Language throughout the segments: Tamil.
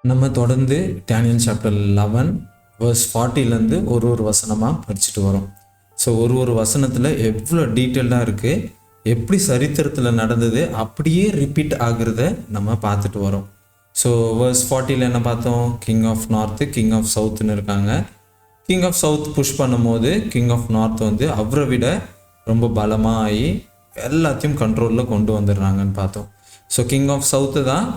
நம்ம தொடர்ந்து டேனியல் சாப்டர் 11 verse 40லேருந்து ஒரு வசனமாக படிச்சுட்டு வரோம். ஸோ ஒரு வசனத்தில் எவ்வளோ டீட்டெயில்டாக இருக்குது, எப்படி சரித்திரத்தில் நடந்தது அப்படியே ரிப்பீட் ஆகுறத நம்ம பார்த்துட்டு வரோம். ஸோ verse 40ல் என்ன பார்த்தோம்? King of north, king of சவுத்துன்னு இருக்காங்க. கிங் ஆஃப் சவுத் புஷ் பண்ணும்போது கிங் ஆஃப் நார்த் வந்து அவரை விட ரொம்ப பலமாக ஆகி எல்லாத்தையும் கண்ட்ரோலில் கொண்டு வந்துடுறாங்கன்னு பார்த்தோம். ஸோ கிங் ஆஃப் சவுத்து தான்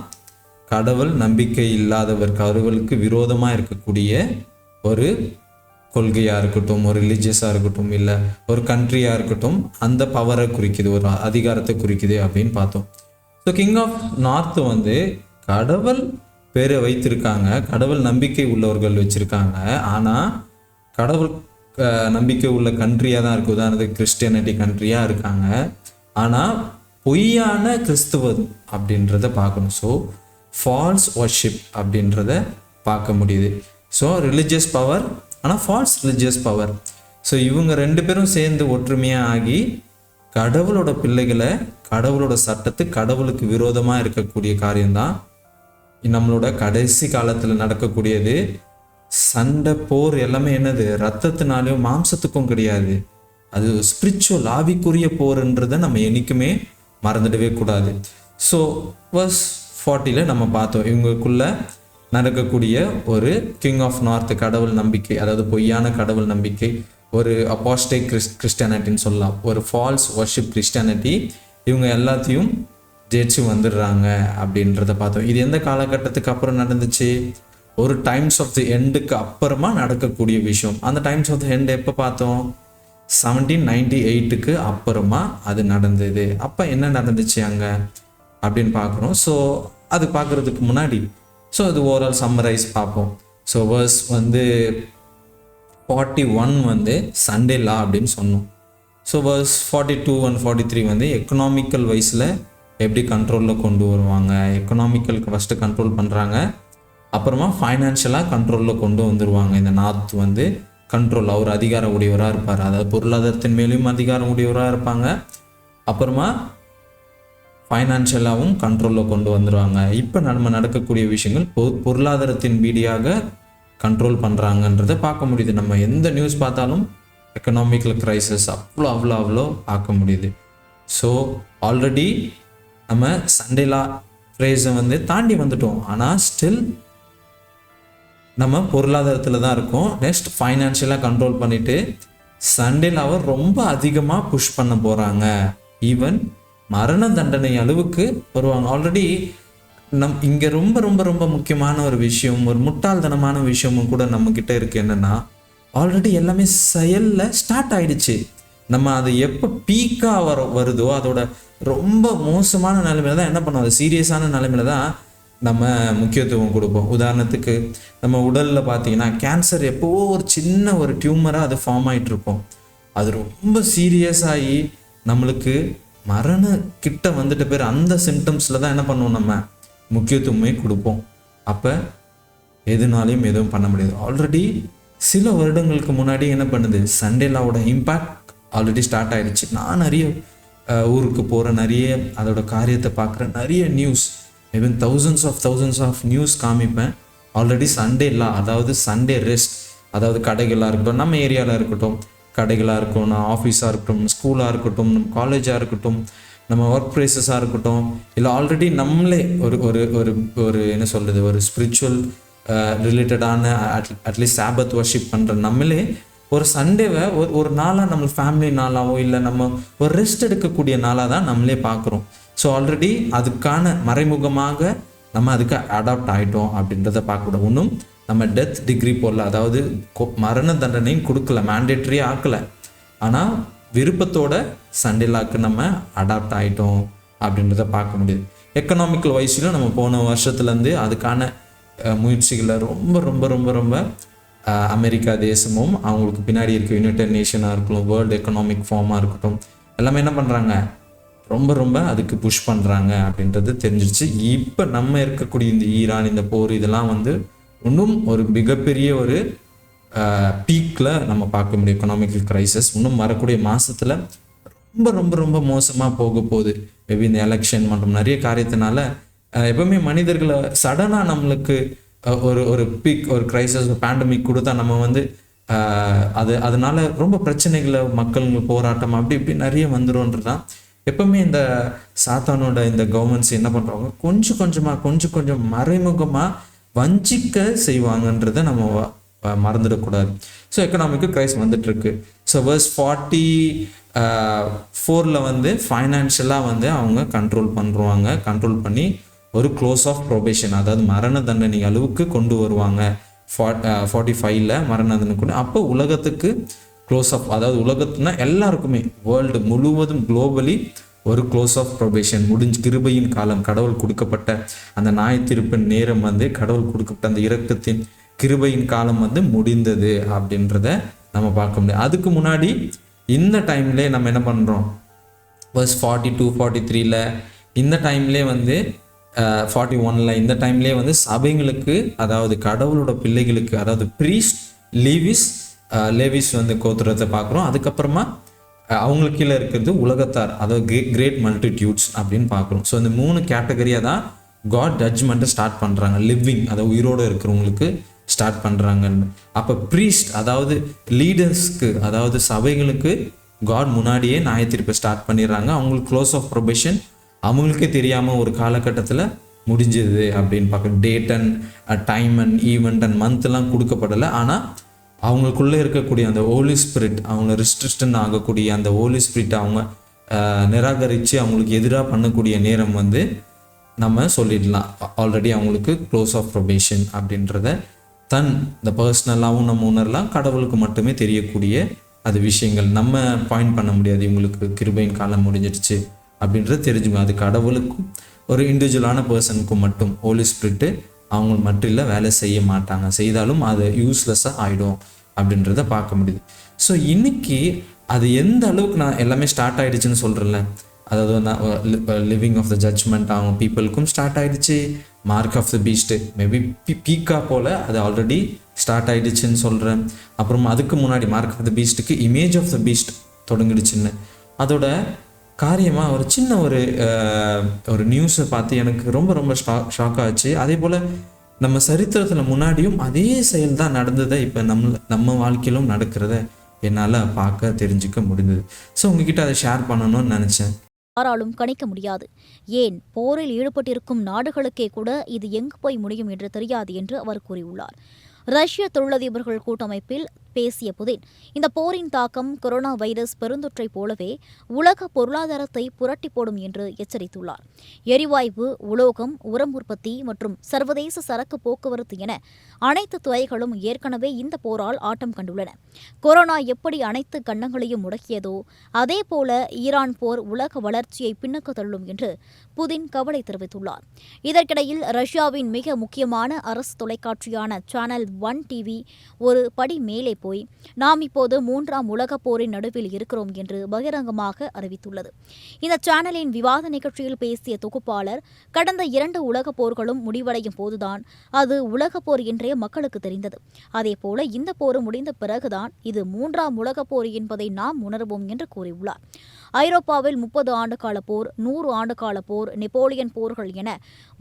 கடவுள் நம்பிக்கை இல்லாதவர், கடவுளுக்கு விரோதமாக இருக்கக்கூடிய ஒரு கொள்கையாக இருக்கட்டும், ஒரு ரிலீஜியஸாக இருக்கட்டும், இல்லை ஒரு கண்ட்ரியாக இருக்கட்டும், அந்த பவரை குறிக்குது, ஒரு அதிகாரத்தை குறிக்குது அப்படின்னு பார்த்தோம். ஸோ கிங் ஆஃப் நார்த்து வந்து கடவுள் பேரை வைத்திருக்காங்க, கடவுள் நம்பிக்கை உள்ளவர்கள் வச்சுருக்காங்க. ஆனால் கடவுள் நம்பிக்கை உள்ள கண்ட்ரியாக தான் இருக்குது. உதாரணத்துக்கு கிறிஸ்டியானிட்டி கண்ட்ரியாக இருக்காங்க, ஆனால் பொய்யான கிறிஸ்துவம் அப்படின்றத பார்க்கணும். ஸோ ஃபால்ஸ் வர்ஷிப் அப்படின்றத பார்க்க முடியுது. ஸோ ரிலிஜியஸ் பவர், ஆனால் ஃபால்ஸ் ரிலிஜியஸ் பவர். ஸோ இவங்க ரெண்டு பேரும் சேர்ந்து ஒற்றுமையாக ஆகி கடவுளோட பிள்ளைகளை, கடவுளோட சட்டத்து, கடவுளுக்கு விரோதமாக இருக்கக்கூடிய காரியம்தான் நம்மளோட கடைசி காலத்தில் நடக்கக்கூடியது. சண்டை, போர் எல்லாமே என்னது? ரத்தத்தினாலையும் மாம்சத்துக்கும் கிடையாது. அது ஸ்பிரிச்சுவல், ஆவிக்குரிய போர்ன்றதை நம்ம என்றைக்குமே மறந்துடவே கூடாது. ஸோ verse 40ல் நம்ம பார்த்தோம், இவங்களுக்குள்ள நடக்கக்கூடிய ஒரு கிங் ஆஃப் நார்த் கடவுள் நம்பிக்கை, அதாவது பொய்யான கடவுள் நம்பிக்கை, ஒரு அப்பாஸ்டேட் கிறிஸ்டியானிட்டின்னு சொல்லலாம், ஒரு ஃபால்ஸ் வர்ஷிப் கிறிஸ்டியானிட்டி, இவங்க எல்லாத்தையும் ஜெயிச்சு வந்துடுறாங்க அப்படின்றத பார்த்தோம். இது எந்த காலகட்டத்துக்கு அப்புறம் நடந்துச்சு? ஒரு டைம்ஸ் ஆஃப் தி எண்டுக்கு அப்புறமா நடக்கக்கூடிய விஷயம். அந்த டைம்ஸ் ஆஃப் தி எண்ட் எப்போ பார்த்தோம்? 1798க்கு அப்புறமா அது நடந்தது. அப்போ என்ன நடந்துச்சு அங்கே அப்படின்னு பார்க்குறோம். ஸோ அது பார்க்குறதுக்கு முன்னாடி அது ஓவரால் சம்மரைஸ் பார்ப்போம். ஸோ verse வந்து 41 வந்து சண்டே லா அப்படின்னு சொன்னோம். ஸோ verse 42 and 43 வந்து எக்கனாமிக்கல் வைஸில் எப்படி கண்ட்ரோலில் கொண்டு வருவாங்க. எக்கனாமிக்கலுக்கு ஃபஸ்ட்டு கண்ட்ரோல் பண்ணுறாங்க, அப்புறமா ஃபைனான்ஷியலாக கண்ட்ரோலில் கொண்டு வந்துடுவாங்க. இந்த நார்த் வந்து கண்ட்ரோல், அவர் அதிகார உடையவராக இருப்பார், அதாவது பொருளாதாரத்தின் மேலேயும் அதிகாரம் உடையவராக இருப்பாங்க, அப்புறமா ஃபைனான்ஷியலாகவும் கண்ட்ரோலில் கொண்டு வந்துடுவாங்க. இப்போ நம்ம நடக்கக்கூடிய விஷயங்கள் பொருளாதாரத்தின் மீடியாக கண்ட்ரோல் பண்ணுறாங்கன்றதை பார்க்க முடியுது. நம்ம எந்த நியூஸ் பார்த்தாலும் எக்கனாமிக்கல் க்ரைசிஸ் அவ்வளோ பார்க்க முடியுது. ஸோ ஆல்ரெடி நம்ம சண்டேலா ஃப்ரேஸை வந்து தாண்டி வந்துட்டோம், ஆனால் ஸ்டில் நம்ம பொருளாதாரத்தில் தான் இருக்கோம். நெக்ஸ்ட் ஃபைனான்ஷியலாக கண்ட்ரோல் பண்ணிவிட்டு சண்டேலாவை ரொம்ப அதிகமாக புஷ் பண்ண போகிறாங்க. ஈவன் மரண தண்டனை அளவுக்கு வருவாங்க. ஆல்ரெடி இங்கே ரொம்ப ரொம்ப ரொம்ப முக்கியமான ஒரு விஷயம், ஒரு முட்டாள்தனமான விஷயமும் கூட நம்மக்கிட்ட இருக்குது. என்னென்னா, ஆல்ரெடி எல்லாமே செயலில் ஸ்டார்ட் ஆகிடுச்சு. நம்ம அது எப்போ பீக்காக வருதோ அதோட ரொம்ப மோசமான நிலைமையில தான் என்ன பண்ணுவோம், அது சீரியஸான நிலைமையில தான் நம்ம முக்கியத்துவம் கொடுப்போம். உதாரணத்துக்கு நம்ம உடலில் பார்த்தீங்கன்னா கேன்சர் எப்போவோ ஒரு சின்ன ஒரு டியூமராக அது ஃபார்ம் ஆகிட்டுருப்போம். அது ரொம்ப சீரியஸாகி நம்மளுக்கு மரண கிட்ட வந்துட்ட பேர் அந்த சிம்டம்ஸில் தான் என்ன பண்ணுவோம், நம்ம முக்கியத்துவமே கொடுப்போம். அப்போ எதுனாலையும் எதுவும் பண்ண முடியாது. ஆல்ரெடி சில வருடங்களுக்கு முன்னாடி என்ன பண்ணுது, சண்டேலாவோட இம்பேக்ட் ஆல்ரெடி ஸ்டார்ட் ஆகிடுச்சு. நான் நிறைய ஊருக்கு போகிற, நிறைய அதோட காரியத்தை பார்க்குற, நிறைய news, even thousands of news காமிப்பேன். ஆல்ரெடி சண்டேலா, அதாவது சண்டே ரெஸ்ட், அதாவது கடைகளாக இருக்கட்டும், நம்ம ஏரியாவில் இருக்கட்டும், கடைகளாக இருக்கட்டும், நான் ஆஃபீஸாக இருக்கட்டும், ஸ்கூலாக இருக்கட்டும், நம்ம காலேஜாக இருக்கட்டும், நம்ம ஒர்க் ப்ளேஸஸாக இருக்கட்டும், இல்லை ஆல்ரெடி நம்மளே ஒரு ஒரு ஒரு ஒரு என்ன சொல்கிறது, ஒரு ஸ்பிரிச்சுவல் ரிலேட்டடான அட்லீஸ்ட் சாபத் வர்ஷிப் பண்ணுற நம்மளே ஒரு சண்டேவை ஒரு நாளாக நம்ம ஃபேமிலி நாளாவோ இல்லை நம்ம ஒரு ரெஸ்ட் எடுக்கக்கூடிய நாளாக தான் நம்மளே பார்க்குறோம். ஸோ ஆல்ரெடி அதுக்கான மறைமுகமாக நம்ம அதுக்கு அடாப்ட் ஆகிட்டோம் அப்படின்றத பார்க்கக்கூடாது. ஒன்றும் நம்ம டெத் டிகிரி போடல, அதாவது மரண தண்டனையும் கொடுக்கல, மேண்டேட்ரியாக ஆக்கலை, ஆனால் விருப்பத்தோட சண்டேலாக்கு நம்ம அடாப்ட் ஆகிட்டோம் அப்படின்றத பார்க்க முடியுது. எக்கனாமிக்கல் வைஸிலும் நம்ம போன வருஷத்துலேருந்து அதுக்கான முயற்சிகளை ரொம்ப ரொம்ப ரொம்ப ரொம்ப அமெரிக்கா தேசமும் அவங்களுக்கு பின்னாடி இருக்க யுனைடெட் நேஷனாக இருக்கட்டும், வேர்ல்டு எக்கனாமிக் ஃபார்மாக இருக்கட்டும், எல்லாமே என்ன பண்ணுறாங்க, ரொம்ப ரொம்ப அதுக்கு புஷ் பண்ணுறாங்க அப்படின்றது தெரிஞ்சிருச்சு. இப்போ நம்ம இருக்கக்கூடிய இந்த ஈரான், இந்த போர், இதெல்லாம் வந்து இன்னும் ஒரு மிகப்பெரிய ஒரு பீக்கில் நம்ம பார்க்க முடியும். எக்கனாமிக்கல் க்ரைசிஸ் இன்னும் வரக்கூடிய மாதத்தில் ரொம்ப ரொம்ப ரொம்ப மோசமாக போக போகுது. மேபி இந்த எலெக்ஷன் மற்றும் நிறைய காரியத்தினால எப்பவுமே மனிதர்களை சடனாக நம்மளுக்கு ஒரு ஒரு பீக், ஒரு கிரைசிஸ், ஒரு பேண்டமிக் கொடுத்தா நம்ம வந்து அதனால ரொம்ப பிரச்சனைகளை மக்கள் போராட்டம் அப்படி இப்படி நிறைய வந்துடும்ன்றதான் எப்பவுமே இந்த சாத்தானோட இந்த கவர்மெண்ட்ஸ் என்ன பண்ணுறாங்க, கொஞ்சம் கொஞ்சம் மறைமுகமாக வஞ்சிக்க செய்வாங்கன்றதை நம்ம மறந்துடக்கூடாது. ஸோ எக்கனாமிக்கு கிரைஸ் வந்துட்டுருக்கு. ஸோ verse 44 வந்து ஃபைனான்ஷியலாக வந்து அவங்க கண்ட்ரோல் பண்ணி ஒரு க்ளோஸ் ஆஃப் ப்ரொபேஷன், அதாவது மரண தண்டனை அளவுக்கு கொண்டு வருவாங்க. 45 மரண தண்டனை கொண்டு அப்போ உலகத்துக்கு க்ளோஸ் ஆஃப், அதாவது உலகத்துனா எல்லாருக்குமே வேர்ல்டு முழுவதும் குளோபலி ஒரு க்ளோஸ் ஆஃப் ப்ரொபேஷன் முடிஞ்சு கிருபையின் காலம், கடவுள் கொடுக்கப்பட்ட அந்த நியாயத்தீர்ப்பின் நேரம் வந்து கடவுள் கொடுக்கப்பட்ட அந்த இரக்கத்தின் கிருபையின் காலம் வந்து முடிந்தது அப்படின்றத நம்ம பார்க்க முடியும். அதுக்கு முன்னாடி இந்த டைம்லே நம்ம என்ன பண்ணுறோம், verse 42 43 இந்த டைம்லே வந்து 41 இந்த டைம்லேயே வந்து சபைங்களுக்கு, அதாவது கடவுளோட பிள்ளைகளுக்கு, அதாவது ப்ரீஸ்ட் லேவிஸ் வந்து கோத்திரத்தை பார்க்குறோம். அதுக்கப்புறமா அவங்களுக்கு கீழே இருக்கிறது உலகத்தார், அதாவது கிரேட் மல்டிடியூட்ஸ் அப்படின்னு பார்க்குறோம். ஸோ இந்த 3 கேட்டகரியாக தான் காட் ஜட்ஜ்மெண்ட்டை ஸ்டார்ட் பண்ணுறாங்க. லிவிங், அதாவது உயிரோடு இருக்கிறவங்களுக்கு ஸ்டார்ட் பண்ணுறாங்கன்னு. அப்போ ப்ரீஸ்ட், அதாவது லீடர்ஸ்க்கு, அதாவது சபைகளுக்கு காட் முன்னாடியே நியாயத்தீர்ப்பை ஸ்டார்ட் பண்ணிடுறாங்க. அவங்களுக்கு க்ளோஸ் ஆஃப் ப்ரொபேஷன் அவங்களுக்கே தெரியாமல் ஒரு காலகட்டத்தில் முடிஞ்சது அப்படின்னு பார்க்கணும். Date and time and event and மந்த்லாம் கொடுக்கப்படலை. ஆனால் அவங்களுக்குள்ளே இருக்கக்கூடிய அந்த ஹோலி ஸ்பிரிட், அவங்க ரெஸ்ட்ரிக்ஷன் ஆகக்கூடிய அந்த ஹோலி ஸ்பிரிட் அவங்க நிராகரித்து அவங்களுக்கு எதிராக பண்ணக்கூடிய நேரம் வந்து நம்ம சொல்லிடலாம். ஆல்ரெடி அவங்களுக்கு க்ளோஸ் ஆஃப் ப்ரொபேஷன் அப்படின்றத இந்த பர்சனலாகவும் நம்ம உணரலாம். கடவுளுக்கு மட்டுமே தெரியக்கூடிய அது விஷயங்கள் நம்ம பாயிண்ட் பண்ண முடியாது. இவங்களுக்கு கிருபையின் காலம் முடிஞ்சிடுச்சு அப்படின்றத தெரிஞ்சுக்கணும். அது கடவுளுக்கும் ஒரு இண்டிவிஜுவலான பர்சனுக்கும் மட்டும். ஹோலி ஸ்பிரிட்டு அவங்க மட்டும் இல்லை, வேலை செய்ய மாட்டாங்க, செய்தாலும் அது யூஸ்லெஸ்ஸாக ஆகிடும் அப்படின்றத பார்க்க முடியுது. ஸோ இன்னைக்கு அது எந்த அளவுக்கு நான் எல்லாமே ஸ்டார்ட் ஆகிடுச்சுன்னு சொல்கிறேன்ல, அதாவது லிவிங் ஆஃப் த ஜட்ஜ்மெண்ட் அவங்க பீப்புளுக்கும் ஸ்டார்ட் ஆகிடுச்சு. Mark of the beast maybe பீக்கா போல் அது ஆல்ரெடி ஸ்டார்ட் ஆகிடுச்சுன்னு சொல்கிறேன். அப்புறம் அதுக்கு முன்னாடி மார்க் ஆஃப் த பீஸ்ட்டுக்கு இமேஜ் ஆஃப் த பீஸ்ட் தொடங்கிடுச்சுன்னு. அதோட காரியமாக ஒரு சின்ன ஒரு நியூஸை பார்த்து எனக்கு ரொம்ப ஷாக் ஆச்சு. அதே போல் நம்ம சரித்திரத்தில் முன்னாடியும் அதே செயல் தான் நடந்ததை இப்போ நம்ம வாழ்க்கையிலும் நடக்கிறத என்னால் பார்க்க தெரிஞ்சுக்க முடிந்தது. ஸோ உங்ககிட்ட அதை ஷேர் பண்ணணும்னு நினச்சேன். யாராலும் கணிக்க முடியாது. ஏன் போரில் ஈடுபட்டிருக்கும் நாடுகளுக்கே கூட இது எங்கு போய் முடியும் என்று தெரியாது என்று அவர் கூறியுள்ளார். ரஷ்ய தொழிலதிபர்கள் கூட்டமைப்பில் பேசிய புதின், இந்த போரின் தாக்கம் கொரோனா வைரஸ் பெருந்தொற்றை போலவே உலக பொருளாதாரத்தை புரட்டி போடும் என்று எச்சரித்துள்ளார். எரிவாயு, உலோகம், உரம் உற்பத்தி மற்றும் சர்வதேச சரக்கு போக்குவரத்து என அனைத்து துறைகளும் ஏற்கனவே இந்த போரால் ஆட்டம் கண்டுள்ளன. கொரோனா எப்படி அனைத்து கண்டங்களையும் முடக்கியதோ அதேபோல ஈரான் போர் உலக வளர்ச்சியை பின்னுக்கு தள்ளும் என்று புதின் கவலை தெரிவித்துள்ளார். இதற்கிடையில் ரஷ்யாவின் மிக முக்கியமான அரசு தொலைக்காட்சியான சேனல் 1 டிவி ஒரு படி மேலே போய் நாம் இப்போது 3ஆம் உலகப் போரின் நடுவில் இருக்கிறோம் என்று பகிரங்கமாக அறிவித்துள்ளது. இந்த சேனலின் விவாத நிகழ்ச்சியில் பேசிய தொகுப்பாளர், கடந்த 2 உலகப் போர்களும் முடிவடையும் போதுதான் அது உலகப் போர் என்றே மக்களுக்கு தெரிந்தது. அதேபோல இந்த போர் முடிந்த பிறகுதான் இது 3ஆம் உலகப் போர் என்பதை நாம் உணர்வோம் என்று கூறியுள்ளார். ஐரோப்பாவில் 30 ஆண்டுகால போர், 100 ஆண்டுகால போர், நெப்போலியன் போர்கள் என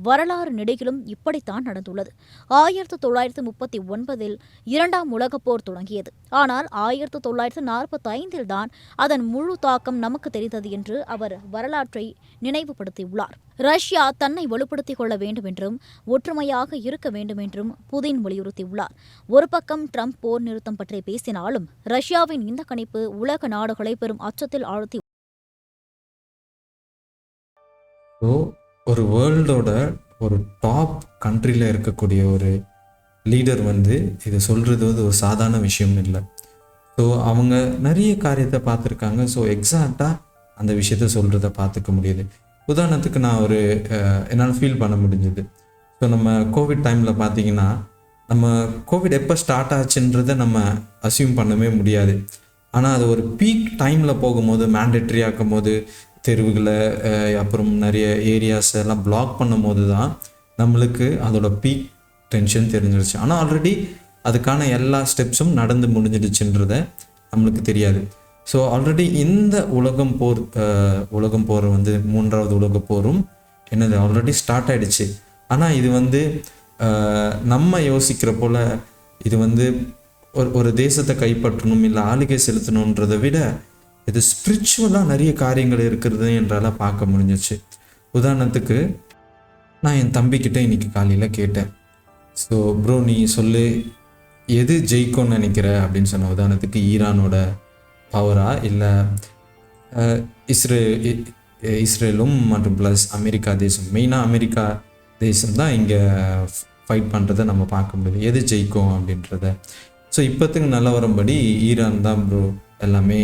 வரலாறு நெடுகிலும் இப்படித்தான் நடந்துள்ளது. 1939 2ஆம் உலகப் போர் தொடங்கியது. ஆனால் 1945 தான் அதன் முழு தாக்கம் நமக்கு தெரிந்தது என்று அவர் வரலாற்றை நினைவுபடுத்தியுள்ளார். ரஷ்யா தன்னை வலுப்படுத்திக் கொள்ள வேண்டும் என்றும் ஒற்றுமையாக இருக்க வேண்டும் என்றும் புதின் வலியுறுத்தியுள்ளார். ஒரு பக்கம் ட்ரம்ப் போர் நிறுத்தம் பற்றி பேசினாலும் ரஷ்யாவின் இந்த கணிப்பு உலக நாடுகளை பெரும் அச்சத்தில் ஆழ்த்தி ஒரு வேர்ல்டோட ஒரு டாப் கண்ட்ரியில் இருக்கக்கூடிய ஒரு லீடர் வந்து இதை சொல்கிறது வந்து ஒரு சாதாரண விஷயம் இல்லை. ஸோ அவங்க நிறைய காரியத்தை பார்த்துருக்காங்க. ஸோ எக்ஸாக்டாக அந்த விஷயத்த சொல்கிறத பார்த்துக்க முடியுது. உதாரணத்துக்கு நான் என்னால் ஃபீல் பண்ண முடிஞ்சது. ஸோ நம்ம கோவிட் டைமில் பார்த்தீங்கன்னா, நம்ம கோவிட் எப்போ ஸ்டார்ட் ஆச்சுன்றதை நம்ம அசியூம் பண்ணவே முடியாது. ஆனால் அது ஒரு பீக் டைமில் போகும்போது, மேண்டேட்ரி ஆக்கும் போது, தெருவுகளை அப்புறம் நிறைய ஏரியாஸ் எல்லாம் பிளாக் பண்ணும் போது தான் நம்மளுக்கு அதோட பீக் டென்ஷன் தெரிஞ்சிருச்சு. ஆனால் ஆல்ரெடி அதுக்கான எல்லா ஸ்டெப்ஸும் நடந்து முடிஞ்சிடுச்சுன்றத நம்மளுக்கு தெரியாது. ஸோ ஆல்ரெடி இந்த உலகம் போர் வந்து 3ஆவது உலகப் போரும் ஆல்ரெடி ஸ்டார்ட் ஆகிடுச்சு. ஆனால் இது வந்து நம்ம யோசிக்கிற போல் இது வந்து ஒரு தேசத்தை கைப்பற்றணும் இல்லை ஆளுகை செலுத்தணுன்றதை விட இது ஸ்பிரிச்சுவலாக நிறைய காரியங்கள் இருக்கிறது என்றால பார்க்க முடிஞ்சிச்சு. உதாரணத்துக்கு நான் என் தம்பிக்கிட்ட இன்னைக்கு காலையில் கேட்டேன், ஸோ ப்ரோ நீ சொல்லு எது ஜெயிக்கும்னு நினைக்கிற அப்படின்னு சொன்ன. உதாரணத்துக்கு ஈரானோட பவரா இல்லை இஸ்ரேலும் மற்றும் ப்ளஸ் அமெரிக்கா தேசம், மெயினாக அமெரிக்கா தேசம் தான் இங்கே ஃபைட் பண்ணுறதை நம்ம பார்க்க முடியுது. எது ஜெயிக்கும் அப்படின்றத. ஸோ இப்போத்துக்கு நிலவரம்படி ஈரான் தான் ப்ரோ எல்லாமே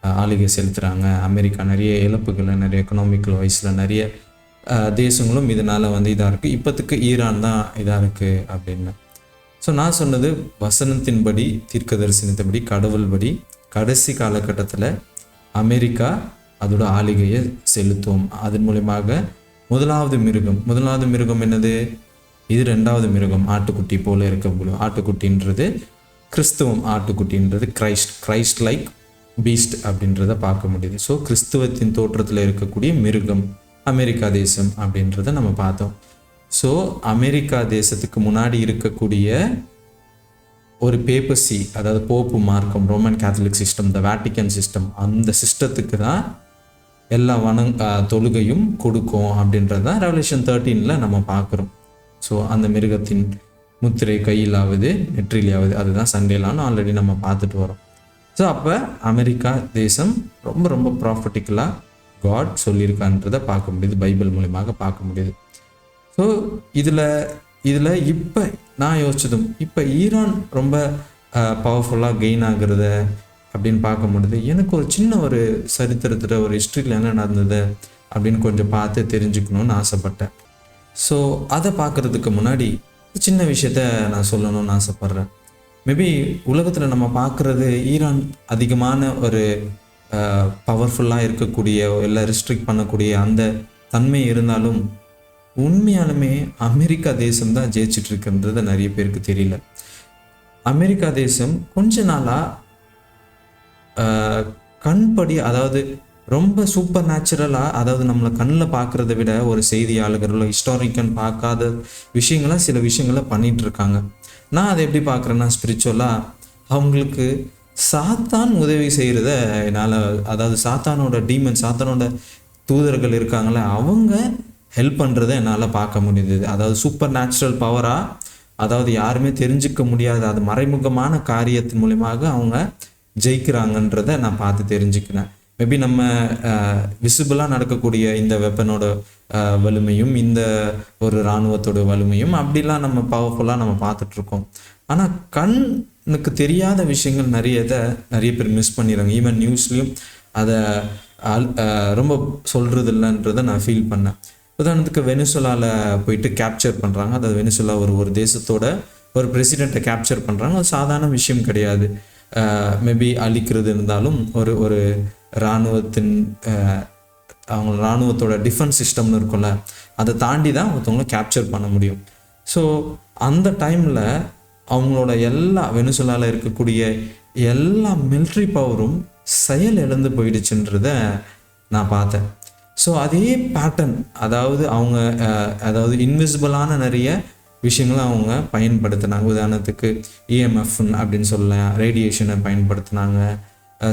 ஆளுகை செலுத்துகிறாங்க. அமெரிக்கா நிறைய இழப்புகளை, நிறைய எக்கனாமிக்கல் வைஸில் நிறைய தேசங்களும் இதனால் வந்து இதாக இருக்குது. இப்போத்துக்கு ஈரான் தான் இதாக இருக்குது அப்படின்னு. ஸோ நான் சொன்னது வசனத்தின்படி, தீர்க்க தரிசனத்தின்படி, கடவுள் படி கடைசி காலகட்டத்தில் அமெரிக்கா அதோட ஆளுகையை செலுத்தும். அதன் மூலமாக முதலாவது மிருகம் என்னது? இது 2வது மிருகம், ஆட்டுக்குட்டி போல இருக்க முடியும். ஆட்டுக்குட்டின்றது கிறிஸ்துவம், ஆட்டுக்குட்டின்றது கிரைஸ்ட் லைக் பீஸ்ட் அப்படின்றத பார்க்க முடியுது. ஸோ கிறிஸ்துவத்தின் தோற்றத்தில் இருக்கக்கூடிய மிருகம் அமெரிக்கா தேசம் அப்படின்றத நம்ம பார்த்தோம். ஸோ அமெரிக்கா தேசத்துக்கு முன்னாடி இருக்கக்கூடிய ஒரு பேப்பசி, அதாவது போப்பு மார்க்கம், ரோமன் கேத்தலிக் சிஸ்டம், த வேட்டிக்கன் சிஸ்டம், அந்த சிஸ்டத்துக்கு தான் எல்லா தொழுகையும் கொடுக்கும் அப்படின்றது தான் ரெவலேஷன் 13 நம்ம பார்க்குறோம். ஸோ அந்த மிருகத்தின் முத்திரை கையிலாவது நெற்றிலாவது, அதுதான் சண்டேலான்னு ஆல்ரெடி நம்ம பார்த்துட்டு வரோம். ஸோ அப்போ அமெரிக்கா தேசம் ரொம்ப ரொம்ப ப்ராஃபிட்டிக்கலாக காட் சொல்லியிருக்கான்றதை பார்க்க முடியுது, பைபிள் மூலியமாக பார்க்க முடியுது. ஸோ இதில் இப்போ நான் யோசிச்சதும், இப்போ ஈரான் ரொம்ப பவர்ஃபுல்லாக கெயின் ஆகுறத அப்படின்னு பார்க்க முடியுது. எனக்கு ஒரு சின்ன ஒரு சரித்திரத்தில் ஒரு ஹிஸ்ட்ரியில் என்ன நடந்தது அப்படின்னு கொஞ்சம் பார்த்து தெரிஞ்சுக்கணுன்னு ஆசைப்பட்டேன். ஸோ அதை பார்க்குறதுக்கு முன்னாடி சின்ன விஷயத்த நான் சொல்லணும்னு ஆசைப்பட்றேன். மேபி உலகத்தில் நம்ம பார்க்குறது ஈரான் அதிகமான ஒரு பவர்ஃபுல்லாக இருக்கக்கூடிய, எல்லாம் ரெஸ்ட்ரிக்ட் பண்ணக்கூடிய அந்த தன்மை இருந்தாலும் உண்மையாலுமே அமெரிக்கா தேசம் தான் ஜெயிச்சிட்ருக்குன்றது நிறைய பேருக்கு தெரியல. அமெரிக்கா தேசம் கொஞ்ச நாளாக கண்படி, அதாவது ரொம்ப சூப்பர் நேச்சுரலாக, அதாவது நம்மளை கண்ணில் பார்க்குறத விட ஒரு செய்தியாளர்களோ ஹிஸ்டாரிக்கன் பார்க்காத விஷயங்களாக சில விஷயங்களை பண்ணிகிட்ருக்காங்க. நான் அதை எப்படி பார்க்குறேன்னா, ஸ்பிரிச்சுவலாக அவங்களுக்கு சாத்தான் உதவி செய்கிறத என்னால், அதாவது சாத்தானோட டீமன், சாத்தானோட தூதர்கள் இருக்காங்களே, அவங்க ஹெல்ப் பண்ணுறதை என்னால் பார்க்க முடியுது. அதாவது சூப்பர் நேச்சுரல் பவராக, அதாவது யாருமே தெரிஞ்சிக்க முடியாத அது மறைமுகமான காரியத்தின் மூலமாக அவங்க ஜெயிக்கிறாங்கன்றதை நான் பார்த்து தெரிஞ்சுக்கிறேன். மேபி நம்ம விசிபிளாக நடக்கக்கூடிய இந்த வெப்பனோட வலிமையும், இந்த ஒரு இராணுவத்தோட வலிமையும் அப்படிலாம் நம்ம பவர்ஃபுல்லாக நம்ம பார்த்துட்ருக்கோம். ஆனால் கண்ணுக்கு தெரியாத விஷயங்கள் நிறைய பேர் மிஸ் பண்ணிடுறாங்க. ஈவன் நியூஸ்லேயும் அதை ரொம்ப சொல்கிறது இல்லைன்றதை நான் ஃபீல் பண்ணேன். உதாரணத்துக்கு வெனிசுலாவில் போயிட்டு கேப்சர் பண்ணுறாங்க. அதாவது வெனிசுலா ஒரு தேசத்தோட ஒரு பிரசிடெண்ட்டை கேப்சர் பண்ணுறாங்க. அது சாதாரண விஷயம் கிடையாது. மேபி அழிக்கிறது இருந்தாலும் ஒரு இராணுவத்தின் அவங்க இராணுவத்தோட டிஃபென்ஸ் சிஸ்டம்னு இருக்கும்ல, அதை தாண்டி தான் ஒருத்தவங்களை கேப்சர் பண்ண முடியும். ஸோ அந்த டைமில் அவங்களோட வெனிசுலாவில் இருக்கக்கூடிய எல்லா மிலிட்ரி பவரும் செயல் இழந்து போயிடுச்சுன்றத நான் பார்த்தேன். ஸோ அதே பேட்டர்ன், அதாவது இன்விசிபிளான நிறைய விஷயங்களை அவங்க பயன்படுத்தினாங்க. உதாரணத்துக்கு இஎம்எஃப் அப்படின்னு சொல்லலாம், ரேடியேஷனை பயன்படுத்தினாங்க,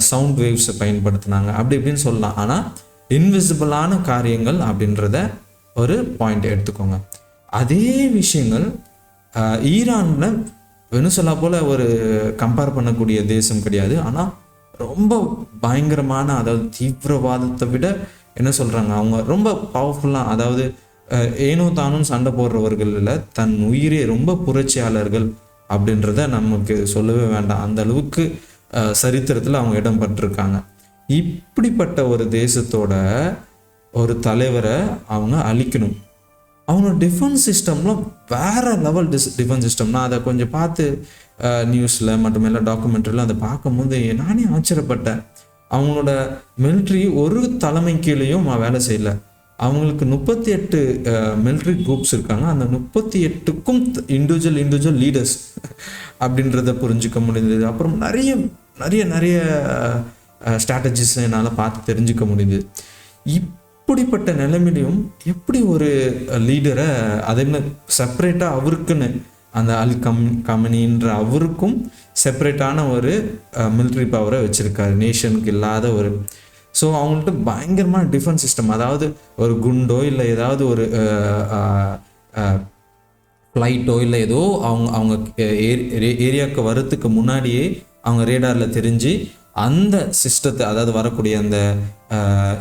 சவுண்ட் வேவ்ஸை பயன்படுத்தினாங்க, அப்படி இப்படின்னு சொல்லலாம். ஆனால் இன்விசிபிளான காரியங்கள் அப்படின்றத ஒரு பாயிண்ட் எடுத்துக்கோங்க. அதே விஷயங்கள் ஈரானில் வெனிசுலா போல் ஒரு கம்பேர் பண்ணக்கூடிய தேசம் கிடையாது. ஆனால் ரொம்ப பயங்கரமான, அதாவது தீவிரவாதத்தை விட என்ன சொல்கிறாங்க, அவங்க ரொம்ப பவர்ஃபுல்லாக, அதாவது ஏனோ தானும் சண்டை போடுறவர்கள் இல்லை, தன் உயிரே ரொம்ப புரட்சியாளர்கள் அப்படின்றத நமக்கு சொல்லவே வேண்டாம். அந்த அளவுக்கு சரித்திரத்தில் அவங்க இடம் பட்டிருக்காங்க. இப்படிப்பட்ட ஒரு தேசத்தோட ஒரு தலைவரை அவங்க அழிக்கணும். அவங்களோட டிஃபென்ஸ் சிஸ்டம்லாம் வேற லெவல் டிஃபென்ஸ் சிஸ்டம். நான் அதை கொஞ்சம் பார்த்து நியூஸில் மற்றும் எல்லா டாக்குமெண்ட்ரியில் அதை பார்க்கும்போது நானே ஆச்சரியப்பட்டேன். அவங்களோட மிலிட்ரி ஒரு தலைமை கீழேயும் வேலை செய்யலை. அவங்களுக்கு 38 மிலிட்ரி குரூப்ஸ் இருக்காங்க. அந்த 38க்கும் இண்டிவிஜுவல் லீடர்ஸ் அப்படின்றத புரிஞ்சுக்க முடியுது. அப்புறம் நிறைய நிறைய நிறைய ஸ்ட்ராட்டஜிஸ் என்னால் பார்த்து தெரிஞ்சுக்க முடியுது. அப்படிப்பட்ட நிலைமையிலையும் எப்படி ஒரு லீடரை அதே மாதிரி செப்பரேட்டாக அவருக்குன்னு அந்த கமனின்ற அவருக்கும் செப்பரேட்டான ஒரு மிலிட்ரி பவரை வச்சுருக்காரு, நேஷனுக்கு இல்லாத ஒரு. ஸோ அவங்கள்ட்ட பயங்கரமான டிஃபென்ஸ் சிஸ்டம், அதாவது ஒரு குண்டோ இல்லை ஏதாவது ஒரு ஃப்ளைட்டோ இல்லை ஏதோ அவங்க ஏரியாவுக்கு வரத்துக்கு முன்னாடியே அவங்க ரேடாரில் தெரிஞ்சு அந்த சிஸ்டத்தை, அதாவது வரக்கூடிய அந்த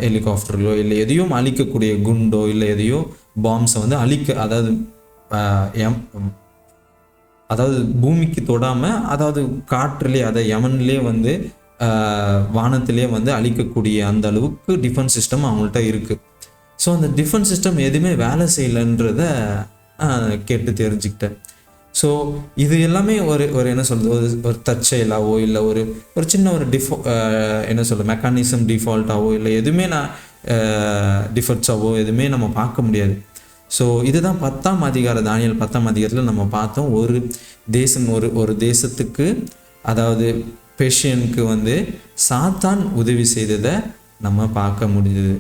ஹெலிகாப்டர்களோ இல்லை எதையும் அழிக்கக்கூடிய குண்டோ இல்லை எதையோ பாம்ஸை வந்து அதாவது பூமிக்கு தொடாமல், அதாவது காற்றுலேயே அதை யமன்லேயே வந்து வானத்திலே வந்து அழிக்கக்கூடிய அந்த அளவுக்கு டிஃபென்ஸ் சிஸ்டம் அவங்கள்ட்ட இருக்குது. ஸோ அந்த டிஃபென்ஸ் சிஸ்டம் எதுவுமே வேலை செய்யலைன்றத கேட்டு தெரிஞ்சுக்கிட்டேன். ஸோ இது எல்லாமே ஒரு என்ன சொல்கிறது, ஒரு தற்செயலாவோ இல்லை ஒரு சின்ன ஒரு என்ன சொல்கிறது மெக்கானிசம் டிஃபால்ட்டாவோ இல்லை எதுவுமே டிஃபெக்ட்ஸாவோ எதுவுமே நம்ம பார்க்க முடியாது. ஸோ இதுதான் 10ஆம் அதிகாரம், தானியேல் 10ஆம் அதிகாரத்தில் நம்ம பார்த்தோம். ஒரு தேசம் ஒரு தேசத்துக்கு, அதாவது பெர்ஷியனுக்கு வந்து சாத்தான் உதவி செய்ததை நம்ம பார்க்க முடியுது.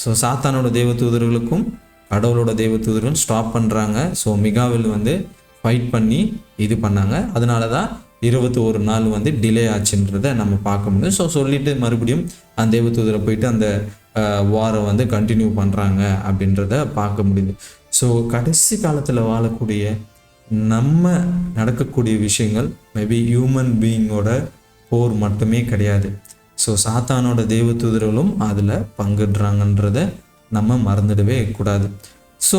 ஸோ சாத்தானோட தேவதூதர்களுக்கும் கடவுளோட தேவதூதர்களும் ஸ்டாப் பண்ணுறாங்க. ஸோ மிகாவில் வந்து ஃபைட் பண்ணி இது பண்ணாங்க. அதனால தான் 21 நாள் வந்து டிலே ஆச்சுன்றதை நம்ம பார்க்க முடியும். ஸோ சொல்லிட்டு மறுபடியும் அந்த தேவதூதரை போயிட்டு அந்த வாரை வந்து கண்டினியூ பண்ணுறாங்க அப்படின்றத பார்க்க முடியுது. ஸோ கடைசி காலத்தில் வாழக்கூடிய நம்ம நடக்கக்கூடிய விஷயங்கள் மேபி ஹியூமன் பீயிங்கோட போர் மட்டுமே கிடையாது. ஸோ சாத்தானோட தேவதூதர்களும் அதில் பங்குடுறாங்கன்றத நம்ம மறந்துடவே கூடாது. ஸோ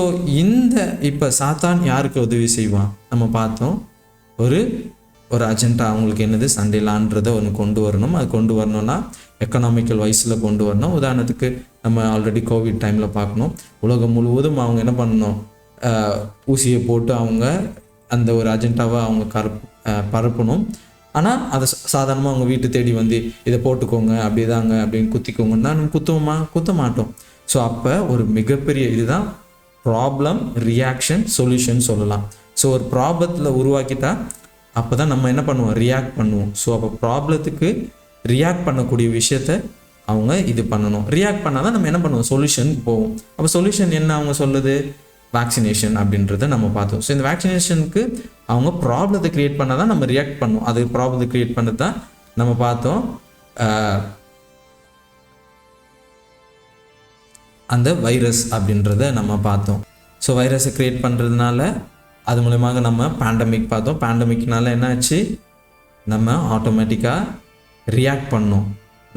இப்போ சாத்தான் யாருக்கு உதவி செய்வான் நம்ம பார்த்தோம். ஒரு அஜெண்டா, அவங்களுக்கு என்னது சண்டைலான்றதை ஒன்று கொண்டு வரணும். அது கொண்டு வரணும்னா எக்கனாமிக்கல் வைஸில் கொண்டு வரணும். உதாரணத்துக்கு நம்ம ஆல்ரெடி கோவிட் டைமில் பார்க்கணும், உலகம் முழுவதும் அவங்க என்ன பண்ணணும், ஊசியை போட்டு அவங்க அந்த ஒரு அஜெண்டாவை அவங்க பரப்பணும். ஆனால் அதை சாதாரணமாக அவங்க வீட்டு தேடி வந்து இதை போட்டுக்கோங்க அப்படிதாங்க அப்படின்னு குத்திக்கோங்கன்னா நம்ம குத்த மாட்டோம். ஸோ அப்போ ஒரு மிகப்பெரிய இதுதான் ப்ராப்ளம் ரியாக்ஷன் சொல்யூஷன் சொல்லலாம். ஸோ ஒரு ப்ராப்ளத்தில் உருவாக்கிட்டா அப்போ தான் நம்ம என்ன பண்ணுவோம், ரியாக்ட் பண்ணுவோம். ஸோ அப்போ ப்ராப்ளத்துக்கு ரியாக்ட் பண்ணக்கூடிய விஷயத்த அவங்க இது பண்ணணும். ரியாக்ட் பண்ணால் தான் நம்ம என்ன பண்ணுவோம், சொல்யூஷனுக்கு போவோம். அப்போ சொல்யூஷன் என்ன அவங்க சொல்லுது, வேக்சினேஷன் அப்படின்றத நம்ம பார்த்தோம். ஸோ இந்த வேக்சினேஷனுக்கு அவங்க ப்ராப்ளத்தை க்ரியேட் பண்ணால் தான் நம்ம ரியாக்ட் பண்ணுவோம். அது ப்ராப்ளத்தை க்ரியேட் பண்ணது தான் நம்ம பார்த்தோம், அந்த வைரஸ் அப்படின்றத நம்ம பார்த்தோம். ஸோ வைரஸை க்ரியேட் பண்ணுறதுனால அது மூலமாக நம்ம பேண்டமிக் பார்த்தோம். பேண்டமிக்னால என்ன ஆச்சு, நம்ம ஆட்டோமேட்டிக்காக ரியாக்ட் பண்ணோம்.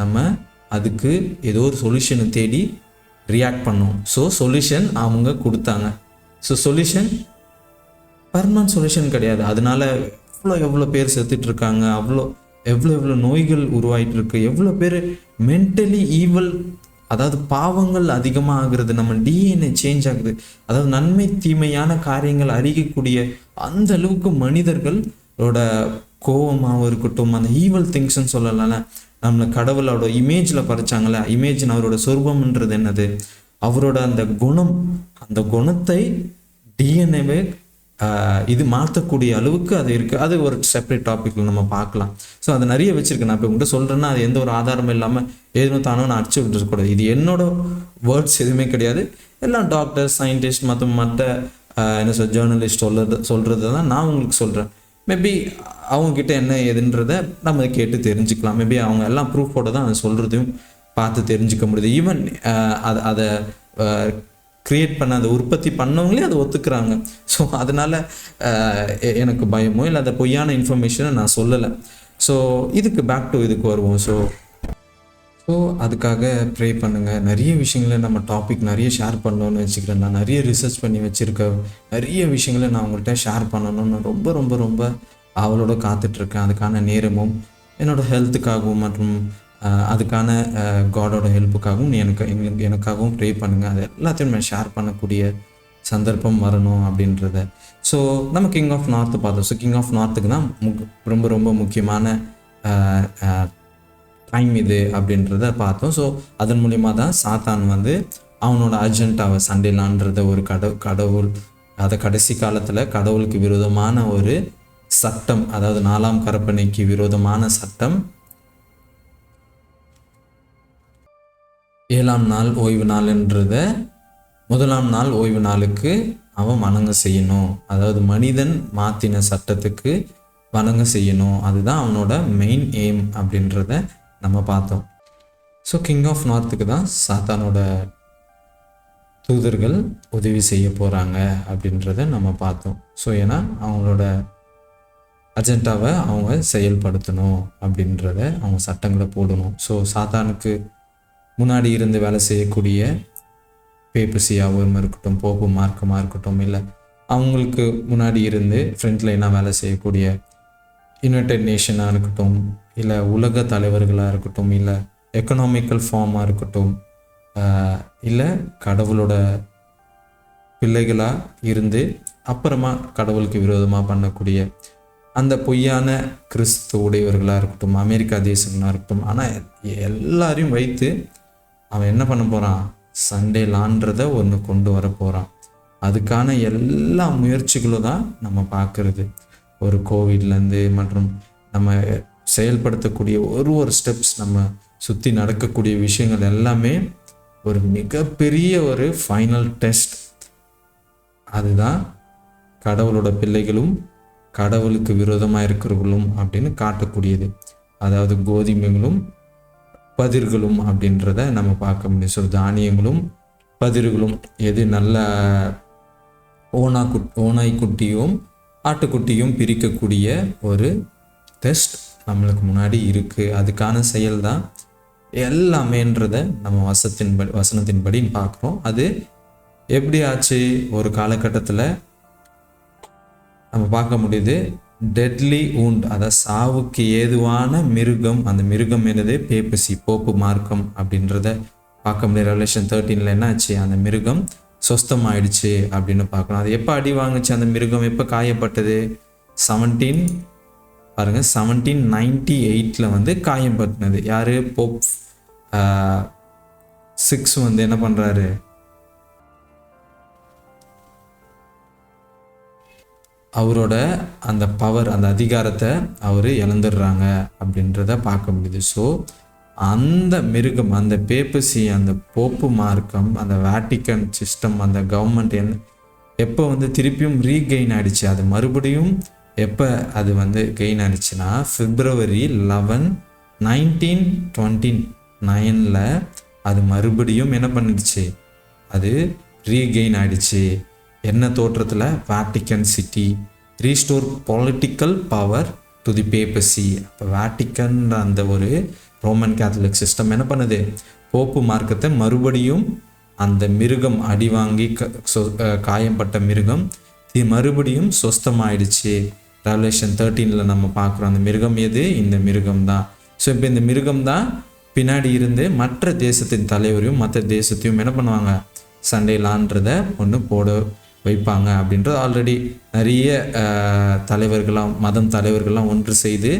நம்ம அதுக்கு ஏதோ ஒரு சொல்யூஷனை தேடி ரியாக்ட் பண்ணோம். ஸோ சொல்யூஷன் அவங்க கொடுத்தாங்க. ஸோ சொல்யூஷன் பர்மனன்ட் சொல்யூஷன் கிடையாது. அதனால எவ்வளோ பேர் செத்துட்ருக்காங்க, எவ்வளோ நோய்கள் உருவாயிட்டு இருக்கு, எவ்வளோ பேர் மென்டலி ஈவல், அதாவது பாவங்கள் அதிகமாக ஆகுறது, நம்ம டிஎன்ஏ சேஞ்ச் ஆகுது, அதாவது நன்மை தீமையான காரியங்கள் அறியக்கூடிய அந்த அளவுக்கு மனிதர்களோட கோபமாகவும் இருக்கட்டும், அந்த ஈவல் திங்ஸ்ன்னு சொல்லலாம்ல, நம்மளை கடவுளோட இமேஜில் பறிச்சாங்களே, இமேஜின் அவரோட சொர்பம்ன்றது என்னது, அவரோட அந்த குணம், அந்த குணத்தை டிஎன்ஏவே இது மாற்றக்கூடிய அளவுக்கு அது இருக்குது. அது ஒரு செப்பரேட் டாப்பிக்கில் நம்ம பார்க்கலாம். ஸோ அதை நிறைய வச்சுருக்கேன். நான் இப்போ உங்கள்கிட்ட சொல்கிறேன்னா அது எந்த ஒரு ஆதாரமும் இல்லாமல் ஏதோ தானோ நான் அடிச்சு விட்டுருக்கூடாது. இது என்னோட வேர்ட்ஸ் எதுவுமே கிடையாது. எல்லாம் டாக்டர், சயின்டிஸ்ட் மற்ற என்ன ஜேர்னலிஸ்ட் சொல்கிறது தான் நான் உங்களுக்கு சொல்கிறேன். மேபி அவங்கக்கிட்ட என்ன எதுன்றதை நம்ம கேட்டு தெரிஞ்சுக்கலாம். மேபி அவங்க எல்லாம் ப்ரூஃபோட தான் அதை சொல்கிறதையும் பார்த்து தெரிஞ்சுக்க முடியுது. ஈவன் அதை க்ரியேட் பண்ண, அதை உற்பத்தி பண்ணவங்களே அதை ஒத்துக்கிறாங்க. ஸோ அதனால் எனக்கு பயமோ இல்லை அந்த பொய்யான இன்ஃபர்மேஷனை நான் சொல்லலை. ஸோ இதுக்கு வருவோம். ஸோ அதுக்காக ப்ரே பண்ணுங்கள். நிறைய விஷயங்களை நம்ம டாபிக் நிறைய ஷேர் பண்ணணும்னு வச்சுக்கிறேன். நான் நிறைய ரிசர்ச் பண்ணி வச்சுருக்க நிறைய விஷயங்களை நான் உங்கள்கிட்ட ஷேர் பண்ணணும்னு ரொம்ப ரொம்ப ரொம்ப அவளோட காத்துட்ருக்கேன். அதுக்கான நேரமும் என்னோடய ஹெல்த்துக்காகவும் மற்றும் அதுக்கான காடோட ஹெல்ப்புக்காகவும் எனக்காகவும் ப்ரே பண்ணுங்கள். அது எல்லாத்தையும் நான் ஷேர் பண்ணக்கூடிய சந்தர்ப்பம் வரணும் அப்படின்றத. ஸோ நம்ம கிங் ஆஃப் நார்த்து பார்த்தோம். ஸோ கிங் ஆஃப் நார்த்துக்கு தான் ரொம்ப ரொம்ப முக்கியமான டைம் இது அப்படின்றத பார்த்தோம். ஸோ அதன் மூலிமா தான் சாத்தான் வந்து அவனோட அஜெண்டாவை சண்டைலான்றத ஒரு கடவுள் அதை கடைசி காலத்தில் கடவுளுக்கு விரோதமான ஒரு சட்டம், அதாவது 4ஆம் கற்பனைக்கு விரோதமான சட்டம் 7ஆம் நாள் ஓய்வு நாள்ன்றத 1ஆம் நாள் ஓய்வு நாளுக்கு அவன் வணங்க செய்யணும். அதாவது மனிதன் மாற்றின சட்டத்துக்கு வணங்க செய்யணும். அதுதான் அவனோட மெயின் எய்ம் அப்படின்றத நம்ம பார்த்தோம். ஸோ கிங் ஆஃப் நார்த்துக்கு தான் சாத்தானோட தூதர்கள் உதவி செய்ய போகிறாங்க அப்படின்றத நம்ம பார்த்தோம். ஸோ ஏன்னா அவங்களோட அஜெண்டாவை அவங்க செயல்படுத்தணும் அப்படின்றத அவங்க சட்டங்களை போடணும். ஸோ சாத்தானுக்கு முன்னாடி இருந்து வேலை செய்யக்கூடிய பேப்பசியாகவும் இருக்கட்டும், போப்பு மார்க்கமாக இருக்கட்டும், இல்லை அவங்களுக்கு முன்னாடி இருந்து ஃப்ரண்ட் லைனாக வேலை செய்யக்கூடிய யுனைடெட் நேஷனாக இருக்கட்டும், இல்லை உலக தலைவர்களாக இருக்கட்டும், இல்லை எக்கனாமிக்கல் ஃபார்மாக இருக்கட்டும், இல்லை கடவுளோட பிள்ளைகளாக இருந்து அப்புறமா கடவுளுக்கு விரோதமாக பண்ணக்கூடிய அந்த பொய்யான கிறிஸ்து உடையவர்களாக இருக்கட்டும், அமெரிக்கா தேசங்களாக இருக்கட்டும், ஆனால் எல்லாரையும் வைத்து அவன் என்ன பண்ண போகிறான், சண்டே லான்றதை ஒன்று கொண்டு வர போகிறான். அதுக்கான எல்லா முயற்சிகளும் தான் நம்ம பார்க்குறது. ஒரு கோவிட்லேருந்து மற்றும் நம்ம செயல்படுத்தக்கூடிய ஒரு ஸ்டெப்ஸ், நம்ம சுற்றி நடக்கக்கூடிய விஷயங்கள் எல்லாமே ஒரு மிகப்பெரிய ஒரு ஃபைனல் டெஸ்ட். அதுதான் கடவுளோட பிள்ளைகளும் கடவுளுக்கு விரோதமாக இருக்கிறவர்களும் அப்படின்னு காட்டக்கூடியது. அதாவது கோதுமைகளும் பதிர்களும் அப்படின்றத நம்ம பார்க்க முடியும். ஸோ தானியங்களும் பதிர்களும் எது நல்ல ஓநாய்க்குட்டியும் ஆட்டுக்குட்டியும் பிரிக்கக்கூடிய ஒரு டெஸ்ட் நம்மளுக்கு முன்னாடி இருக்குது. அதுக்கான செயல் தான் எல்லாமேன்றதை நம்ம வசனத்தின்படி பார்க்குறோம். அது எப்படி ஆச்சு, ஒரு காலகட்டத்தில் நம்ம பார்க்க முடியுது. டெட்லி ஊண்ட், அதாவது சாவுக்கு ஏதுவான மிருகம், அந்த மிருகம் என்னது, பேப்பசி, போப்பு மார்க்கம் அப்படின்றத பார்க்க முடியும். ரெவலேஷன் 13 என்ன ஆச்சு, அந்த மிருகம் சொஸ்தமாயிடுச்சு அப்படின்னு பார்க்கணும். அது எப்போ அடி வாங்குச்சு, அந்த மிருகம் எப்போ காயப்பட்டது, 1798 வந்து காயப்பட்டினது. யார், போப் 6 வந்து என்ன பண்ணுறாரு, அவரோட அந்த பவர், அந்த அதிகாரத்தை அவர் இழந்துடுறாங்க அப்படின்றத பார்க்க முடியுது. ஸோ அந்த மிருகம், அந்த பேப்பசி, அந்த போப்பு மார்க்கம், அந்த வேட்டிக்கன் சிஸ்டம், அந்த கவர்மெண்ட் எப்போ வந்து திருப்பியும் ரீகெயின் ஆகிடுச்சு, அது மறுபடியும் எப்போ அது வந்து கெயின் ஆகிடுச்சுன்னா February 11, 1929 அது மறுபடியும் என்ன பண்ணிடுச்சு, அது ரீகெயின் ஆகிடுச்சு. என்ன தோற்றத்தில், Vatican city, restore political power to the papacy. அப்போ வேட்டிக்கன் அந்த ஒரு ரோமன் கேத்தலிக் சிஸ்டம் என்ன பண்ணுது, போப்பு மார்க்கத்தை மறுபடியும் அந்த மிருகம் அடி வாங்கி காயம்பட்ட மிருகம் மறுபடியும் சொஸ்தமாயிடுச்சு. ரெவலேஷன் 13 நம்ம பார்க்குறோம். அந்த மிருகம் எது, இந்த மிருகம் தான். ஸோ இப்போ இந்த மிருகம் தான் பின்னாடி இருந்து மற்ற தேசத்தின் தலைவரையும் மற்ற தேசத்தையும் என்ன பண்ணுவாங்க, சண்டே லான்றதை ஒன்று போட வைப்பாங்க அப்படின்றது ஆல்ரெடி நிறைய தலைவர்களாம், மதம் தலைவர்கள்லாம் ஒன்று செய்து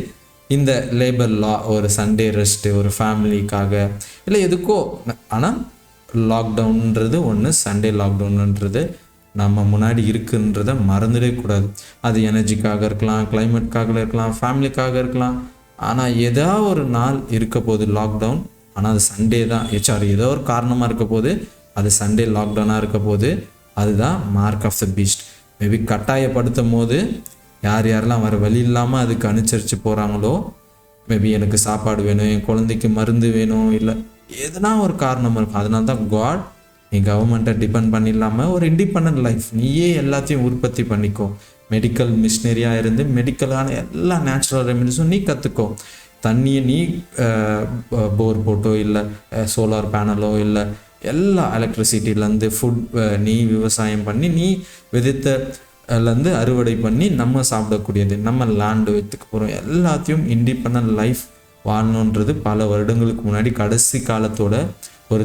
இந்த லேபர் லா, ஒரு சண்டே ரெஸ்ட்டு, ஒரு ஃபேமிலிக்காக இல்லை எதுக்கோ, ஆனால் லாக்டவுன்ன்றது ஒன்று, சண்டே லாக்டவுன்ன்றது நம்ம முன்னாடி இருக்குன்றதை மறந்துடவே கூடாது. அது எனர்ஜிக்காக இருக்கலாம், கிளைமேட்காக இருக்கலாம், ஃபேமிலிக்காக இருக்கலாம், ஆனால் ஏதாவது ஒரு நாள் இருக்க போது லாக்டவுன். ஆனால் அது சண்டே தான், ஏதோ ஒரு காரணமாக இருக்க போது அது சண்டே லாக்டவுனாக இருக்க போது அதுதான் mark of the beast. Maybe கட்டாயப்படுத்தும் போது யார் யாரெல்லாம் வர வழி இல்லாமல் அதுக்கு அனுசரித்து போகிறாங்களோ, மேபி எனக்கு சாப்பாடு வேணும், என் குழந்தைக்கு மருந்து வேணும், இல்லை எதுனா ஒரு காரணமாக இருக்கும். அதனால தான் காட், நீ கவர்மெண்ட்டை டிபெண்ட் பண்ணிடலாமல் ஒரு இண்டிபெண்ட் லைஃப், நீயே எல்லாத்தையும் உற்பத்தி பண்ணிக்கோ. மெடிக்கல் மிஷினரியாக இருந்து மெடிக்கலான எல்லா நேச்சுரல் ரெமெடிஸும் நீ கற்றுக்கோ. தண்ணியை நீ போர் போட்டோ இல்லை சோலார் பேனலோ இல்லை எல்லா எலக்ட்ரிசிட்டிலேருந்து ஃபுட் நீ விவசாயம் பண்ணி நீ விதைத்தலேருந்து அறுவடை பண்ணி நம்ம சாப்பிடக்கூடியது, நம்ம லேண்டு வைத்துக்க போகிறோம். எல்லாத்தையும் இண்டிபெண்ட் லைஃப் வாழணுன்றது பல வருடங்களுக்கு முன்னாடி கடைசி காலத்தோட ஒரு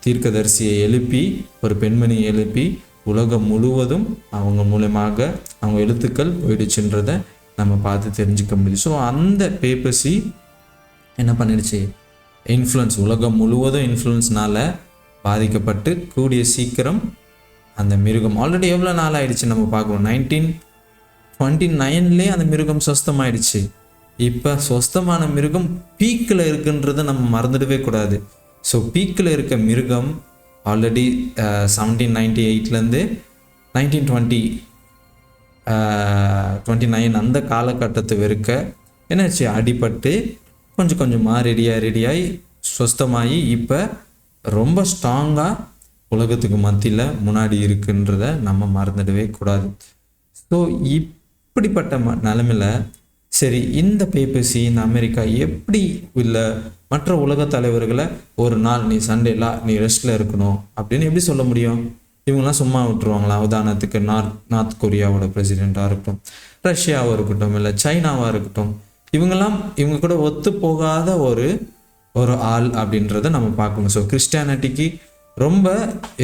தீர்க்கதரிசியை எழுப்பி, ஒரு பெண்மணியை எழுப்பி உலகம் முழுவதும் அவங்க மூலமாக அவங்க எழுத்துக்கள் போயிடுச்சுன்றதை நம்ம பார்த்து தெரிஞ்சுக்க முடியும். ஸோ அந்த பேப்பசி என்ன பண்ணிடுச்சு, இன்ஃப்ளூயன்ஸ், உலகம் முழுவதும் இன்ஃப்ளூயன்ஸ்னால பாதிக்கப்பட்டு கூடிய சீக்கிரம் அந்த மிருகம் ஆல்ரெடி எவ்வளோ நாள் ஆயிடுச்சு நம்ம பார்க்குறோம். 1929 அந்த மிருகம் சொஸ்தமாயிடுச்சு. இப்போ சொஸ்தமான மிருகம் பீக்கில் இருக்குன்றதை நம்ம மறந்துடவே கூடாது. ஸோ பீக்கில் இருக்க மிருகம் ஆல்ரெடி 1798லேருந்து 1929 அந்த காலகட்டத்தை வெறுக்க என்னாச்சு, அடிபட்டு கொஞ்சம் கொஞ்சமாக ரெடியாகி சுஸ்தமாகி இப்போ ரொம்ப ஸ்ட்ராங்காக உலகத்துக்கு மத்தியில் முன்னாடி இருக்குன்றத நம்ம மறந்துடவே கூடாது. ஸோ இப்படிப்பட்ட நிலைமையில் சரி, இந்த பேப்பசி இந்த அமெரிக்கா எப்படி இல்லை மற்ற உலக தலைவர்களை ஒரு நாள் நீ சண்டேலாம் நீ ரெஸ்ட்டில் இருக்கணும் அப்படின்னு எப்படி சொல்ல முடியும்? இவங்கெல்லாம் சும்மா விட்டுருவாங்களா? உதாரணத்துக்கு நார்த் கொரியாவோட பிரசிடெண்ட்டாக இருக்கட்டும், ரஷ்யாவாக இருக்கட்டும், இல்லை சைனாவாக இருக்கட்டும், இவங்க கூட ஒத்து போகாத ஒரு ஆள் அப்படின்றத நம்ம பார்க்கணும். ஸோ கிறிஸ்டியானிட்டிக்கு ரொம்ப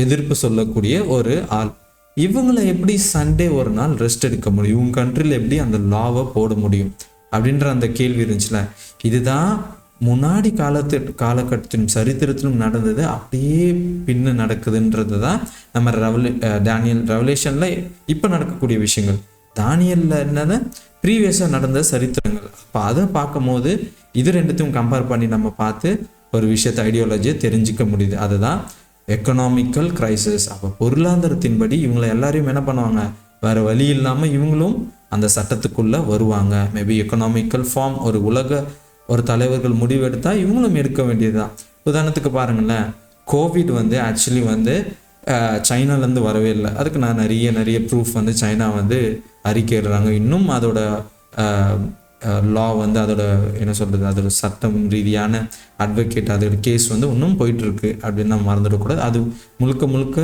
எதிர்ப்பு சொல்லக்கூடிய ஒரு ஆள், இவங்களை எப்படி சண்டே ஒரு நாள் ரெஸ்ட் எடுக்க முடியும்? இவங்க கண்ட்ரியில் எப்படி அந்த லாவை போட முடியும் அப்படின்ற அந்த கேள்வி இருந்துச்சுல. இதுதான் முன்னாடி காலகட்டத்தின் சரித்திரத்திலும் நடந்தது, அப்படியே பின்ன நடக்குதுன்றது தான் நம்ம டேனியல் ரெவலேஷனில் இப்போ நடக்கக்கூடிய விஷயங்கள். தானியலில் என்னது ப்ரீவியஸாக நடந்த சரித்திரங்கள். அப்போ அதை பார்க்கும்போது இது ரெண்டுத்தையும் கம்பேர் பண்ணி நம்ம பார்த்து ஒரு விஷயத்தை ஐடியாலஜியை தெரிஞ்சிக்க முடியுது. அதுதான் எக்கனாமிக்கல் கிரைசிஸ். அப்போ பொருளாதாரத்தின்படி இவங்களை எல்லாரையும் என்ன பண்ணுவாங்க, வேறு வழி இல்லாமல் இவங்களும் அந்த சட்டத்துக்குள்ளே வருவாங்க. மேபி எக்கனாமிக்கல் ஃபார்ம் ஒரு தலைவர்கள் முடிவெடுத்தால் இவங்களும் எடுக்க வேண்டியதுதான். உதாரணத்துக்கு பாருங்களேன், கோவிட் ஆக்சுவலி சைனாலேருந்து வரவே இல்லை. அதுக்கு நான் நிறைய ப்ரூஃப் சைனா அறிக்கையிடுறாங்க. இன்னும் அதோட லா அதோட என்ன சொல்கிறது, அதோட சட்டம் ரீதியான அட்வொகேட் அதோட கேஸ் இன்னும் போயிட்டுருக்கு அப்படின்னு நம்ம மறந்துடக்கூடாது. அது முழுக்க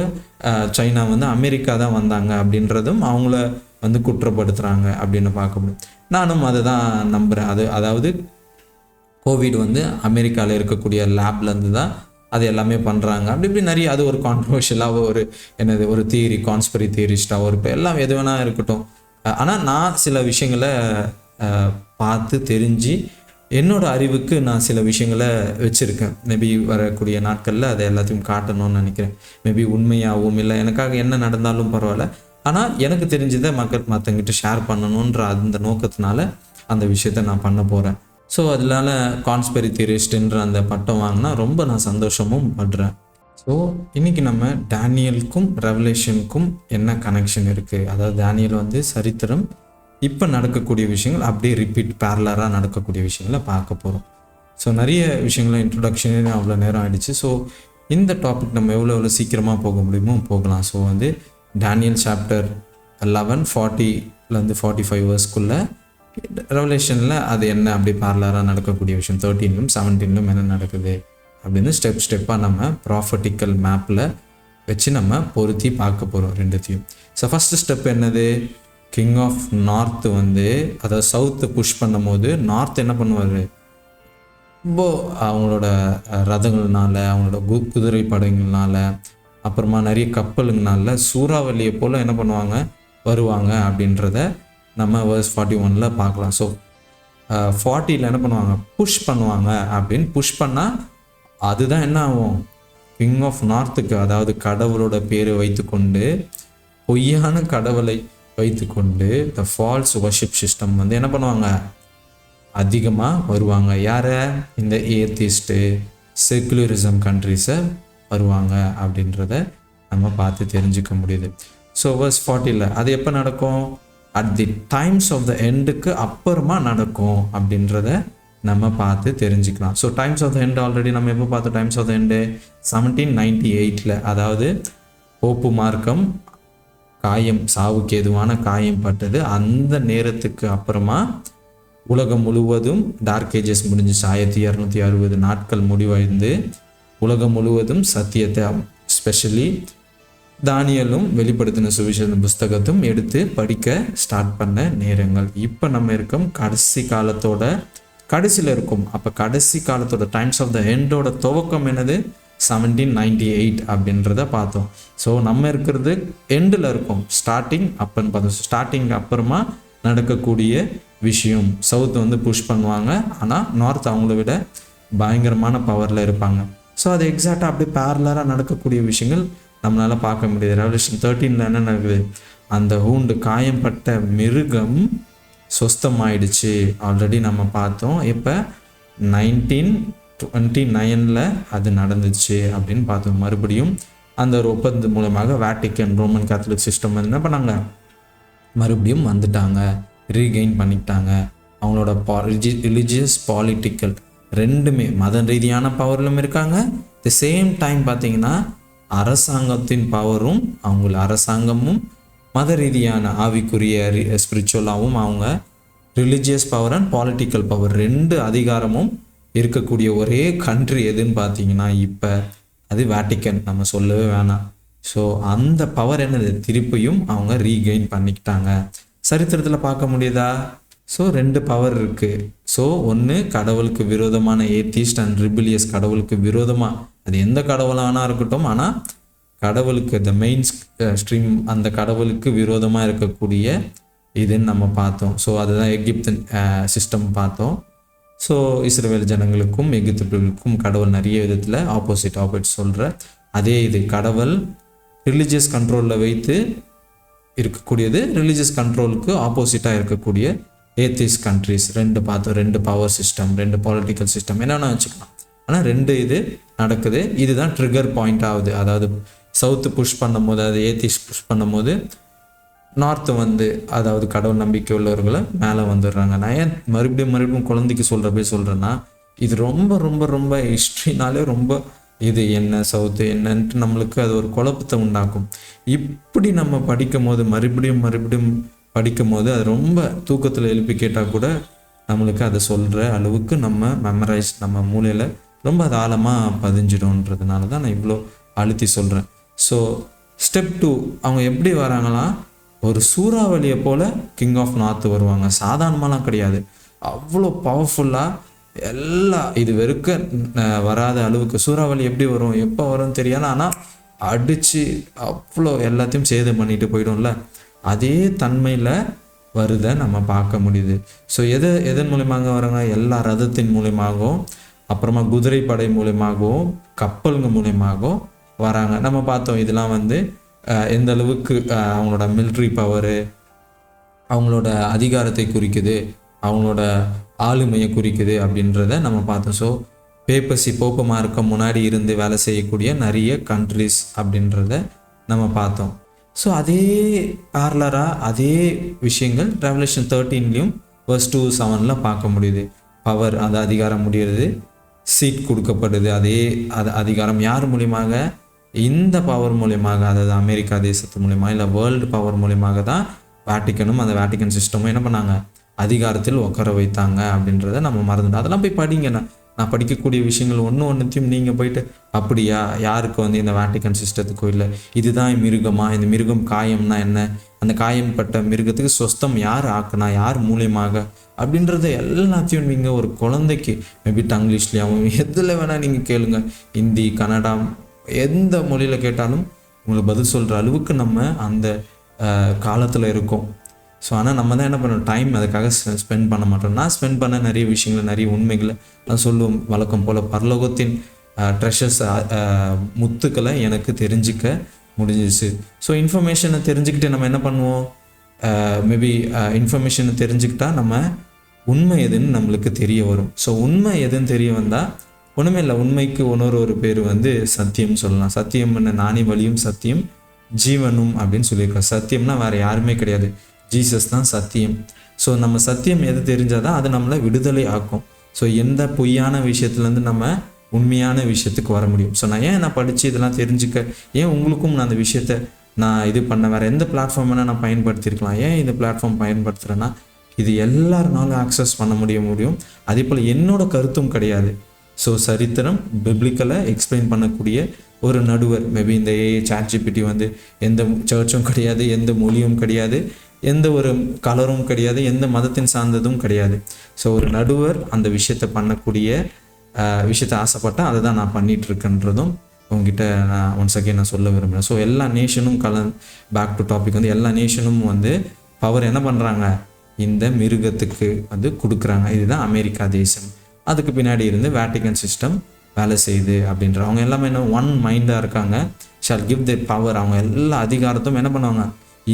சைனா அமெரிக்கா தான் வந்தாங்க அப்படின்றதும் அவங்கள குற்றப்படுத்துகிறாங்க அப்படின்னு பார்க்க முடியும். நானும் அதை தான் நம்புகிறேன். அதாவது கோவிட் அமெரிக்காவில் இருக்கக்கூடிய லேப்லேருந்து தான் அது எல்லாமே பண்ணுறாங்க. இப்படி நிறைய அது ஒரு கான்ட்ரவர்ஷியலாக ஒரு தியரி, கான்ஸ்பரி தியரிஸ்டாக இப்போ எல்லாம் எது வேணா இருக்கட்டும். ஆனால் நான் சில விஷயங்களை பார்த்து தெரிஞ்சு என்னோடய அறிவுக்கு நான் சில விஷயங்களை வச்சுருக்கேன். மேபி வரக்கூடிய நாட்களில் அதை எல்லாத்தையும் காட்டணும்னு நினைக்கிறேன். மேபி உண்மையாகவும் இல்லை எனக்காக என்ன நடந்தாலும் பரவாயில்ல, ஆனால் எனக்கு தெரிஞ்சதை மற்றவங்கிட்ட ஷேர் பண்ணணுன்ற அந்த நோக்கத்தினால அந்த விஷயத்தை நான் பண்ண போகிறேன். ஸோ அதனால கான்ஸ்பெரி தியரிஸ்ட்ன்ற அந்த பட்டம் வாங்கினா ரொம்ப நான் சந்தோஷமும் படுறேன். ஸோ இன்றைக்கி நம்ம டேனியலுக்கும் ரெவலேஷனுக்கும் என்ன கனெக்ஷன் இருக்குது, அதாவது டேனியல் சரித்திரம் இப்போ நடக்கக்கூடிய விஷயங்கள் அப்படியே ரிப்பீட் பேரலராக நடக்கக்கூடிய விஷயங்களை பார்க்க போகிறோம். ஸோ நிறைய விஷயங்களை இன்ட்ரொடக்ஷனே அவ்வளோ நேரம் ஆகிடுச்சு. ஸோ இந்த டாபிக் நம்ம எவ்வளோ சீக்கிரமாக போக முடியுமோ போகலாம். ஸோ டேனியல் சாப்டர் 11 40லேருந்து 45 வர்ஸ்க்குள்ளே, ரெவலேஷனில் அது என்ன அப்படி பேரலராக நடக்கக்கூடிய விஷயம் 13லும் 17லும் என்ன நடக்குது அப்படின்னு ஸ்டெப்பாக நம்ம ப்ராஃபட்டிக்கல் மேப்பில் வச்சு நம்ம பொருத்தி பார்க்க போகிறோம் ரெண்டுத்தையும். ஸோ ஃபஸ்ட்டு ஸ்டெப் என்னது, கிங் ஆஃப் நார்த்து அதாவது சவுத்தை புஷ் பண்ணும் போது நார்த் என்ன பண்ணுவார், ரொம்ப அவங்களோட ரதங்கள்னால, அவங்களோட குதிரை படைங்கள்னால, அப்புறமா நிறைய கப்பலுங்கனால சூறாவளியை போல் என்ன பண்ணுவாங்க, வருவாங்க அப்படின்றத நம்ம வேர்ஸ் 41 பார்க்கலாம். ஸோ 40 என்ன பண்ணுவாங்க, புஷ் பண்ணுவாங்க. அப்படின்னு புஷ் பண்ணால் அதுதான் என்ன ஆகும், கிங் ஆஃப் நார்த்துக்கு, அதாவது கடவுளோட பேரை வைத்துக்கொண்டு பொய்யான கடவுளை வைத்துக்கொண்டு த ஃபால்ஸ் வர்ஷிப் சிஸ்டம் என்ன பண்ணுவாங்க, அதிகமாக வருவாங்க. யாரை, இந்த ஏத்திஸ்ட்டு செக்குலரிசம் கண்ட்ரிஸை வருவாங்க அப்படின்றத நம்ம பார்த்து தெரிஞ்சுக்க முடியுது. ஸோ வேர்ஸ் 40 அது எப்போ நடக்கும், at the times of the எண்டுக்கு அப்புறமா நடக்கும் அப்படின்றத நம்ம பார்த்து தெரிஞ்சுக்கலாம். So times of the end already நம்ம எப்போ பார்த்தோம், டைம்ஸ் ஆஃப் த எண்டு 1798, அதாவது போப்பு மார்க்கம் சாவுக்கு எதுவான காயம் பட்டது. அந்த நேரத்துக்கு அப்புறமா உலகம் முழுவதும் டார்க் ஏஜஸ் முடிஞ்சிச்சு. 1260 நாட்கள் முடிவடைந்து உலகம் முழுவதும் சத்தியத்தை, ஸ்பெஷலி தானியலும் வெளிப்படுத்தின சுவிசேஷ புஸ்தகத்தும் எடுத்து படிக்க ஸ்டார்ட் பண்ண நேரங்கள். இப்போ நம்ம இருக்கோம் கடைசி காலத்தோட கடைசியில் இருக்கும். அப்போ கடைசி காலத்தோட டைம்ஸ் ஆஃப் த எண்டோட துவக்கம் என்னது, 1798 அப்படின்றத பார்த்தோம். ஸோ நம்ம இருக்கிறது எண்டில் இருக்கும், ஸ்டார்டிங் அப்பன்னு பார்த்தோம். ஸ்டார்டிங் அப்புறமா நடக்கக்கூடிய விஷயம், சவுத் புஷ் பண்ணுவாங்க, ஆனால் நார்த் அவங்கள விட பயங்கரமான பவரில் இருப்பாங்க. ஸோ அது எக்ஸாக்டாக அப்படியே பேரலராக நடக்கக்கூடிய விஷயங்கள் நம்மளால் பார்க்க முடியுது. ரெவலேஷன் 13 என்ன நடக்குது, அந்த ஹூண்டு காயம்பட்ட மிருகம் சொஸ்தமாயிடுச்சு. ஆல்ரெடி நம்ம பார்த்தோம். இப்போ 29 அது நடந்துச்சு அப்படின்னு பார்த்தோம். மறுபடியும் அந்த ஒரு ஒப்பந்தம் மூலமாக வேட்டிக்கன் ரோமன் கேத்தலிக் சிஸ்டம் என்ன பண்ணாங்க, மறுபடியும் வந்துட்டாங்க, ரீகெயின் பண்ணிக்கிட்டாங்க. அவங்களோட ரிலிஜியஸ் பாலிட்டிக்கல் ரெண்டுமே மத ரீதியான பவர்லும் இருக்காங்க. தி சேம் டைம் பார்த்தீங்கன்னா அரசாங்கத்தின் பவரும், அவங்கள அரசாங்கமும் மத ரீதியான ஆவிக்குரிய ஸ்பிரிச்சுவலாகவும் அவங்க religious power and political power ரெண்டு அதிகாரமும் இருக்கக்கூடிய ஒரே கண்ட்ரி எதுன்னு பார்த்தீங்கன்னா இப்போ அது வேட்டிக்கன், நம்ம சொல்லவே வேணாம். ஸோ அந்த பவர் என்னது, திருப்பியும் அவங்க ரீகெயின் பண்ணிக்கிட்டாங்க. சரித்திரத்தில் பார்க்க முடியுதா? ஸோ ரெண்டு பவர் இருக்குது. ஸோ ஒன்று கடவுளுக்கு விரோதமான ஏத்திஸ்ட் அண்ட் ரிபிலியஸ், கடவுளுக்கு விரோதமாக அது எந்த கடவுளானா இருக்கட்டும், ஆனால் கடவுளுக்கு த மெயின் ஸ்ட்ரீம் அந்த கடவுளுக்கு விரோதமாக இருக்கக்கூடிய இதுன்னு நம்ம பார்த்தோம். ஸோ அதுதான் எகிப்தின் சிஸ்டம் பார்த்தோம். ஸோ இஸ்ரவேல் ஜனங்களுக்கும் எகிப்துக்கும் கடவுள் நிறைய விதத்தில் ஆப்போசிட் சொல்கிற அதே இது கடவுள் ரிலீஜியஸ் கண்ட்ரோலில் வைத்து இருக்கக்கூடியது, ரிலீஜியஸ் கண்ட்ரோலுக்கு ஆப்போசிட்டாக இருக்கக்கூடிய ஏத்திஸ்ட் கண்ட்ரிஸ் ரெண்டு பார்த்தோம். ரெண்டு பவர் சிஸ்டம், ரெண்டு பொலிட்டிக்கல் சிஸ்டம் என்னென்ன வச்சுக்கலாம். ஆனால் ரெண்டு இது நடக்குது. இதுதான் ட்ரிகர் பாயிண்ட் ஆகுது. அதாவது சவுத்து புஷ் பண்ணும் போது, அது ஏத்திஸ்ட் புஷ் பண்ணும் போது நார்த்து வந்து அதாவது கடவுள் நம்பிக்கை உள்ளவர்களை மேலே வந்துடுறாங்க. நான் ஏன் மறுபடியும் குழந்தைக்கு சொல்கிறேன்னா இது ரொம்ப ரொம்ப ரொம்ப ஹிஸ்ட்ரினாலே ரொம்ப இது என்ன சவுத்து என்னன்ட்டு நம்மளுக்கு அது ஒரு குழப்பத்தை உண்டாக்கும். இப்படி நம்ம படிக்கும் போது மறுபடியும் படிக்கும் போது அது ரொம்ப தூக்கத்தில் எழுப்பி கேட்டால் கூட நம்மளுக்கு அதை சொல்கிற அளவுக்கு நம்ம மெமரைஸ் நம்ம மூளையில் ரொம்ப அது ஆழமாக பதிஞ்சிடும்ன்றதுனால தான் நான் இவ்வளோ அழுத்தி சொல்கிறேன். ஸோ ஸ்டெப் 2 அவங்க எப்படி வராங்களாம், ஒரு சூறாவளியை போல் கிங் ஆஃப் நார்த் வருவாங்க. சாதாரணமாலாம் கிடையாது, அவ்வளோ பவர்ஃபுல்லாக எல்லா இது வெறுக்க வராத அளவுக்கு. சூறாவளி எப்படி வரும், எப்போ வரும்னு தெரியாது, ஆனால் அடித்து அவ்வளோ எல்லாத்தையும் சேதம் பண்ணிட்டு போயிடும்ல, அதே தன்மையில் வருதை நம்ம பார்க்க முடியுது. ஸோ எதன் மூலியமாக வராங்க, எல்லா ரதத்தின் மூலியமாகவும், அப்புறமா குதிரை படை மூலியமாகவும், கப்பலுங்க மூலியமாகவும் வராங்க. நம்ம பார்த்தோம் இதெல்லாம் வந்து எந்த அளவுக்கு அவங்களோட மிலிட்ரி பவரு, அவங்களோட அதிகாரத்தை குறிக்குது, அவங்களோட ஆளுமையை குறிக்குது அப்படின்றத நம்ம பார்த்தோம். ஸோ பேப்பசி போப்பமாக இருக்க முன்னாடி இருந்து வேலை செய்யக்கூடிய நிறைய கண்ட்ரிஸ் அப்படின்றத நம்ம பார்த்தோம். ஸோ அதே பேரலராக அதே விஷயங்கள் ரெவல்யூஷன் 13 verse 2-7 பார்க்க முடியுது. பவர், அந்த அதிகாரம் முடிகிறது, சீட் கொடுக்கப்படுது. அதே அதிகாரம் யார் மூலியமாக, இந்த பவர் மூலியமாக, அதாவது அமெரிக்கா தேசத்து மூலியமாக இல்லை வேர்ல்டு பவர் மூலியமாக தான் வேட்டிக்கனும் அந்த வேட்டிக்கன் சிஸ்டமும் என்ன பண்ணாங்க, அதிகாரத்தில் உட்கார வைத்தாங்க அப்படின்றத நம்ம மறந்துட்டோம். அதெல்லாம் போய் படிங்க. நான் படிக்கக்கூடிய விஷயங்கள் ஒன்றுத்தையும் நீங்கள் போயிட்டு அப்படியா, யாருக்கு வந்து இந்த வேட்டிக்கன் சிஸ்டத்துக்கோ இல்லை இதுதான் மிருகமா, இந்த மிருகம் காயம்னா என்ன, அந்த காயம்பட்ட மிருகத்துக்கு சொஸ்தம் யார் ஆக்குனா, யார் மூலியமாக அப்படின்றத எல்லாத்தையும் நீங்கள் ஒரு குழந்தைக்கு மேபி டங்கிலீஷ்லேயாகவும் எதில் வேணால் நீங்கள் கேளுங்க, ஹிந்தி கன்னடா எந்த மொழியில் கேட்டாலும் உங்களுக்கு பதில் சொல்கிற அளவுக்கு நம்ம அந்த காலத்தில் இருக்கோம். ஸோ ஆனால் நம்ம தான் என்ன பண்ணோம், டைம் அதுக்காக ஸ்பெண்ட் பண்ண மாட்டோம். நான் ஸ்பெண்ட் பண்ண நிறைய விஷயங்களை, நிறைய உண்மைகளை நான் சொல்லுவோம். வழக்கம் போல் பரலோகத்தின் ட்ரெஷர்ஸ் முத்துக்களை எனக்கு தெரிஞ்சிக்க முடிஞ்சிச்சு. ஸோ இன்ஃபர்மேஷனை தெரிஞ்சுக்கிட்டு நம்ம என்ன பண்ணுவோம், மேபி இன்ஃபர்மேஷனை தெரிஞ்சுக்கிட்டா நம்ம உண்மை எதுன்னு நம்மளுக்கு தெரிய வரும். ஸோ உண்மை எதுன்னு தெரிய வந்தால் ஒன்றுமே இல்லை, உண்மைக்கு ஒரு பேர் வந்து சத்தியம் சொல்லலாம். சத்தியம்னு நானே வழியும் சத்தியம் ஜீவனும் அப்படின்னு சொல்லியிருக்கோம். சத்தியம்னா வேறு யாருமே கிடையாது, ஜீசஸ் தான் சத்தியம். ஸோ நம்ம சத்தியம் எது தெரிஞ்சாதான் அது நம்மளை விடுதலை ஆக்கும். ஸோ எந்த பொய்யான விஷயத்துலேருந்து நம்ம உண்மையான விஷயத்துக்கு வர முடியும். ஸோ நான் படித்து இதெல்லாம் தெரிஞ்சுக்க, ஏன் உங்களுக்கும் நான் அந்த விஷயத்த நான் இது பண்ண வேறு எந்த பிளாட்ஃபார்ம் வேணால் நான் பயன்படுத்தியிருக்கலாம். ஏன் இந்த பிளாட்ஃபார்ம் பயன்படுத்துகிறேன்னா இது எல்லாருனாலும் ஆக்சஸ் பண்ண முடியும். அதே போல் என்னோட கருத்தும் கிடையாது. ஸோ சரித்திரம் பிப்ளிக்கலை எக்ஸ்பிளைன் பண்ணக்கூடிய ஒரு நடுவர், மேபி இந்த ChatGPT வந்து எந்த சர்ச்சும் கிடையாது, எந்த மொழியும் கிடையாது, எந்த ஒரு கலரும் கிடையாது, எந்த மதத்தின் சார்ந்ததும் கிடையாது. ஸோ ஒரு நடுவர் அந்த விஷயத்தை பண்ணக்கூடிய விஷயத்தை ஆசைப்பட்டால் அதை தான் நான் பண்ணிகிட்ருக்கேன்றதும் உங்ககிட்ட நான் ஒன்ஸ் அகேன் நான் சொல்ல விரும்புகிறேன். ஸோ எல்லா நேஷனும் பேக் டு டாபிக் வந்து எல்லா நேஷனும் வந்து பவர் என்ன பண்ணுறாங்க, இந்த மிருகத்துக்கு வந்து கொடுக்குறாங்க. இதுதான் அமெரிக்கா தேசம். அதுக்கு பின்னாடி இருந்து வேட்டிக்கன் சிஸ்டம் வேலை செய்யுது அப்படின்ற அவங்க எல்லாமே என்ன ஒன் மைண்டாக இருக்காங்க. ஷால் கிவ் த பவர், அவங்க எல்லா அதிகாரத்தும் என்ன பண்ணுவாங்க,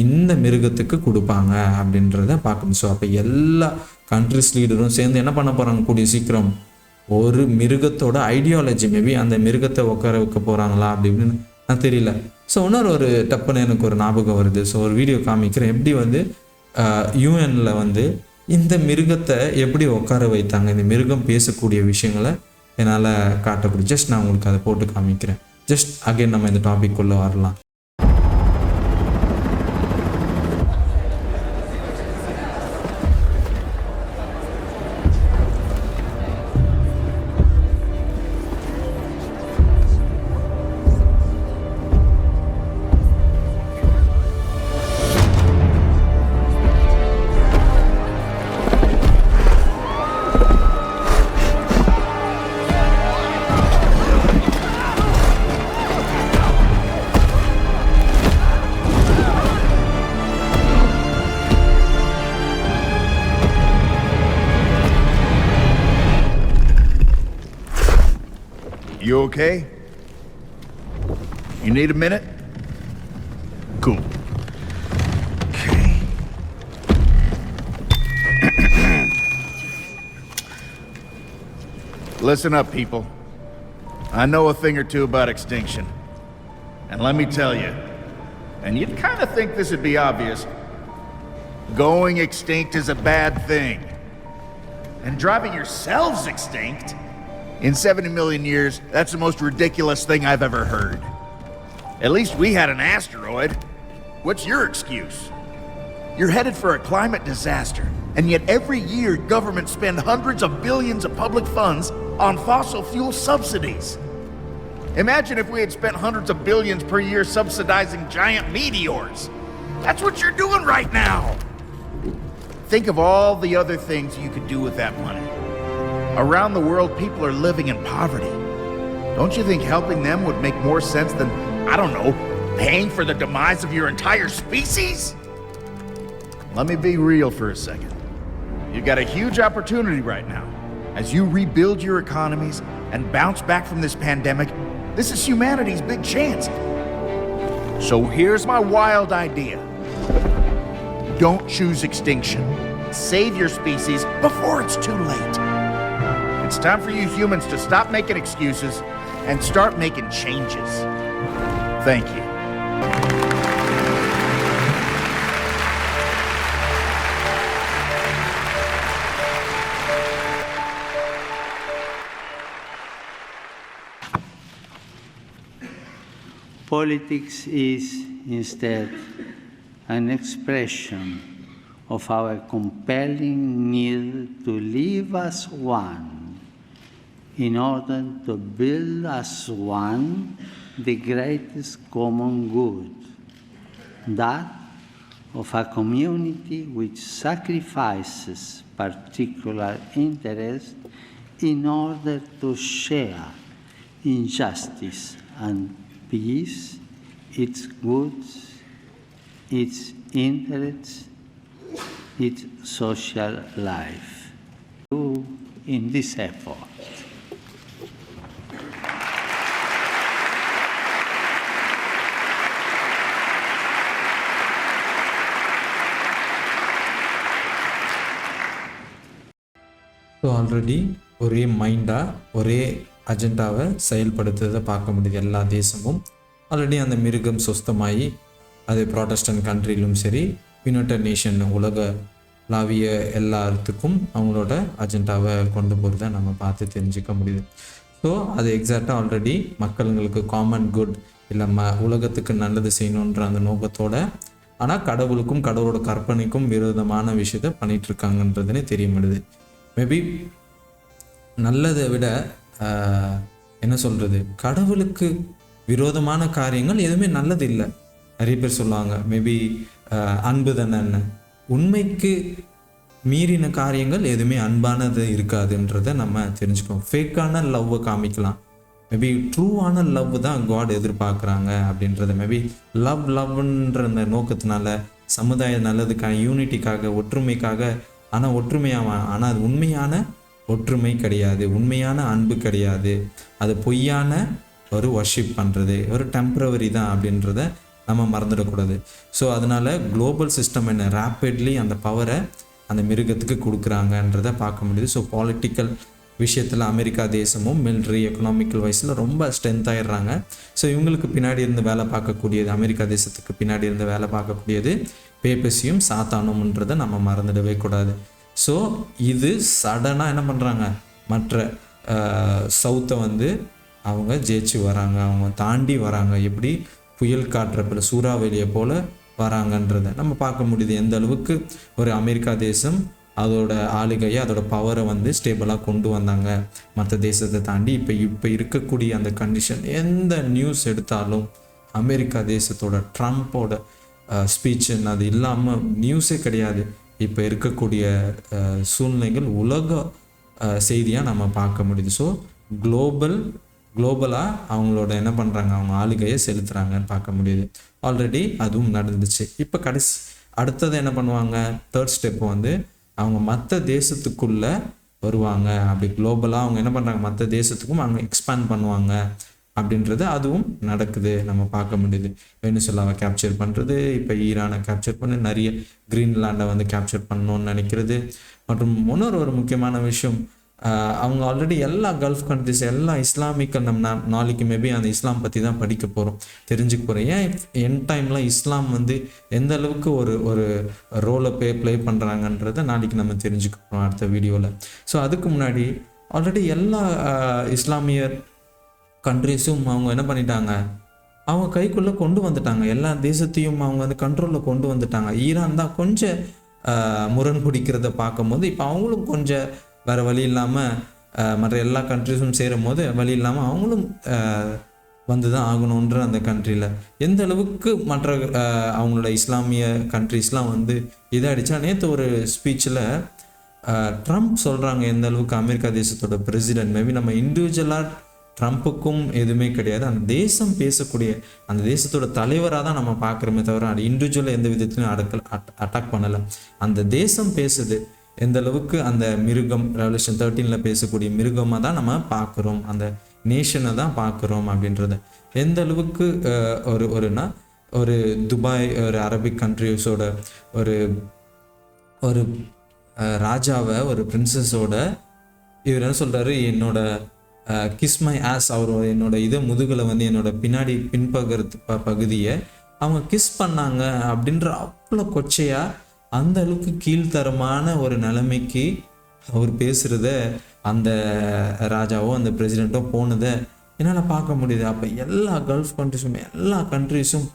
இந்த மிருகத்துக்கு கொடுப்பாங்க அப்படின்றத பார்க்கணும். ஸோ அப்போ எல்லா கண்ட்ரிஸ் லீடரும் சேர்ந்து என்ன பண்ண போகிறாங்க, கூடிய சீக்கிரம் ஒரு மிருகத்தோட ஐடியாலஜி, மேபி அந்த மிருகத்தை உட்கார வைக்க போகிறாங்களா அப்படி இப்படின்னு நான் தெரியல. ஸோ இன்னொரு ஒரு டப்புன்னு எனக்கு ஒரு ஞாபகம் வருது. ஸோ ஒரு வீடியோ காமிக்கிறேன், எப்படி வந்து யூஎன்ல வந்து இந்த மிருகத்தை எப்படி உட்கார வைத்தாங்க, இந்த மிருகம் பேசக்கூடிய விஷயங்களை என்னால் காட்டக்கூடிய. ஜஸ்ட் நான் உங்களுக்கு அதை போட்டு காமிக்கிறேன். ஜஸ்ட் அகைன் நம்ம இந்த டாபிக் உள்ள வரலாம். You okay? You need a minute? Cool. Okay. Listen up, people. I know a thing or two about extinction. And let me tell you, and you'd kind of think this would be obvious, going extinct is a bad thing. And driving yourselves extinct? In 70 million years, that's the most ridiculous thing I've ever heard. At least we had an asteroid. What's your excuse? You're headed for a climate disaster, and yet every year governments spend hundreds of billions of public funds on fossil fuel subsidies. Imagine if we had spent hundreds of billions per year subsidizing giant meteors. That's what you're doing right now. Think of all the other things you could do with that money. Around the world, people are living in poverty. Don't you think helping them would make more sense than, I don't know, paying for the demise of your entire species? Let me be real for a second. You've got a huge opportunity right now. As you rebuild your economies and bounce back from this pandemic, this is humanity's big chance. So here's my wild idea. Don't choose extinction. Save your species before it's too late. It's time for you humans to stop making excuses and start making changes. Thank you. Politics is instead an expression of our compelling need to live as one in order to build as one the greatest common good, that of a community which sacrifices particular interest in order to share in justice and peace, its goods, its interests, its social life. In this effort, so already ஒரே மைண்டாக ஒரே அஜெண்டாவை செயல்படுத்துறதை பார்க்க முடியுது. எல்லா தேசமும் ஆல்ரெடி அந்த மிருகம் சொஸ்தமாகி, அது ப்ராட்டஸ்டன்ட் கண்ட்ரிலும் சரி, யுனைடெட் நேஷன் உலகளாவிய எல்லாத்துக்கும் அவங்களோட அஜெண்டாவை கொண்டு போகிறத நம்ம பார்த்து தெரிஞ்சுக்க முடியுது. ஸோ அது எக்ஸாக்டாக ஆல்ரெடி மக்களுங்களுக்கு காமன் குட் இல்லை உலகத்துக்கு நல்லது செய்யணுன்ற அந்த நோக்கத்தோட, ஆனால் கடவுளுக்கும் கடவுளோட கற்பனைக்கும் விரோதமான விஷயத்த பண்ணிகிட்ருக்காங்கன்றதுனே தெரிய முடியுது. மேபி நல்லதை விட என்ன சொல்கிறது, கடவுளுக்கு விரோதமான காரியங்கள் எதுவுமே நல்லது இல்லை. நிறைய பேர் சொல்லுவாங்க மேபி அன்பு தானே என்ன, உண்மைக்கு மீறின காரியங்கள் எதுவுமே அன்பானது இருக்காதுன்றதை நம்ம தெரிஞ்சுக்கோம். ஃபேக்கான லவ்வை காமிக்கலாம், மேபி ட்ரூவான லவ் தான் காட் எதிர்பார்க்குறாங்க அப்படின்றத. மேபி லவ்ன்ற அந்த நோக்கத்தினால சமுதாய நல்லதுக்காக, யூனிட்டிக்காக, ஒற்றுமைக்காக, ஆனால் ஒற்றுமையாவான், ஆனால் அது உண்மையான ஒற்றுமை கிடையாது, உண்மையான அன்பு கிடையாது, அது பொய்யான ஒரு வர்ஷிப் பண்ணுறது, ஒரு டெம்பரவரி தான் அப்படின்றத நம்ம மறந்துடக்கூடாது. ஸோ அதனால் குளோபல் சிஸ்டம் என்ன ரேப்பிட்லி அந்த பவரை அந்த மிருகத்துக்கு கொடுக்குறாங்கன்றதை பார்க்க முடியுது. ஸோ பாலிட்டிக்கல் விஷயத்தில் அமெரிக்கா தேசமும் மிலிட்ரி எக்கனாமிக்கல் வைஸில் ரொம்ப ஸ்ட்ரென்த் ஆயிடுறாங்க. ஸோ இவங்களுக்கு பின்னாடி இருந்து வேலை பார்க்கக்கூடியது, அமெரிக்கா தேசத்துக்கு பின்னாடி இருந்து வேலை பார்க்கக்கூடியது பேப்பசியும் சாத்தானும்ன்றதை நம்ம மறந்துடவே கூடாது. ஸோ இது சடனாக என்ன பண்ணுறாங்க, மற்ற சவுத்தை வந்து அவங்க ஜெயிச்சு வராங்க, அவங்க தாண்டி வராங்க. எப்படி புயல் காற்றப்பில் சூறாவளியை போல் வராங்கன்றதை நம்ம பார்க்க முடியுது. எந்த அளவுக்கு ஒரு அமெரிக்கா தேசம் அதோட ஆளுகையை அதோட பவரை வந்து ஸ்டேபிளாக கொண்டு வந்தாங்க மற்ற தேசத்தை தாண்டி. இப்போ இருக்கக்கூடிய அந்த கண்டிஷன், எந்த நியூஸ் எடுத்தாலும் அமெரிக்கா தேசத்தோட ட்ரம்ப்போட ஸ்பீச்சுன்னு அது இல்லாமல் நியூஸே கிடையாது. இப்போ இருக்கக்கூடிய சூழ்நிலைகள் உலக செய்தியாக நம்ம பார்க்க முடியுது. ஸோ குளோபலாக அவங்களோட என்ன பண்ணுறாங்க, அவங்க ஆளுகையை செலுத்துகிறாங்கன்னு பார்க்க முடியுது. ஆல்ரெடி அதுவும் நடந்துச்சு. இப்போ அடுத்தது என்ன பண்ணுவாங்க, தேர்ட் ஸ்டெப்பு வந்து அவங்க மற்ற தேசத்துக்குள்ளே வருவாங்க. அப்படி குளோபலாக அவங்க என்ன பண்ணுறாங்க, மற்ற தேசத்துக்கும் அவங்க எக்ஸ்பேண்ட் பண்ணுவாங்க அப்படின்றது அதுவும் நடக்குது, நம்ம பார்க்க முடியுது. வெனிசுலாவை கேப்சர் பண்ணுறது, இப்போ ஈரானை கேப்சர் பண்ணி நிறைய கிரீன்லாண்டை வந்து கேப்சர் பண்ணணும்னு நினைக்கிறது. மற்றும் ஒரு முக்கியமான விஷயம், அவங்க ஆல்ரெடி எல்லா கல்ஃப் கண்ட்ரிஸ் எல்லா இஸ்லாமிக்க நம்ம நாளைக்கு மேபி அந்த இஸ்லாம் பற்றி தான் படிக்க போகிறோம், தெரிஞ்சுக்க போகிறோம். ஏன் என் டைமில் இஸ்லாம் வந்து எந்த அளவுக்கு ஒரு ரோலை ப்ளே பண்ணுறாங்கன்றதை நாளைக்கு நம்ம தெரிஞ்சுக்க போகிறோம் அடுத்த வீடியோவில். ஸோ அதுக்கு முன்னாடி ஆல்ரெடி எல்லா இஸ்லாமிய கண்ட்ரிஸும் அவங்க என்ன பண்ணிட்டாங்க, அவங்க கைக்குள்ளே கொண்டு வந்துட்டாங்க. எல்லா தேசத்தையும் அவங்க வந்து கண்ட்ரோலில் கொண்டு வந்துட்டாங்க. ஈரான் தான் கொஞ்சம் முரண் பிடிக்கிறத பார்க்கும்போது இப்போ அவங்களும் கொஞ்சம் வேறு வழி இல்லாமல் மற்ற எல்லா கண்ட்ரிஸும் சேரும் போது வழி இல்லாமல் அவங்களும் வந்து தான் ஆகணுன்ற அந்த கண்ட்ரியில் எந்த அளவுக்கு மற்ற அவங்களோட இஸ்லாமிய கண்ட்ரிஸ்லாம் வந்து இதாகிடுச்சா. நேற்று ஒரு ஸ்பீச்சில் ட்ரம்ப் சொல்கிறாங்க எந்த அளவுக்கு அமெரிக்கா தேசத்தோட பிரசிடென்ட், மேபி நம்ம இண்டிவிஜுவலாக ட்ரம்ப்புக்கும் எதுவுமே கிடையாது, அந்த தேசம் பேசக்கூடிய அந்த தேசத்தோட தலைவராக தான் நம்ம பார்க்குறோமே தவிர அது இண்டிவிஜுவலாக எந்த விதத்துலையும் அட்டாக் பண்ணலை. அந்த தேசம் பேசுது, எந்த அளவுக்கு அந்த மிருகம் ரெவல்யூஷன் 13 பேசக்கூடிய மிருகமாக தான் நம்ம பார்க்குறோம், அந்த நேஷனை தான் பார்க்குறோம் அப்படின்றத. எந்த அளவுக்கு ஒரு துபாய் ஒரு அரபிக் கண்ட்ரிஸோட ஒரு ராஜாவை ஒரு பிரின்சஸோட இவர் என்ன சொல்கிறாரு, என்னோட கிஸ் மை ஆஸ், அவர் என்னோட முதுகில் வந்து என்னோட பின்னாடி பகுதியை அவங்க கிஸ் பண்ணாங்க அப்படின்ற அவ்வளோ கொச்சையாக அந்த அளவுக்கு கீழ்த்தரமான ஒரு நிலைமைக்கு அவர் பேசுகிறத அந்த ராஜாவோ அந்த பிரசிடெண்ட்டோ போனதை என்னால் பார்க்க முடியுது. அப்போ எல்லா கல்ஃப் கண்ட்ரிஸும் எல்லா கண்ட்ரிஸும்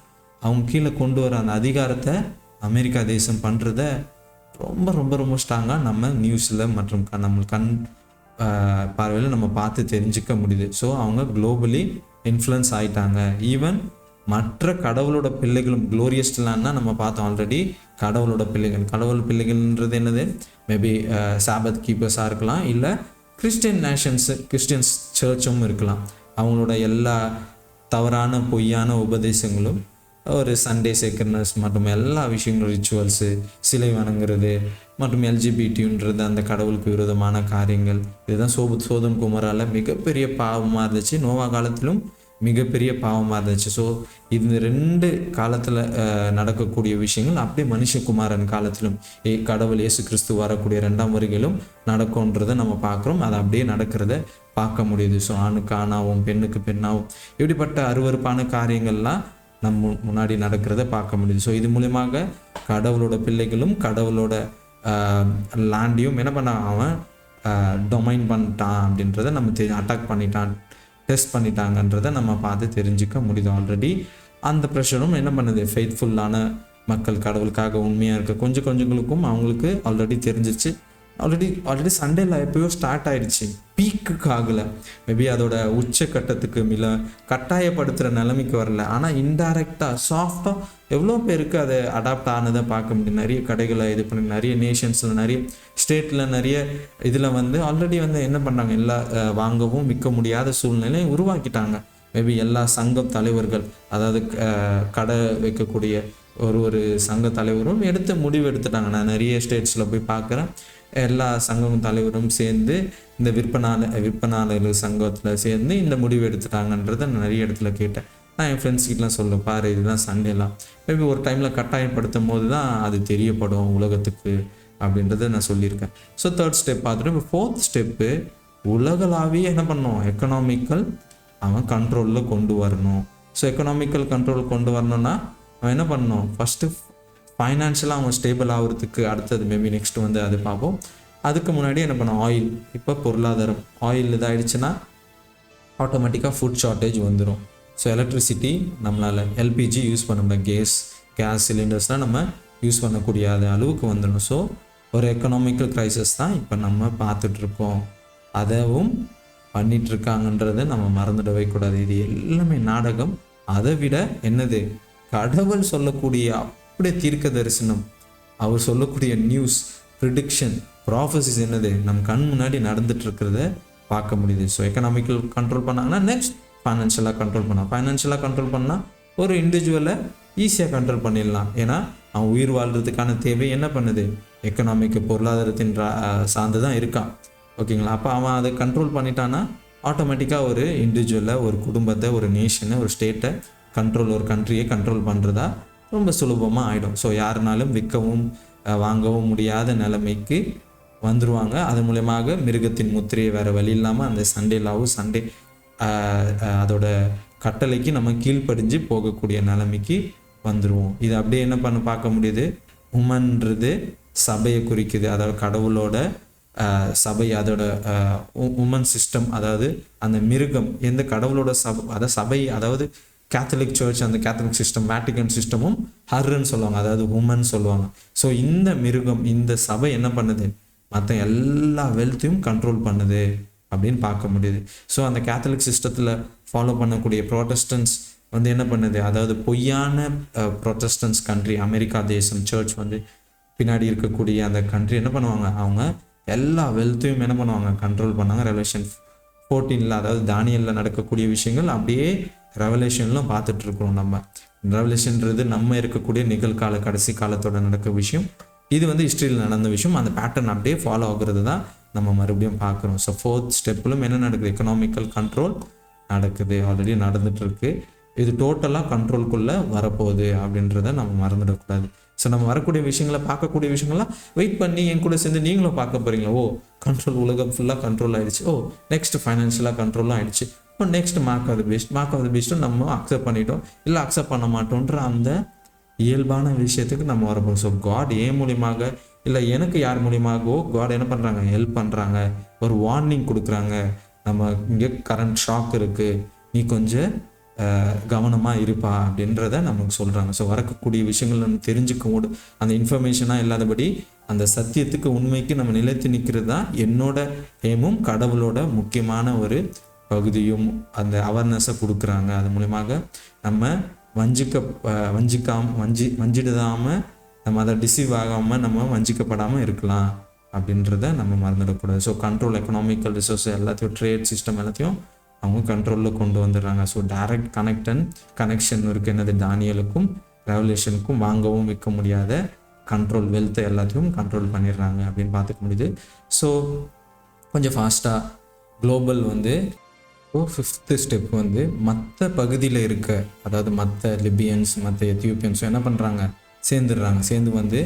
அவங்க கீழே கொண்டு வர அந்த அதிகாரத்தை அமெரிக்கா தேசம் பண்ணுறத ரொம்ப ரொம்ப ரொம்ப ஸ்ட்ராங்காக நம்ம நியூஸில் மற்றும் நம்ம பார்வையில் நம்ம பார்த்து தெரிஞ்சுக்க முடியுது. ஸோ அவங்க குளோபலி இன்ஃப்ளூயன்ஸ் ஆகிட்டாங்க. ஈவன் மற்ற கடவுளோட பிள்ளைகளும் குளோரியஸ்லான்னா நம்ம பார்த்தோம் ஆல்ரெடி. கடவுளோட பிள்ளைகள்ன்றது என்னது, மேபி சாபத் கீப்பர்ஸாக இருக்கலாம், இல்லை கிறிஸ்டியன்ஸ் சர்ச்சும் இருக்கலாம். அவங்களோட எல்லா தவறான பொய்யான உபதேசங்களும் ஒரு சண்டே சேக்கர்னஸ் மற்றும் எல்லா விஷயங்களும் ரிச்சுவல்ஸு, சிலை வணங்குறது மற்றும் எல்ஜிபிடின்றது அந்த கடவுளுக்கு விரோதமான காரியங்கள், இதுதான் சோதம் குமாரால் மிகப்பெரிய பாவமாக இருந்துச்சு. நோவா காலத்திலும் மிகப்பெரிய பாவமாக இருந்துச்சு. ஸோ இந்த 2 காலத்தில் நடக்கக்கூடிய விஷயங்கள் அப்படியே மனுஷகுமாரன் காலத்திலும் கடவுள் இயேசு கிறிஸ்து வரக்கூடிய 2ஆம் வருகையிலும் நடக்கும்ன்றதை நம்ம பார்க்குறோம். அது அப்படியே நடக்கிறத பார்க்க முடியுது. ஸோ ஆணுக்கு ஆணாவும் பெண்ணுக்கு பெண்ணாவும் இப்படிப்பட்ட அருவருப்பான காரியங்கள்லாம் நம்ம முன்னாடி நடக்கிறத பார்க்க முடியுது. ஸோ இது மூலமாக கடவுளோட பிள்ளைகளும் கடவுளோட லேண்டையும் என்ன பண்ண அவன் டொமைன் பண்ணிட்டான் அப்படின்றத நம்ம அட்டாக் பண்ணிட்டான், டெஸ்ட் பண்ணிட்டாங்கன்றதை நம்ம பார்த்து தெரிஞ்சுக்க முடியுது. ஆல்ரெடி அந்த ப்ரெஷரும் என்ன பண்ணுது, ஃபெய்த்ஃபுல்லான மக்கள் கடவுளுக்காக உண்மையாக இருக்க கொஞ்சங்களுக்கும் அவங்களுக்கு ஆல்ரெடி தெரிஞ்சிச்சு. ஆல்ரெடி சண்டேல எப்பயோ ஸ்டார்ட் ஆகிடுச்சு, பீக்குக்கு ஆகலை, மேபி அதோட உச்சக்கட்டத்துக்கு கட்டாயப்படுத்துகிற நிலைமைக்கு வரல. ஆனால் இன்டைரக்டாக சாஃப்டாக எவ்வளோ பேருக்கு அதை அடாப்ட் ஆனதை பார்க்க முடியும். நிறைய கடைகளை இது பண்ணி நிறைய நேஷன்ஸில் நிறைய ஸ்டேட்டில் நிறைய இதில் வந்து ஆல்ரெடி வந்து என்ன பண்ணாங்க, எல்லா வாங்கவும் விற்க முடியாத சூழ்நிலையை உருவாக்கிட்டாங்க. மேபி எல்லா சங்க தலைவர்கள், அதாவது கடை வைக்கக்கூடிய ஒரு சங்க தலைவரும் முடிவு எடுத்துட்டாங்க. நான் நிறைய ஸ்டேட்ஸில் போய் பார்க்குறேன், எல்லா சங்கம் தலைவரும் சேர்ந்து இந்த விற்பனாளர்கள் சங்கத்தில் சேர்ந்து இந்த முடிவு எடுத்துட்டாங்கன்றதை நான் நிறைய இடத்துல கேட்டேன். நான் என் ஃப்ரெண்ட்ஸ்கிட்டலாம் சொல்லுவேன், பாரு இதுதான் சண்டேலாம் மேபி ஒரு டைமில் கட்டாயப்படுத்தும் போது தான் அது தெரியப்படும் உலகத்துக்கு அப்படின்றத நான் சொல்லியிருக்கேன். ஸோ 3rd ஸ்டெப் பார்த்துட்டு இப்போ 4th ஸ்டெப்பு உலகளாவிய என்ன பண்ணணும், எக்கனாமிக்கல் அவன் கண்ட்ரோலில் கொண்டு வரணும். ஸோ எக்கனாமிக்கல் கண்ட்ரோல் கொண்டு வரணும்னா அவன் என்ன பண்ணணும், ஃபஸ்ட்டு ஃபைனான்ஷியலாக அவன் ஸ்டேபிள் ஆகிறதுக்கு அடுத்தது மேபி நெக்ஸ்ட் வந்து அது பார்ப்போம். அதுக்கு முன்னாடி என்ன பண்ணோம், ஆயில். இப்போ பொருளாதாரம் ஆயில் இதாகிடுச்சுன்னா ஆட்டோமேட்டிக்காக ஃபுட் ஷார்ட்டேஜ் வந்துடும். ஸோ எலக்ட்ரிசிட்டி நம்மளால் எல்பிஜி யூஸ் பண்ண முடியாது, கேஸ் சிலிண்டர்ஸ்லாம் நம்ம யூஸ் பண்ணக்கூடிய அளவுக்கு வந்துடும். ஸோ ஒரு எக்கனாமிக்கல் க்ரைசிஸ் தான் இப்போ நம்ம பார்த்துட்ருக்கோம். அதவும் பண்ணிகிட்ருக்காங்கன்றதை நம்ம மறந்துடவே கூடாது. இது எல்லாமே நாடகம். அதை விட என்னது, கடவுள் சொல்லக்கூடிய அப்படியே தீர்க்க தரிசனம், அவர் சொல்லக்கூடிய நியூஸ் ப்ரிடிக்ஷன் ப்ராஃபஸிஸ் என்னது நம்ம கண் முன்னாடி நடந்துட்டு இருக்கிறத பார்க்க முடியுது. ஸோ எக்கனாமிக்கல் கண்ட்ரோல் பண்ணாங்கன்னா நெக்ஸ்ட் ஃபைனான்ஷியலாக கண்ட்ரோல் பண்ணலாம். ஃபைனான்ஷியலாக கண்ட்ரோல் பண்ணால் ஒரு இண்டிவிஜுவலை ஈஸியாக கண்ட்ரோல் பண்ணிடலாம். ஏன்னா அவன் உயிர் வாழ்கிறதுக்கான தேவை என்ன பண்ணுது, எக்கனாமிக் பொருளாதாரத்தின் சார்ந்து தான் இருக்கான். ஓகேங்களா? அப்போ அவன் அதை கண்ட்ரோல் பண்ணிட்டான்னா ஆட்டோமேட்டிக்காக ஒரு இண்டிவிஜுவலை, ஒரு குடும்பத்தை, ஒரு நேஷனை, ஒரு ஸ்டேட்டை கண்ட்ரோல், ஒரு கண்ட்ரியை கண்ட்ரோல் பண்ணுறதா ரொம்ப சுலபமாக ஆகிடும். ஸோ யாருனாலும் விற்கவும் வாங்கவும் முடியாத நிலைமைக்கு வந்துடுவாங்க. அது மூலமாக மிருகத்தின் முத்திரையை வேறு வழி இல்லாமல் அந்த சண்டே லாவும் சண்டே அதோட கட்டளைக்கு நம்ம கீழ்ப்படிஞ்சு போகக்கூடிய நிலைமைக்கு வந்துடுவோம். இது அப்படியே என்ன பண்ண பார்க்க முடியுது, உமன்றது சபையை குறிக்குது. அதாவது கடவுளோட சபை, அதோட உமன் சிஸ்டம், அதாவது அந்த மிருகம் எந்த கடவுளோட அதாவது சபை, அதாவது கேத்தலிக் சர்ச், அந்த கேத்தலிக் சிஸ்டம், வேட்டிகன் சிஸ்டமும் ஹர்ன்னு சொல்லுவாங்க, அதாவது உமன் சொல்லுவாங்க. ஸோ இந்த மிருகம், இந்த சபை என்ன பண்ணுது, மற்ற எல்லா வெல்த்தையும் கண்ட்ரோல் பண்ணுது அப்படின்னு பார்க்க முடியுது. ஸோ அந்த கேத்தலிக் சிஸ்டத்தில் ஃபாலோ பண்ணக்கூடிய ப்ரோட்டஸ்டன்ஸ் வந்து என்ன பண்ணுது, அதாவது பொய்யான ப்ரோட்டஸ்டன்ஸ் கண்ட்ரி, அமெரிக்கா தேசம் சர்ச் வந்து பின்னாடி இருக்கக்கூடிய அந்த கண்ட்ரி என்ன பண்ணுவாங்க, அவங்க எல்லா வெல்த்தையும் என்ன பண்ணுவாங்க, கண்ட்ரோல் பண்ணாங்க. ரெவலேஷன் 14 அதாவது தானியலில் நடக்கக்கூடிய விஷயங்கள் அப்படியே ரெவலேஷன்லாம் பார்த்துட்ருக்குறோம். நம்ம ரெவலேஷன்றது நம்ம இருக்கக்கூடிய நிகழ்கால கடைசி காலத்தோட நடக்க விஷயம். இது வந்து ஹிஸ்ட்ரியில் நடந்த விஷயம். அந்த பேட்டர்ன் அப்படியே ஃபாலோ ஆகுறது தான் நம்ம மறுபடியும் பார்க்குறோம். ஸோ 4th ஸ்டெப்பிலும் என்ன நடக்குது, எக்கனாமிக்கல் கண்ட்ரோல் நடக்குது, ஆல்ரெடி நடந்துகிட்ருக்கு. இது டோட்டலாக கண்ட்ரோல்குள்ளே வரப்போகுது அப்படின்றத நம்ம மறந்துடக்கூடாது. ஸோ நம்ம வரக்கூடிய விஷயங்களை, பார்க்கக்கூடிய விஷயங்கள்லாம் வெயிட் பண்ணி என் கூட சேர்ந்து நீங்களும் பார்க்க போகிறீங்களா, ஓ கண்ட்ரோல் உலகம் ஃபுல்லாக கண்ட்ரோல் ஆகிடுச்சு, ஓ நெக்ஸ்ட் ஃபைனான்ஷியலாக கண்ட்ரோலும் ஆகிடுச்சு, இப்போ நெக்ஸ்ட் மார்க் ஆஃப் த பெஸ்ட்டும் நம்ம அக்செப்ட் பண்ணிட்டோம், இல்லை அக்செப்ட் பண்ண மாட்டோன்ற அந்த இயல்பான விஷயத்துக்கு நம்ம வரப்போம். ஸோ காட் ஏன் மூலியமாக, இல்லை எனக்கு யார் மூலியமாகவோ காட் என்ன பண்ணுறாங்க, ஹெல்ப் பண்ணுறாங்க, ஒரு வார்னிங் கொடுக்குறாங்க. நம்ம இங்கே கரண்ட் ஷாக் இருக்குது, நீ கொஞ்சம் கவனமாக இருப்பா அப்படின்றத நமக்கு சொல்கிறாங்க. ஸோ வரக்கூடிய விஷயங்கள் நம்ம தெரிஞ்சுக்க அந்த இன்ஃபர்மேஷனாக இல்லாதபடி அந்த சத்தியத்துக்கு உண்மைக்கு நம்ம நிலைத்து நிற்கிறது தான் என்னோட ஏமும் கடவுளோட முக்கியமான ஒரு பகுதியும். அந்த அவேர்னஸை கொடுக்குறாங்க. அது மூலியமாக நம்ம வஞ்சிடாமல் நம்ம அதை டிசீவ் ஆகாமல் நம்ம வஞ்சிக்கப்படாமல் இருக்கலாம் அப்படின்றத நம்ம மறந்துடக்கூடாது. ஸோ கண்ட்ரோல், எக்கனாமிக்கல் ரிசோர்ஸ் எல்லாத்தையும், ட்ரேட் சிஸ்டம் எல்லாத்தையும் அவங்க கண்ட்ரோலில் கொண்டு வந்துடுறாங்க. ஸோ டைரக்ட் கனெக்ஷன் இருக்குது என்னது, தானியலுக்கும் ரெவலேஷனுக்கும். வாங்கவும் விற்க முடியாத கண்ட்ரோல், வெல்த்தை எல்லாத்தையும் கண்ட்ரோல் பண்ணிடுறாங்க அப்படின்னு பார்த்துக்க முடியுது. ஸோ கொஞ்சம் ஃபாஸ்ட்டாக குளோபல் வந்து 5th ஸ்டெப் வந்து மற்ற பகுதியில் இருக்க, அதாவது மற்ற லிபியன்ஸ், மற்ற எத்தியோப்பியன்ஸும் என்ன பண்ணுறாங்க, சேர்ந்து வந்து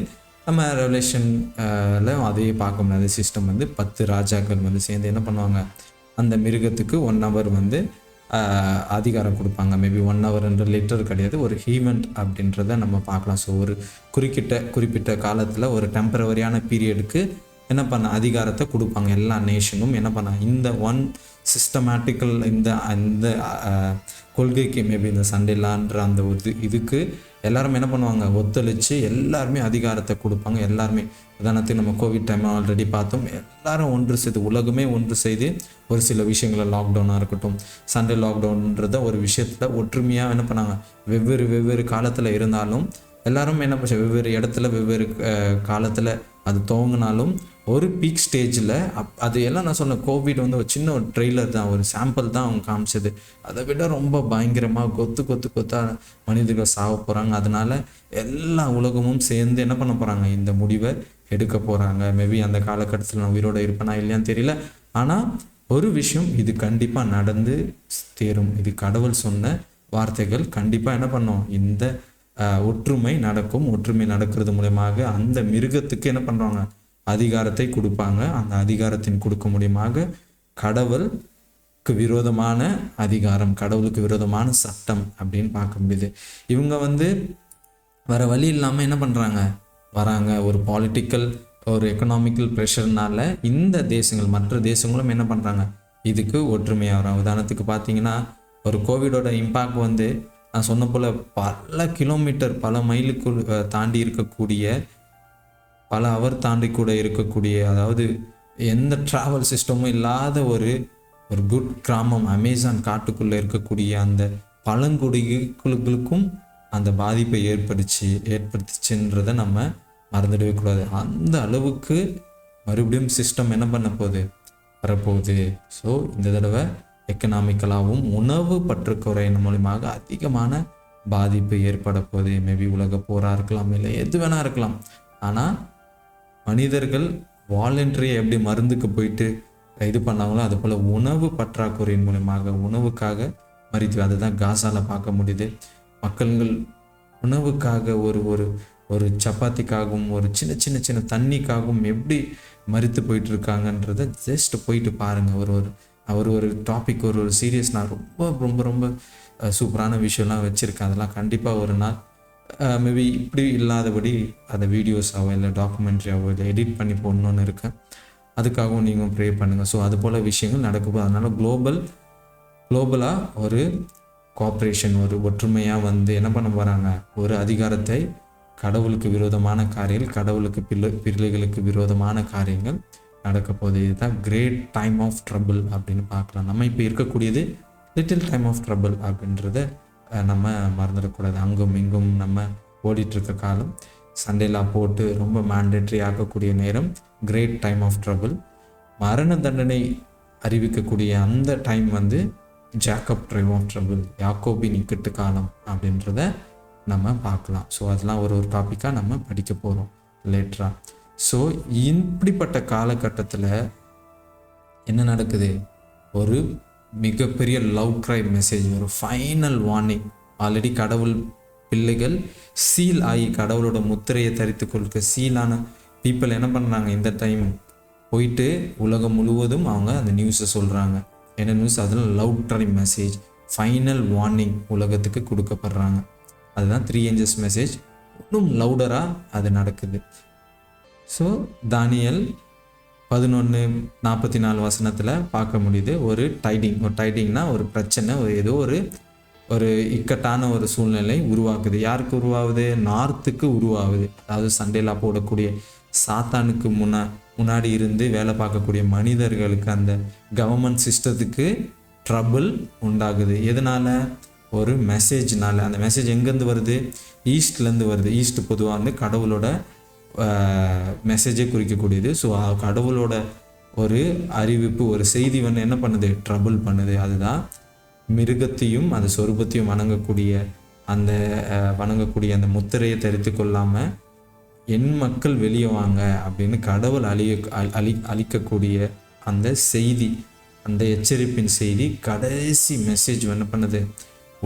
நம்ம ரெவலேஷனில் அதையே பார்க்க முடியாது. சிஸ்டம் வந்து 10 ராஜாக்கள் வந்து சேர்ந்து என்ன பண்ணுவாங்க, அந்த மிருகத்துக்கு 1 hour வந்து அதிகாரம் கொடுப்பாங்க. மேபி 1 hourன்ற லிட்டர் கிடையாது, ஒரு ஈவெண்ட் அப்படின்றத நம்ம பார்க்கலாம். ஸோ ஒரு குறிப்பிட்ட காலத்தில் ஒரு டெம்பரவரியான பீரியடுக்கு என்ன பண்ண அதிகாரத்தை கொடுப்பாங்க. எல்லா நேஷனும் என்ன பண்ண இந்த சிஸ்டமேட்டிக்கல் இந்த கொள்கைக்கு, மேபி இந்த சண்டேலான்ற அந்த ஒரு இதுக்கு எல்லாருமே என்ன பண்ணுவாங்க, ஒத்துழைச்சு எல்லாருமே அதிகாரத்தை கொடுப்பாங்க. எல்லாருமே உதாரணத்துக்கு நம்ம கோவிட் டைம் ஆல்ரெடி பார்த்தோம், எல்லாரும் ஒன்று செய்து, உலகமே ஒன்று செய்து ஒரு சில விஷயங்களை, லாக்டவுனாக இருக்கட்டும், சண்டே லாக்டவுன்றத ஒரு விஷயத்தில் ஒற்றுமையாக என்ன பண்ணாங்க, வெவ்வேறு காலத்தில் இருந்தாலும் எல்லாரும் என்ன பண்ண, வெவ்வேறு இடத்துல வெவ்வேறு காலத்தில் அது துவங்கினாலும் ஒரு பீக் ஸ்டேஜில் அது எல்லாம் நான் சொன்னேன். கோவிட் வந்து ஒரு சின்ன ஒரு ட்ரெய்லர் தான், ஒரு சாம்பிள் தான் அவங்க காமிச்சது. அதை விட ரொம்ப பயங்கரமாக கொத்தாக மனிதர்கள் சாக போகிறாங்க. அதனால எல்லா உலகமும் சேர்ந்து என்ன பண்ண போகிறாங்க, இந்த முடிவை எடுக்க போகிறாங்க. மேபி அந்த காலகட்டத்தில் நான் உயிரோடு இருப்பேனா இல்லையான்னு தெரியல. ஆனால் ஒரு விஷயம், இது கண்டிப்பாக நடந்து தேரும். இது கடவுள் சொன்ன வார்த்தைகள். கண்டிப்பாக என்ன பண்ணோம், இந்த ஒற்றுமை நடக்கும். ஒற்றுமை நடக்கிறது மூலமாக அந்த மிருகத்துக்கு என்ன பண்ணுறாங்க, அதிகாரத்தை கொடுப்பாங்க. அந்த அதிகாரத்தின் கொடுக்க மூலியமாக கடவுளுக்கு விரோதமான அதிகாரம், கடவுளுக்கு விரோதமான சட்டம் அப்படின்னு பார்க்க முடியுது. இவங்க வேறு வழி இல்லாமல் என்ன பண்ணுறாங்க, வராங்க. ஒரு பாலிட்டிக்கல் ஒரு எக்கனாமிக்கல் ப்ரெஷர்னால இந்த தேசங்கள், மற்ற தேசங்களும் என்ன பண்ணுறாங்க, இதுக்கு ஒற்றுமையாக வரும். உதாரணத்துக்கு பார்த்தீங்கன்னா, ஒரு கோவிடோட இம்பேக்ட் நான் சொன்ன போல் பல கிலோமீட்டர், பல மைலுக்குள் தாண்டி இருக்கக்கூடிய, பல அவர் தாண்டி கூட இருக்கக்கூடிய, அதாவது எந்த ட்ராவல் சிஸ்டமும் இல்லாத ஒரு குட் கிராமம், அமேசான் காட்டுக்குள்ளே இருக்கக்கூடிய அந்த பழங்குடிகளுக்கும் அந்த பாதிப்பை ஏற்படுத்துச்சுன்றதை நம்ம மறந்துடவே கூடாது. அந்த அளவுக்கு மறுபடியும் சிஸ்டம் என்ன பண்ண போகுது, வரப்போகுது. ஸோ இந்த தடவை எக்கனாமிக்கலாகவும் உணவு பற்றுக்குறையின் மூலியமாக அதிகமான பாதிப்பு ஏற்பட போகுது. மேபி உலக போராக இருக்கலாம், இல்லை எது வேணா இருக்கலாம். ஆனால் மனிதர்கள் வாலண்டரியை எப்படி மருந்துக்கு போயிட்டு இது பண்ணாங்களோ அது போல் உணவு பற்றாக்குறையின் மூலமாக உணவுக்காக மறித்து, அதுதான் காசாவில் பார்க்க முடியுது. மக்கள்கள் உணவுக்காக ஒரு சப்பாத்திக்காகவும் ஒரு சின்ன தண்ணிக்காகவும் எப்படி மறித்து போயிட்டு இருக்காங்கன்றதை ஜஸ்ட் போயிட்டு பாருங்கள். ஒரு டாபிக், ஒரு சீரியஸ், நான் ரொம்ப சூப்பரான விஷயம்லாம் வச்சுருக்கேன். அதெல்லாம் கண்டிப்பாக ஒரு நாள் மேபி இப்படி இல்லாதபடி அந்த வீடியோஸாவோ இல்லை டாக்குமெண்ட்ரியாவோ இல்லை எடிட் பண்ணி போடணுன்னு இருக்கேன். அதுக்காகவும் நீங்கள் ப்ரே பண்ணுங்கள். ஸோ அது போல் விஷயங்கள் நடக்கும். அதனால் குளோபலாக ஒரு கோஆப்ரேஷன், ஒரு ஒற்றுமையாக என்ன பண்ண போகிறாங்க, ஒரு அதிகாரத்தை, கடவுளுக்கு விரோதமான காரியங்கள், கடவுளுக்கு பிள்ளைகளுக்கு விரோதமான காரியங்கள் நடக்க போகுது. இதுதான் கிரேட் டைம் ஆஃப் ட்ரபிள் அப்படின்னு பார்க்கலாம். நம்ம இப்போ இருக்கக்கூடியது லிட்டில் டைம் ஆஃப் ட்ரபிள் அப்படின்றத நம்ம மறந்துடக்கூடாது. அங்கும் இங்கும் நம்ம ஓடிட்டுருக்க காலம், சண்டேலா போட்டு ரொம்ப மேண்டேட்ரி ஆக்கக்கூடிய நேரம் கிரேட் டைம் ஆஃப் ட்ரபிள். மரண தண்டனை அறிவிக்கக்கூடிய அந்த time Jacob time of trouble, யாக்கோபின் இக்கட்டு காலம் அப்படின்றத நம்ம பார்க்கலாம். ஸோ அதெல்லாம் ஒரு டாப்பிக்காக நம்ம படிக்க போகிறோம் லேட்டராக. ஸோ இப்படிப்பட்ட காலகட்டத்தில் என்ன நடக்குது, ஒரு மிகப்பெரிய லவ் க்ரை மெசேஜ், ஒரு ஃபைனல் வார்னிங். ஆல்ரெடி கடவுள் பிள்ளைகள் சீல் ஆகி கடவுளோட முத்திரையை தரித்து கொள்க சீலான பீப்புள் என்ன பண்ணுறாங்க, இந்த டைம் போயிட்டு உலகம் முழுவதும் அவங்க அந்த நியூஸை சொல்கிறாங்க. என்ன நியூஸ், அதில் love cry message, final warning உலகத்துக்கு கொடுக்கப்படுறாங்க. அதுதான் 3 ஏஞ்சல்ஸ் மெசேஜ். இன்னும் லவுடராக அது நடக்குது. ஸோ தானியேல் 11:44 பார்க்க முடியுது. ஒரு டைடிங்னா ஒரு பிரச்சனை, ஏதோ ஒரு இக்கட்டான ஒரு சூழ்நிலை உருவாக்குது. யாருக்கு உருவாகுது, நார்த்துக்கு உருவாகுது. அதாவது சண்டேலா போடக்கூடிய சாத்தானுக்கு முன்னாடி இருந்து வேலை பார்க்கக்கூடிய மனிதர்களுக்கு, அந்த கவர்மெண்ட் சிஸ்டத்துக்கு ட்ரபிள் உண்டாகுது. எதனால, ஒரு மெசேஜ்னால. அந்த மெசேஜ் எங்கேருந்து வருது, ஈஸ்ட்லேருந்து வருது. ஈஸ்ட் பொதுவாக கடவுளோட மெசேஜை குறிக்கக்கூடியது. ஸோ கடவுளோட ஒரு அறிவிப்பு, ஒரு செய்தி என்ன பண்ணுது, ட்ரபிள் பண்ணுது. அதுதான் மிருகத்தையும் அந்த சொரூபத்தையும் வணங்கக்கூடிய அந்த முத்திரையை தரித்து கொள்ளாமல் என் மக்கள் வெளியே வாங்க அப்படின்னு கடவுள் அழிக்கக்கூடிய அந்த செய்தி, அந்த எச்சரிப்பின் செய்தி, கடைசி மெசேஜ் என்ன பண்ணுது,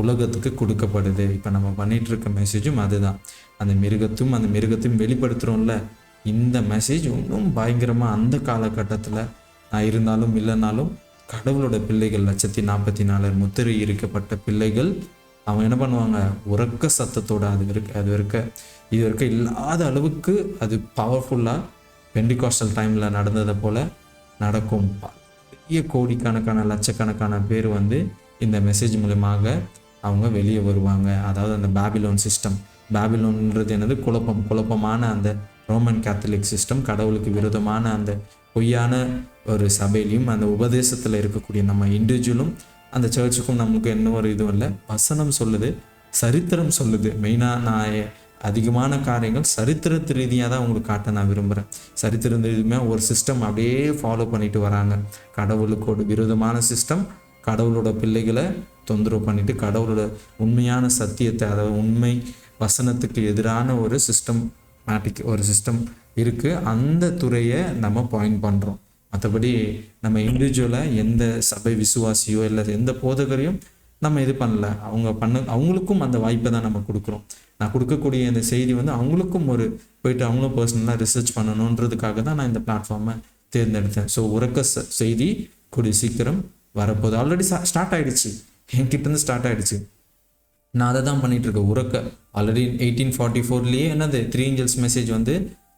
உலகத்துக்கு கொடுக்கப்படுது. இப்போ நம்ம பண்ணிகிட்டு இருக்க மெசேஜும் அதுதான். அந்த மிருகத்தையும் வெளிப்படுத்துகிறோம்ல, இந்த மெசேஜ் இன்னும் பயங்கரமாக அந்த காலகட்டத்தில் நான் இருந்தாலும் இல்லைனாலும் கடவுளோட பிள்ளைகள் 144,000 முத்திரை இருக்கப்பட்ட பிள்ளைகள் அவங்க என்ன பண்ணுவாங்க, உறக்க சத்தத்தோட இது வரைக்க இல்லாத அளவுக்கு அது பவர்ஃபுல்லாக பெண்டிகாஸ்டல் டைமில் நடந்ததை போல் நடக்கும். பெரிய கோடிக்கணக்கான லட்சக்கணக்கான பேர் இந்த மெசேஜ் மூலமாக அவங்க வெளியே வருவாங்க. அதாவது அந்த பாபிலோன் சிஸ்டம், பாபிலோன்றது என்னது, குழப்பமான அந்த ரோமன் கேத்தலிக் சிஸ்டம், கடவுளுக்கு விரோதமான அந்த பொய்யான ஒரு சபையிலையும் அந்த உபதேசத்தில் இருக்கக்கூடிய நம்ம இண்டிவிஜுவலும் அந்த சர்ச்சுக்கும் நமக்கு என்ன ஒரு இதுவும் இல்லை. வசனம் சொல்லுது, சரித்திரம் சொல்லுது. மெயினாக நான் அதிகமான காரியங்கள் சரித்திரத்து ரீதியாக தான் உங்களுக்கு காட்ட நான் விரும்புகிறேன். சரித்திர ரீதியாக ஒரு சிஸ்டம் அப்படியே ஃபாலோ பண்ணிட்டு வராங்க. கடவுளுக்கு விரோதமான சிஸ்டம், கடவுளோட பிள்ளைகளை தொந்தரவு பண்ணிட்டு கடவுளோட உண்மையான சத்தியத்தை, அதாவது உண்மை வசனத்துக்கு எதிரான ஒரு சிஸ்டம் இருக்குது. அந்த துறையை நம்ம பாயிண்ட் பண்ணுறோம். மற்றபடி நம்ம இண்டிவிஜுவலாக எந்த சபை விசுவாசியோ இல்லை எந்த போதகரையும் நம்ம இது பண்ணல. அவங்களுக்கும் அந்த வாய்ப்பை தான் நம்ம கொடுக்குறோம். நான் கொடுக்கக்கூடிய இந்த செய்தி அவங்களுக்கும் போயிட்டு அவங்களும் பர்சனலாக ரிசர்ச் பண்ணணுன்றதுக்காக தான் நான் இந்த பிளாட்ஃபார்மை தேர்ந்தெடுத்தேன். ஸோ உறக்க செய்தி கூடிய சீக்கிரம் வரப்போகுது. ஆல்ரெடி ஸ்டார்ட் ஆகிடுச்சு, என்கிட்டேருந்து ஸ்டார்ட் ஆகிடுச்சு. நான் அதை தான் பண்ணிகிட்டு இருக்கேன் உறக்க. ஆல்ரெடி 1844 என்னது 3 angels மெசேஜ்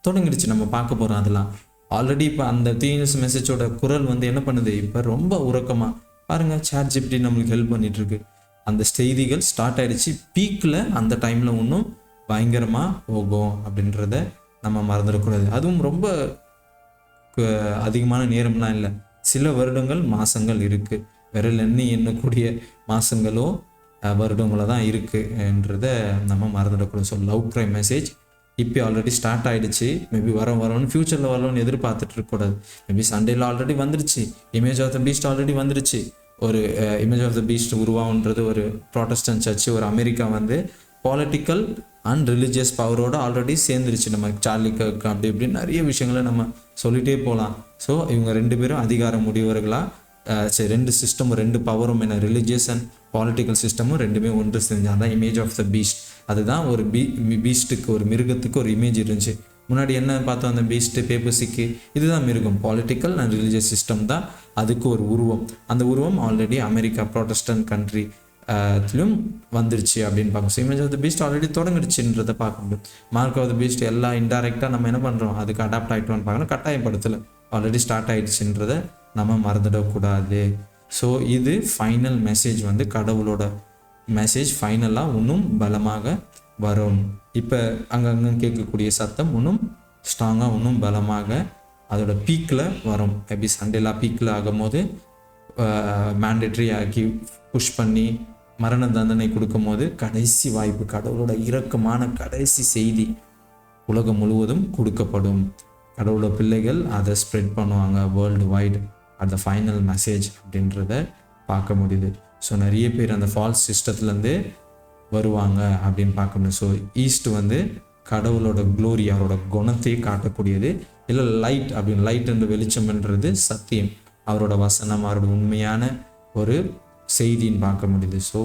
தொடங்கிடுச்சு. நம்ம பார்க்க போகிறோம் அதெல்லாம். ஆல்ரெடி இப்போ அந்த 3 angels மெசேஜோட குரல் என்ன பண்ணுது, இப்போ ரொம்ப உறக்கமாக பாருங்கள். ChatGPT நம்மளுக்கு ஹெல்ப் பண்ணிகிட்ருக்கு. அந்த செய்திகள் ஸ்டார்ட் ஆகிடுச்சு. பீக்கில் அந்த டைமில் இன்னும் பயங்கரமாக போகும் அப்படின்றத நம்ம மறந்துடக்கூடாது. அதுவும் ரொம்ப அதிகமான நேரம்லாம் இல்லை, சில வருடங்கள் மாதங்கள் இருக்குது. விரல் எண்ணக்கூடிய மாதங்களோ வருடங்களோ தான் இருக்குன்றதை நம்ம மறந்துடக்கூடாது. ஸோ லவ் க்ரைம் மெசேஜ் இப்போ ஆல்ரெடி ஸ்டார்ட் ஆகிடுச்சு. மேபி வரோன்னு ஃப்யூச்சரில் வரணும்னு எதிர்பார்த்துட்டு இருக்கக்கூடாது. மேபி சண்டேல ஆல்ரெடி வந்துருச்சு. Image of the beast already வந்துருச்சு. ஒரு இமேஜ் ஆஃப் த பீஸ்ட் உருவாகுன்றது ஒரு ப்ராட்டஸ்டன்ட் சர்ச்சு, ஒரு அமெரிக்கா பாலிட்டிக்கல் அண்ட் ரிலீஜியஸ் பவரோடு ஆல்ரெடி சேர்ந்துருச்சு. நம்ம சார்லி கர்க் அப்படி இப்படின்னு நிறைய விஷயங்களை நம்ம சொல்லிகிட்டே போகலாம். ஸோ இவங்க 2 பேரும் அதிகார முடிவர்களாக சரி, 2 சிஸ்டம் 2 பவரும் ரிலீஜியஸ் அண்ட் பாலிட்டிக்கல் சிஸ்டமும் 2மே ஒன்று செஞ்சால் தான் இமேஜ் ஆஃப் த பீஸ்ட். அதுதான் ஒரு பீஸ்ட்டுக்கு, ஒரு மிருகத்துக்கு ஒரு இமேஜ் இருந்துச்சு. முன்னாடி என்ன பார்த்தோம், அந்த பீஸ்ட்டு பேப்பர்ஸுக்கு இதுதான் மிருகம். பாலிட்டிக்கல் அண்ட் ரிலீஜியஸ் சிஸ்டம் தான் அதுக்கு ஒரு உருவம். அந்த உருவம் ஆல்ரெடி அமெரிக்கா ப்ராட்டஸ்டன்ட் கண்ட்ரி லும் வந்துருச்சு அப்படின்னு பார்க்கணும். So image of the beast already தொடங்கிடுச்சுன்றதை பார்க்க முடியும். மார்க் ஆஃப் த பீஸ்ட் எல்லாம் இன்டெரக்டாக நம்ம என்ன பண்ணுறோம், அதுக்கு அடாப்ட் ஆகிட்டோன்னு பார்க்கணும். கட்டாயப்படுத்தலை, ஆல்ரெடி ஸ்டார்ட் ஆகிடுச்சுன்றதை நம்ம மறந்துடக்கூடாது. ஸோ இது ஃபைனல் மெசேஜ், கடவுளோட மெசேஜ் ஃபைனலாக இன்னும் பலமாக வரும். இப்போ அங்கங்கே கேட்கக்கூடிய சத்தம் இன்னும் ஸ்ட்ராங்காக இன்னும் பலமாக அதோட பீக்கில் வரும். மேபி சண்டேலாம் பீக்கில் ஆகும்போது மேண்டேட்ரி ஆக்கி புஷ் பண்ணி மரண தண்டனை கொடுக்கும் போது கடைசி வாய்ப்பு, கடவுளோட இரக்கமான கடைசி செய்தி உலகம் முழுவதும் கொடுக்கப்படும். கடவுளோட பிள்ளைகள் அதை ஸ்ப்ரெட் பண்ணுவாங்க world wide at the final message அப்படின்றத பார்க்க முடியுது. ஸோ நிறைய பேர் அந்த ஃபால்ஸ் சிஸ்டத்துலேருந்து வருவாங்க அப்படின்னு பார்க்க முடியும். ஸோ ஈஸ்ட் கடவுளோட க்ளோரி, அவரோட குணத்தை காட்டக்கூடியது. இல்லை லைட் அப்படின்னு, லைட் என்ற வெளிச்சம்ன்றது சத்தியம், அவரோட வசனம், அவரோட உண்மையான ஒரு செய்தின்னு பார்க்க முடியுது. ஸோ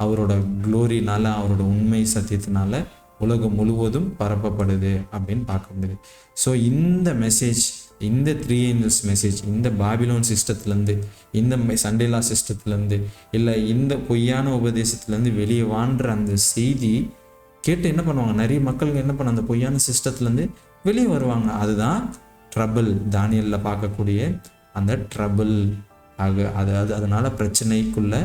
அவரோட க்ளோரினால, அவரோட உண்மை சத்தியத்தினால உலகம் முழுவதும் பரப்பப்படுது அப்படின்னு பார்க்க முடியுது. ஸோ இந்த மெசேஜ், இந்த 3 angels மெசேஜ், இந்த பாபிலோன் சிஸ்டத்துலேருந்து, இந்த சண்டேலா சிஸ்டத்துலேருந்து, இல்லை இந்த பொய்யான உபதேசத்துலேருந்து வெளியே வாழ்கிற அந்த செய்தி கேட்டு என்ன பண்ணுவாங்க, நிறைய மக்களுக்கு என்ன பண்ண அந்த பொய்யான சிஸ்டத்துலேருந்து வெளியே வருவாங்க. அதுதான் ட்ரபிள், தானியலில் பார்க்கக்கூடிய அந்த ட்ரபிள் அதனால் பிரச்சனைக்குள்ளே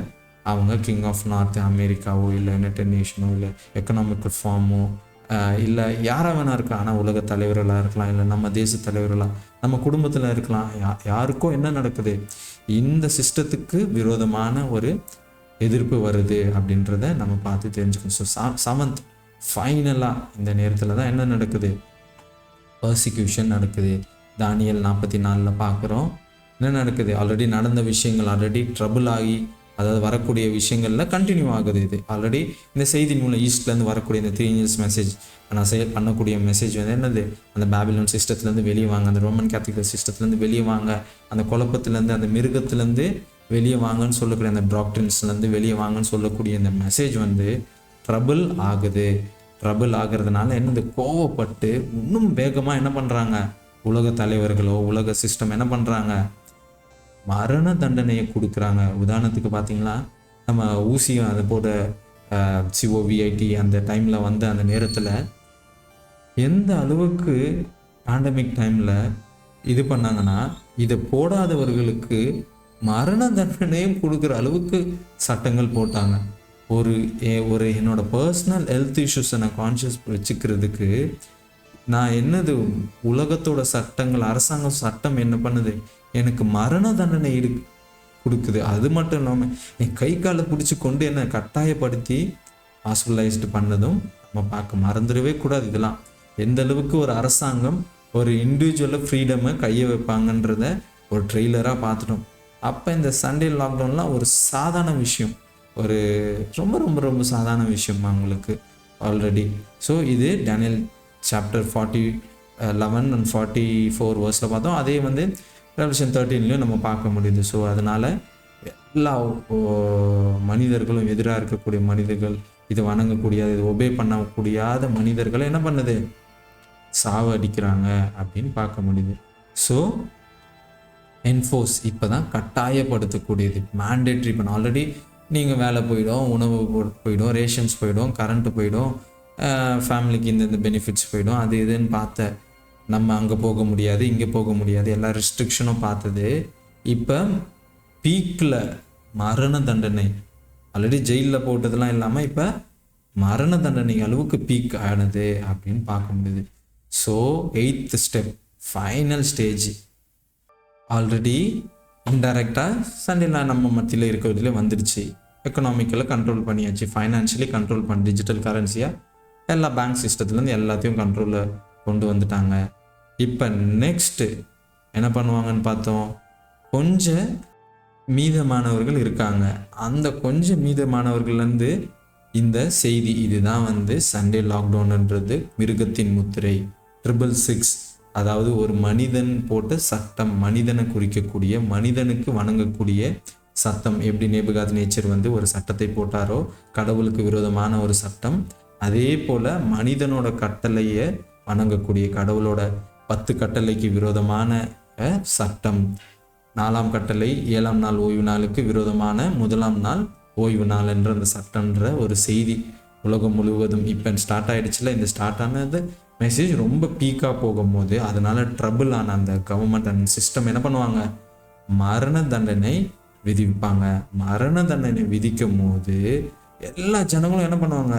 அவங்க கிங் ஆஃப் நார்த் அமெரிக்காவோ இல்லை யுனைடெட் நேஷனோ இல்லை எக்கனாமிக் ரிஃபார்மோ இல்லை யாராக வேணா இருக்கலாம், ஆனால் உலக தலைவர்களாக இருக்கலாம், இல்லை நம்ம தேச தலைவர்களாக, நம்ம குடும்பத்தில் இருக்கலாம், யாருக்கோ என்ன நடக்குது, இந்த சிஸ்டத்துக்கு விரோதமான ஒரு எதிர்ப்பு வருது அப்படின்றத நம்ம பார்த்து தெரிஞ்சுக்கணும். ஸோ 7th ஃபைனலாக இந்த நேரத்தில் தான் என்ன நடக்குது, பர்சிக்யூஷன் நடக்குது. தானியல் 44 பார்க்குறோம் என்ன நடக்குது. ஆல்ரெடி நடந்த விஷயங்கள், ஆல்ரெடி ட்ரபிள் ஆகி, அதாவது வரக்கூடிய விஷயங்களில் கண்டினியூ ஆகுது. இது ஆல்ரெடி இந்த செய்தி மூலம் ஈஸ்ட்லேருந்து வரக்கூடிய இந்த 3 angels மெசேஜ் நான் பண்ணக்கூடிய மெசேஜ் என்னது, அந்த பாபிலோன் சிஸ்டத்துலேருந்து வெளியே வாங்க, அந்த ரோமன் கேத்தலிக் சிஸ்டத்துலேருந்து வெளியே வாங்க, அந்த குழப்பத்துலேருந்து, அந்த மிருகத்துலேருந்து வெளியே வாங்கன்னு சொல்லக்கூடிய அந்த டாக்டரின்ஸ்லேருந்து வெளியே வாங்கன்னு சொல்லக்கூடிய இந்த மெசேஜ் ட்ரபிள் ஆகுது. ட்ரபிள் ஆகிறதுனால என்னது, கோவப்பட்டு இன்னும் வேகமாக என்ன பண்ணுறாங்க, உலக தலைவர்களோ உலக சிஸ்டம் என்ன பண்ணுறாங்க, மரண தண்டனையை கொடுக்குறாங்க. உதாரணத்துக்கு பார்த்தீங்கன்னா நம்ம ஊசியும் அது போட COVID அந்த டைமில் அந்த நேரத்தில் எந்த அளவுக்கு பேண்டமிக் டைமில் இது பண்ணாங்கன்னா, இதை போடாதவர்களுக்கு மரண தண்டனையும் கொடுக்குற அளவுக்கு சட்டங்கள் போட்டாங்க. ஒரு என்னோட பர்சனல் ஹெல்த் இஷ்யூஸை நான் கான்ஷியஸ் வச்சுக்கிறதுக்கு நான் என்னது, உலகத்தோட சட்டங்கள், அரசாங்க சட்டம் என்ன பண்ணுது, எனக்கு மரண தண்டனை கொடுக்குது. அது மட்டும் இல்லாமல் என் கை காலை பிடிச்சி கொண்டு என்னை கட்டாயப்படுத்தி ஹாஸ்பிட்டலைஸ்டு பண்ணதும் நம்ம பார்க்க மறந்துடவே கூடாது. இதெல்லாம் எந்த அளவுக்கு ஒரு அரசாங்கம் ஒரு இண்டிவிஜுவலாக ஃப்ரீடமை கையை வைப்பாங்கன்றத ஒரு ட்ரெய்லராக பார்த்துட்டோம். அப்போ இந்த சண்டே லாக்டவுன்லாம் ஒரு சாதாரண விஷயம், ஒரு ரொம்ப ரொம்ப ரொம்ப சாதாரண விஷயம் அவங்களுக்கு ஆல்ரெடி. ஸோ இது டேனியல் சாப்டர் 11 and 44 வேர்ஸில் பார்த்தோம். அதே ரெவல்யூஷன் 13லையும் நம்ம பார்க்க முடியுது. ஸோ அதனால் எல்லா மனிதர்களும், எதிராக இருக்கக்கூடிய மனிதர்கள், இதை வணங்கக்கூடியது, இது ஒபே பண்ணக்கூடியாத மனிதர்களை என்ன பண்ணுது, சாவ அடிக்கிறாங்க அப்படின்னு பார்க்க முடியுது. ஸோ என்ஃபோர்ஸ் இப்போ தான் கட்டாயப்படுத்தக்கூடியது, மேண்டேட்ரி. இப்போ ஆல்ரெடி நீங்கள் வேலை போயிடும், உணவு போயிடும், ரேஷன்ஸ் போயிடும், கரண்ட்டு போயிடும், ஃபேமிலிக்கு இந்த பெனிஃபிட்ஸ் போயிடும், அது இதுன்னு பார்த்த நம்ம அங்கே போக முடியாது, இங்கே போக முடியாது, எல்லா ரெஸ்ட்ரிக்ஷனும் பார்த்தது. இப்போ பீக்கில் மரண தண்டனை, ஆல்ரெடி ஜெயிலில் போட்டதெல்லாம் இல்லாமல் இப்போ மரண தண்டனை அளவுக்கு பீக் ஆனது அப்படின்னு பார்க்க முடியுது. So 8th step, final stage, already இன்டைரக்டாக சண்டேல நம்ம மத்தியில் இருக்கிறதுல வந்துடுச்சு. எக்கனாமிக்கலாக கண்ட்ரோல் பண்ணியாச்சு, ஃபைனான்ஷியலி கண்ட்ரோல் பண்ணி, டிஜிட்டல் கரன்சியாக எல்லா பேங்க் சிஸ்டத்துலேருந்து எல்லாத்தையும் கண்ட்ரோலில் கொண்டு வந்துட்டாங்க. இப்போ நெக்ஸ்ட்டு என்ன பண்ணுவாங்கன்னு பார்த்தோம், கொஞ்சம் மீதமானவர்கள் இருக்காங்க. அந்த கொஞ்சம் மீதமானவர்கள்லேருந்து இந்த செய்தி, இதுதான் வந்து சண்டே லாக்டவுன்ன்றது மிருகத்தின் முத்திரை 666, அதாவது ஒரு மனிதன் போட்ட சட்டம், மனிதனை குறிக்கக்கூடிய, மனிதனுக்கு வணங்கக்கூடிய சட்டம். எப்படி நேபுகாத்நேச்சர் வந்து ஒரு சட்டத்தை போட்டாரோ, கடவுளுக்கு விரோதமான ஒரு சட்டம், அதே போல் மனிதனோட கட்டளையை வணங்கக்கூடிய, கடவுளோட 10 கட்டளைக்கு விரோதமான சட்டம். 4ஆம் கட்டளை 7ஆம் நாள் ஓய்வு நாளுக்கு விரோதமான 1ஆம் நாள் ஓய்வு நாள் என்ற அந்த சட்டன்ற ஒரு செய்தி உலகம் முழுவதும் இப்போ ஸ்டார்ட் ஆகிடுச்சுல. இந்த ஸ்டார்ட் ஆனது மெசேஜ் ரொம்ப பீக்காக போகும்போது, அதனால் ட்ரபிள் ஆன அந்த கவர்மெண்ட் அண்ட் சிஸ்டம் என்ன பண்ணுவாங்க, மரண தண்டனை விதிப்பாங்க. மரண தண்டனை விதிக்கும் போது எல்லா ஜனங்களும் என்ன பண்ணுவாங்க,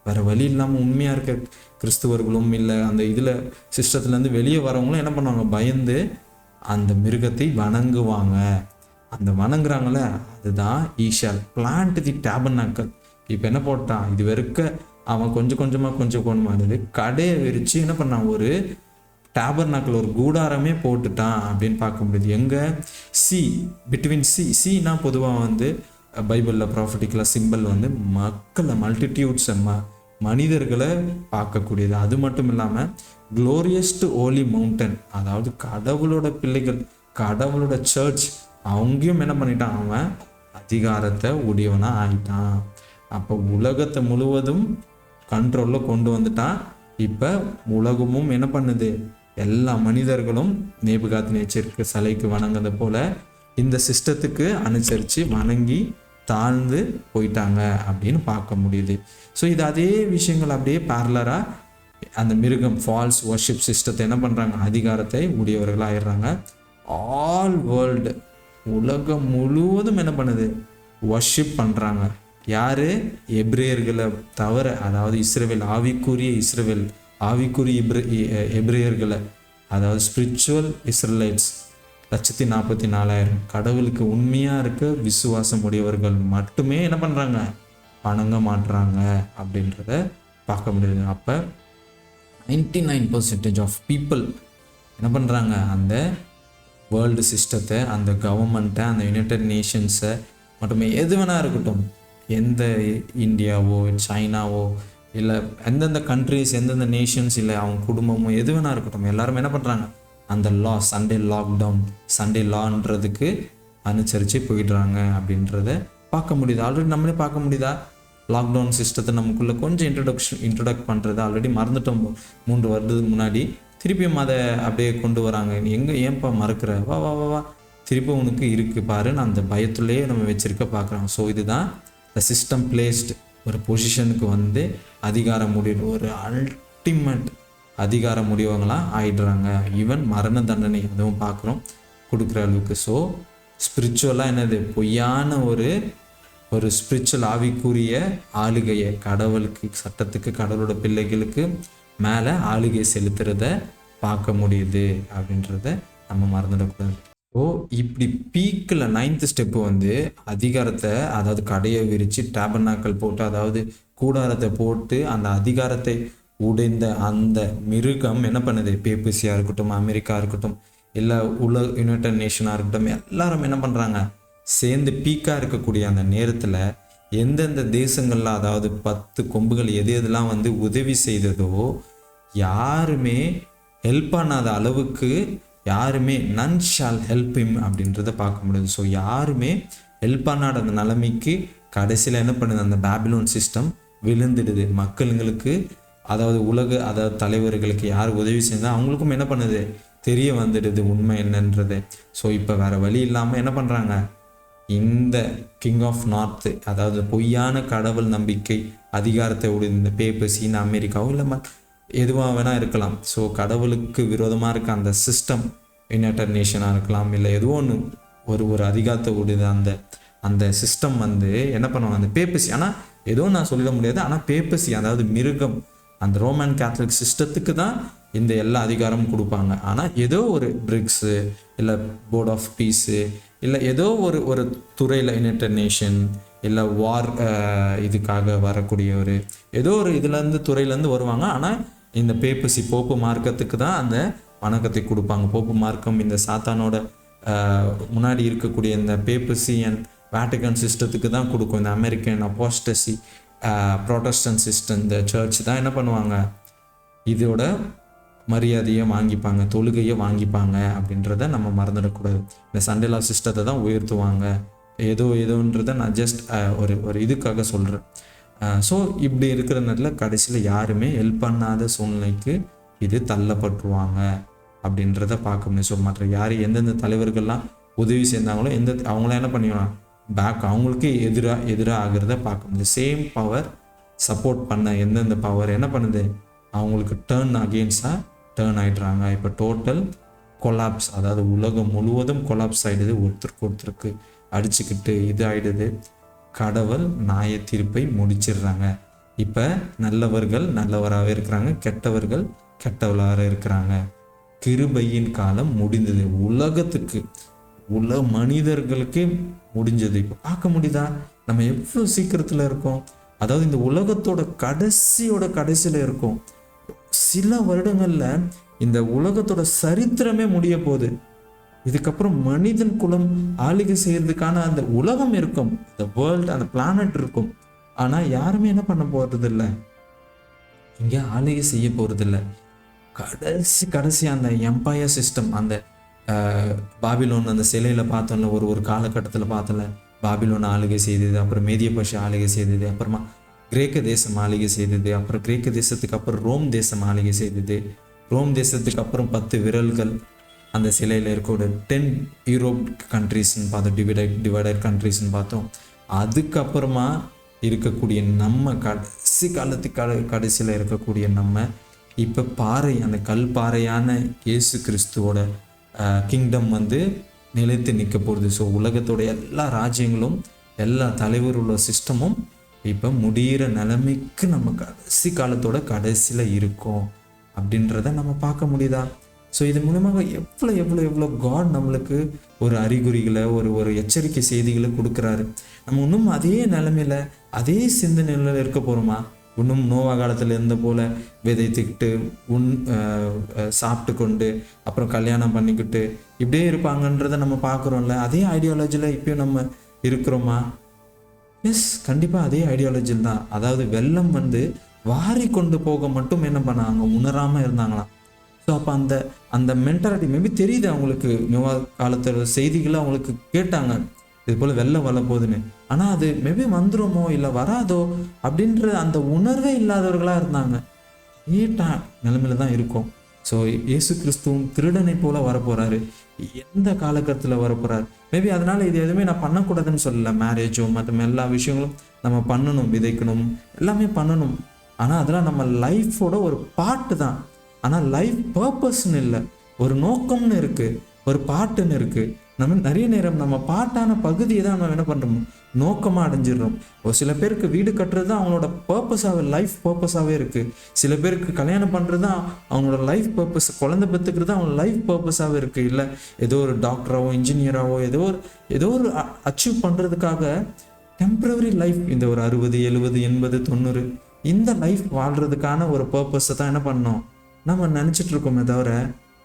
வேறு வழி இல்லாமல் உண்மையாக இருக்க கிறிஸ்துவர்களும் இல்லை அந்த இதில் சிஸ்டத்துலேருந்து வெளியே வரவங்களும் என்ன பண்ணுவாங்க, பயந்து அந்த மிருகத்தை வணங்குவாங்க. அந்த வணங்குறாங்கள, அதுதான் ஈஷால் பிளான்ட் தி டேபர்னாக்கல். இப்போ என்ன போட்டான், இது வரைக்கும் அவன் கொஞ்சம் கொஞ்சமாக கடையை விரித்து என்ன பண்ணான், ஒரு டேபர்னாக்கல், ஒரு கூடாரமே போட்டுட்டான் அப்படின்னு பார்க்க முடியுது. எங்கே, பிட்வீன் சீனா பொதுவாக வந்து பைபிளில் ப்ராஃபட்டிக்கலாக சிம்பிள் வந்து மக்களை, மல்டிடியூட்ஸ், மனிதர்களை பார்க்கக்கூடியது. அது மட்டும் இல்லாமல் க்ளோரியஸ்ட் ஹோலி மவுண்டன், அதாவது கடவுளோட பிள்ளைகள், கடவுளோட சர்ச், அவங்கேயும் என்ன பண்ணிட்டான், அவன் அதிகாரத்தை உடையவனாக ஆகிட்டான். அப்போ உலகத்தை முழுவதும் கண்ட்ரோலில் கொண்டு வந்துட்டான். இப்போ உலகமும் என்ன பண்ணுது, எல்லா மனிதர்களும் நேபுகாத்நேச்சருக்கு சிலைக்கு வணங்குறத போல இந்த சிஸ்டத்துக்கு அனுசரித்து வணங்கி தாழ்ந்து போயிட்டாங்க அப்படின்னு பார்க்க முடியுது. ஸோ இது அதே விஷயங்கள் அப்படியே பேரலராக அந்த மிருகம் ஃபால்ஸ் வர்ஷிப் சிஸ்டத்தை என்ன பண்ணுறாங்க, அதிகாரத்தை உடையவர்களாக ஆயிடுறாங்க. ஆல் வேர்ல்டு, உலகம் முழுவதும் என்ன பண்ணுது, வர்ஷிப் பண்ணுறாங்க. யார், எபிரேயர்களை தவிர, அதாவது இஸ்ரவேல், ஆவிக்குரிய இஸ்ரவேல், ஆவிக்குரிய எபிரேயர்களை, அதாவது ஸ்பிரிச்சுவல் இஸ்ரேலைட்ஸ் 144,000 கடவுளுக்கு உண்மையாக இருக்க விசுவாசம் உடையவர்கள் மட்டுமே என்ன பண்ணுறாங்க, வணங்க மாட்டுறாங்க அப்படின்றத பார்க்க முடியுது. அப்போ 99% ஆஃப் பீப்புள் என்ன பண்ணுறாங்க, அந்த வேர்ல்டு சிஸ்டத்தை, அந்த கவர்மெண்ட்டை, அந்த யுனைடெட் நேஷன்ஸை மட்டுமே, எது வேணா இருக்கட்டும், எந்த இந்தியாவோ சைனாவோ இல்லை எந்தெந்த கண்ட்ரிஸ், எந்தெந்த நேஷன்ஸ், இல்லை அவங்க குடும்பமோ, எது வேணா இருக்கட்டும், எல்லாருமே என்ன பண்ணுறாங்க, அந்த லா, சண்டே லாக்டவுன், சண்டே லான்றதுக்கு அனுசரித்து போயிடுறாங்க அப்படின்றத பார்க்க முடியுது. ஆல்ரெடி நம்மளே பார்க்க முடியுதா, லாக்டவுன் சிஸ்டத்தை நமக்குள்ளே கொஞ்சம் இன்ட்ரடக்ட் பண்ணுறது ஆல்ரெடி மறந்துட்டோம் 3 வருடத்துக்கு முன்னாடி. திருப்பியும் அதை அப்படியே கொண்டு வராங்க. நீ எங்கே ஏன்பா மறக்கிற, வா வா வா வா, திருப்பி உனக்கு இருக்குது பாருன்னு அந்த பயத்துலேயே நம்ம வச்சுருக்க பார்க்குறோம். ஸோ இதுதான் த சிஸ்டம் பிளேஸ்டு ஒரு பொசிஷனுக்கு வந்து அதிகாரம் முடிவு, ஒரு அல்டிமேட் அதிகார முடிவங்களாம் ஆயிடுறாங்க. ஈவன் மரண தண்டனை அதுவும் பார்க்குறோம் கொடுக்குற அளவுக்கு. ஸோ ஸ்பிரிச்சுவலாக என்னது, பொய்யான ஒரு ஸ்பிரிச்சுவல் ஆவிக்குரிய ஆளுகையை, கடவுளுக்கு, சட்டத்துக்கு, கடவுளோட பிள்ளைகளுக்கு மேலே ஆளுகை செலுத்துறத பார்க்க முடியுது அப்படின்றத நம்ம மறந்துடக்கூடாது. ஸோ இப்படி பீக்கில் 9th ஸ்டெப்பு வந்து அதிகாரத்தை, அதாவது கடையை விரித்து டேபர்னாக்கல் போட்டு, அதாவது கூடாரத்தை போட்டு அந்த அதிகாரத்தை உடைந்த அந்த மிருகம் என்ன பண்ணுது, பேபிசியாக இருக்கட்டும், அமெரிக்கா இருக்கட்டும், இல்லை யுனைடெட் நேஷனாக இருக்கட்டும், எல்லாரும் என்ன பண்ணுறாங்க, சேர்ந்து பீக்காக இருக்கக்கூடிய அந்த நேரத்தில் எந்தெந்த தேசங்களில், அதாவது 10 கொம்புகள் எதெல்லாம் வந்து உதவி செய்ததோ, யாருமே ஹெல்ப் பண்ணாத அளவுக்கு, யாருமே நன் ஷால் ஹெல்ப் ஹிம் அப்படின்றத பார்க்க முடியுது. ஸோ யாருமே ஹெல்ப் பண்ணாத அந்த நிலைமைக்கு கடைசியில் என்ன பண்ணுது, அந்த பேபிலோன் சிஸ்டம் விழுந்துடுது. மக்களுங்களுக்கு, அதாவது அதாவது தலைவர்களுக்கு யார் உதவி செஞ்சால் அவங்களுக்கும் என்ன பண்ணுது, தெரிய வந்துடுது உண்மை என்னன்றது. ஸோ இப்போ வேறு வழி இல்லாமல் என்ன பண்ணுறாங்க, இந்த கிங் ஆஃப் நார்த்து, அதாவது பொய்யான கடவுள் நம்பிக்கை அதிகாரத்தை உடைய இந்த பேப்பர்ஸின்னு அமெரிக்காவோ இல்லை எதுவாக வேணால் இருக்கலாம். ஸோ கடவுளுக்கு விரோதமாக இருக்க அந்த சிஸ்டம், யுனைடெட் நேஷனாக இருக்கலாம், இல்லை எதுவோ ஒன்று ஒரு அதிகாரத்தை உடைய அந்த சிஸ்டம் வந்து என்ன பண்ணுவாங்க, அந்த பேப்பசி. ஆனால் ஏதோ நான் சொல்லிட முடியாது, ஆனால் பேப்பசி அதாவது மிருகம், அந்த ரோமன் கேத்தலிக் சிஸ்டத்துக்கு தான் இந்த எல்லா அதிகாரமும் கொடுப்பாங்க. ஆனால் ஏதோ ஒரு பிரிக்ஸு இல்லை போர்ட் ஆஃப் பீஸு இல்லை ஏதோ ஒரு துறையில் யுனைடெட் நேஷன் இல்லை வார் இதுக்காக வரக்கூடிய ஏதோ ஒரு இதுலேருந்து துறையிலேருந்து வருவாங்க. ஆனால் இந்த பேப்பசி போப்பு மார்க்கத்துக்கு தான் அந்த வணக்கத்தை கொடுப்பாங்க. போப்பு மார்க்கம் இந்த சாத்தானோட முன்னாடி இருக்கக்கூடிய இந்த பேப்பசி அண்ட் வேட்டிகன் சிஸ்டத்துக்கு தான் கொடுக்கும். இந்த அமெரிக்கன் அப்போஸ்டசி ப்ரொட்டஸ்டன்ட் சிஸ்டம், இந்த சர்ச் தான் என்ன பண்ணுவாங்க, இதோட மரியாதையை வாங்கிப்பாங்க, தொழுகையை வாங்கிப்பாங்க அப்படின்றத நம்ம மறந்துடக்கூடாது. இந்த சண்டேலா சிஸ்டத்தை தான் உயர்த்துவாங்க. ஏதோன்றதை நான் ஜஸ்ட் ஒரு இதுக்காக சொல்கிறேன். ஸோ இப்படி இருக்கிற நேரத்தில் கடைசியில் யாருமே ஹெல்ப் பண்ணாத சூழ்நிலைக்கு இது தள்ளப்பட்டுருவாங்க அப்படின்றத பார்க்க முடியும். ஸோ மற்ற யார் எந்தெந்த தலைவர்கள்லாம் உதவி செய்தாங்களோ அவங்களாம் என்ன பண்ணிக்கலாம், பேக் அவங்களுக்கு எதிராக ஆகிறத பார்க்க முடியும். சேம் பவர் சப்போர்ட் பண்ண எந்தெந்த பவர் என்ன பண்ணுது, அவங்களுக்கு டேர்ன் அகெயின்ஸ்டாக டேர்ன் ஆகிடுறாங்க. இப்போ டோட்டல் கொலாப்ஸ், அதாவது உலகம் முழுவதும் கொலாப்ஸ் ஆகிடுது, ஒருத்தருக்கு அடிச்சுக்கிட்டு இது ஆகிடுது. கடவுள் நியாய தீர்ப்பை முடிச்சிடுறாங்க. இப்போ நல்லவர்கள் நல்லவராகவே இருக்கிறாங்க, கெட்டவர்கள் கெட்டவராக இருக்கிறாங்க. கிருபையின் காலம் முடிந்தது, உலகத்துக்கு மனிதர்களுக்கு முடிஞ்சது. இப்போ பார்க்க முடியுதா நம்ம எவ்வளோ சீக்கிரத்தில் இருக்கோம், அதாவது இந்த உலகத்தோட கடைசியில் இருக்கும். சில வருடங்கள்ல இந்த உலகத்தோட சரித்திரமே முடிய போகுது. இதுக்கப்புறம் மனிதன் குலம் ஆளுகை செய்யறதுக்கான அந்த உலகம் இருக்கும், இந்த வேர்ல்டு, அந்த பிளானட் இருக்கும். ஆனா யாருமே என்ன பண்ண போறது இல்லை, இங்க ஆளுகை செய்ய போறது இல்லை. கடைசி அந்த எம்பையர் சிஸ்டம், அந்த பாபிலோன் அந்த சிலையில பார்த்தோம்ல, ஒரு காலகட்டத்தில் பார்த்தோம்ல, பாபிலோன் ஆளுகை செய்தது, அப்புறம் மேதிய பஷா ஆளுகை செய்தது, அப்புறமா கிரேக்க தேசம் ஆளுகை செய்தது, அப்புறம் கிரேக்க தேசத்துக்கு அப்புறம் ரோம் தேசம் ஆளுகை செய்தது. ரோம் தேசத்துக்கு அப்புறம் 10 விரல்கள் அந்த சிலையில் இருக்க 10 யூரோப் கண்ட்ரீஸ்ன்னு பார்த்தோம், டிவைடட் கண்ட்ரீஸ்ன்னு பார்த்தோம். அதுக்கப்புறமா இருக்கக்கூடிய நம்ம கடைசியில் இருக்கக்கூடிய நம்ம இப்போ அந்த கல் பாறையான இயேசு கிறிஸ்துவோட கிங்டம் வந்து நிலைத்து நிற்க போகுது. ஸோ உலகத்தோட எல்லா ராஜ்யங்களும் எல்லா தலைவரோட சிஸ்டமும் இப்போ முடிகிற நிலைமைக்கு நம்ம காலத்தோட கடைசியில் இருக்கோம் அப்படின்றத நம்ம பார்க்க முடியுதா? ஸோ இது மூலமாக எவ்வளோ காட் நம்மளுக்கு ஒரு அறிகுறிகளை ஒரு எச்சரிக்கை செய்திகளை கொடுக்குறாரு. நம்ம இன்னும் அதே நிலைமையில் அதே சிந்தனையில் இருக்க போகிறோமா? இன்னும் நோவா காலத்தில் இருந்த போல் விதைத்துக்கிட்டு சாப்பிட்டு கொண்டு அப்புறம் கல்யாணம் பண்ணிக்கிட்டு இப்படியே இருப்பாங்கன்றதை நம்ம பார்க்குறோம்ல. அதே ஐடியாலஜியில் இப்போயும் நம்ம இருக்கிறோமா? எஸ், கண்டிப்பாக அதே ஐடியாலஜியில் தான். அதாவது வெள்ளம் வந்து வாரி கொண்டு போக மட்டும் என்ன பண்ணாங்க, உணராமல் இருந்தாங்களாம். ஸோ அப்போ அந்த மென்டாலிட்டி மேபி தெரியுது அவங்களுக்கு. நோவா காலத்தோட செய்திகளை அவங்களுக்கு கேட்டாங்க, இது போல் வெள்ளம் வர போகுதுன்னு. ஆனால் அது மேபி வந்துடுமோ இல்லை வராதோ அப்படின்ற அந்த உணர்வே இல்லாதவர்களாக இருந்தாங்க. நிலைமையில தான் இருக்கும். ஸோ இயேசு கிறிஸ்துவும் திருடனை போல வரப்போறாரு. எந்த காலகட்டத்தில் வரப்போறாரு? மேபி அதனால இது எதுவுமே நான் பண்ணக்கூடாதுன்னு சொல்லல. மேரேஜோ மற்ற எல்லா விஷயங்களும் நம்ம பண்ணணும், விதைக்கணும், எல்லாமே பண்ணணும். ஆனால் அதெல்லாம் நம்ம லைஃபோட ஒரு பார்ட்டு தான். ஆனால் லைஃப் பர்பஸ்ன்னு இல்லை, ஒரு நோக்கம்னு இருக்கு, ஒரு பாட்டுன்னு இருக்கு. நம்ம நிறைய நேரம் நம்ம பாட்டான பகுதியை தான் நம்ம என்ன பண்ணுறோம், நோக்கமாக அடைஞ்சிடுறோம். ஒரு சில பேருக்கு வீடு கட்டுறது தான் அவங்களோட பர்பஸாகவே, லைஃப் பர்பஸாகவே இருக்குது. சில பேருக்கு கல்யாணம் பண்ணுறது தான் அவங்களோட லைஃப் பர்பஸ், குழந்தை பெற்றுக்கிறது தான் அவங்களோட லைஃப் பர்பஸாகவே இருக்குது. இல்லை ஏதோ ஒரு டாக்டராகவோ இன்ஜினியராகவோ ஏதோ ஒரு அச்சீவ் பண்ணுறதுக்காக டெம்பரவரி லைஃப், இந்த ஒரு 60 70 80 90 இந்த லைஃப் வாழ்கிறதுக்கான ஒரு பர்பஸை தான் என்ன பண்ணோம் நம்ம நினச்சிட்டு இருக்கோமே தவிர.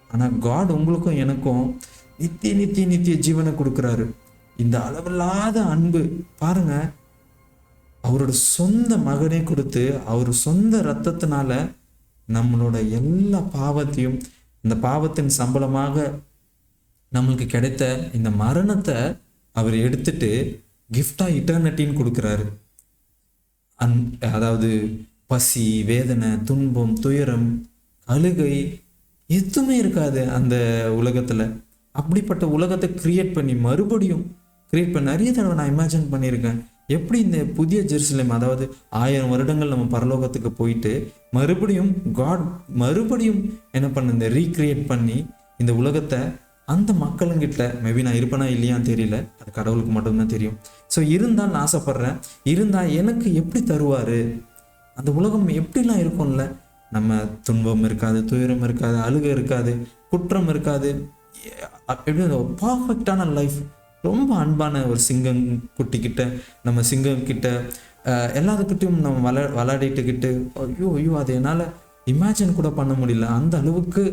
ஆனால் காட் உங்களுக்கும் எனக்கும் நித்திய ஜீவனை கொடுக்குறாரு. இந்த அளவில்லாத அன்பு பாருங்க, அவரோட சொந்த மகனை கொடுத்து அவர் சொந்த இரத்தத்தினால நம்மளோட எல்லா பாவத்தையும், இந்த பாவத்தின் சம்பளமாக நம்மளுக்கு கிடைத்த இந்த மரணத்தை அவர் எடுத்துட்டு கிஃப்டா இட்டர்னிட்டின்னு கொடுக்குறாரு. அதாவது பசி, வேதனை, துன்பம், துயரம், அழுகை எதுவுமே இருக்காது அந்த உலகத்தில். அப்படிப்பட்ட உலகத்தை கிரியேட் பண்ணி மறுபடியும் கிரியேட் பண்ண நிறைய தடவை நான் இமேஜின் பண்ணியிருக்கேன். எப்படி இந்த புதிய ஜெருசலேம், அதாவது 1000 வருடங்கள் நம்ம பரலோகத்துக்கு போயிட்டு மறுபடியும் காட் மறுபடியும் என்ன பண்ண இந்த ரீக்ரியேட் பண்ணி இந்த உலகத்தை அந்த மக்களுங்கிட்ட, மேபி நான் இருப்பேனா இல்லையான்னு தெரியல, அது கடவுளுக்கு மட்டும்தான் தெரியும். ஸோ இருந்தால் நான் ஆசைப்பட்றேன், இருந்தால் எனக்கு எப்படி தருவார், அந்த உலகம் எப்படிலாம் இருக்கும்ல, நம்ம துன்பம் இருக்காது, துயரம் இருக்காது, அழுகை இருக்காது, குற்றம் இருக்காது, எப்படி பர்ஃபெக்டான லைஃப், ரொம்ப அன்பான ஒரு சிங்கம் குட்டிக்கிட்ட, நம்ம சிங்கம் கிட்ட எல்லாத்துக்கிட்டையும் நம்ம விளையாடிட்டுக்கிட்டு, ஐயோ அது என்னால் இமேஜின் கூட பண்ண முடியல, அந்த அளவுக்கு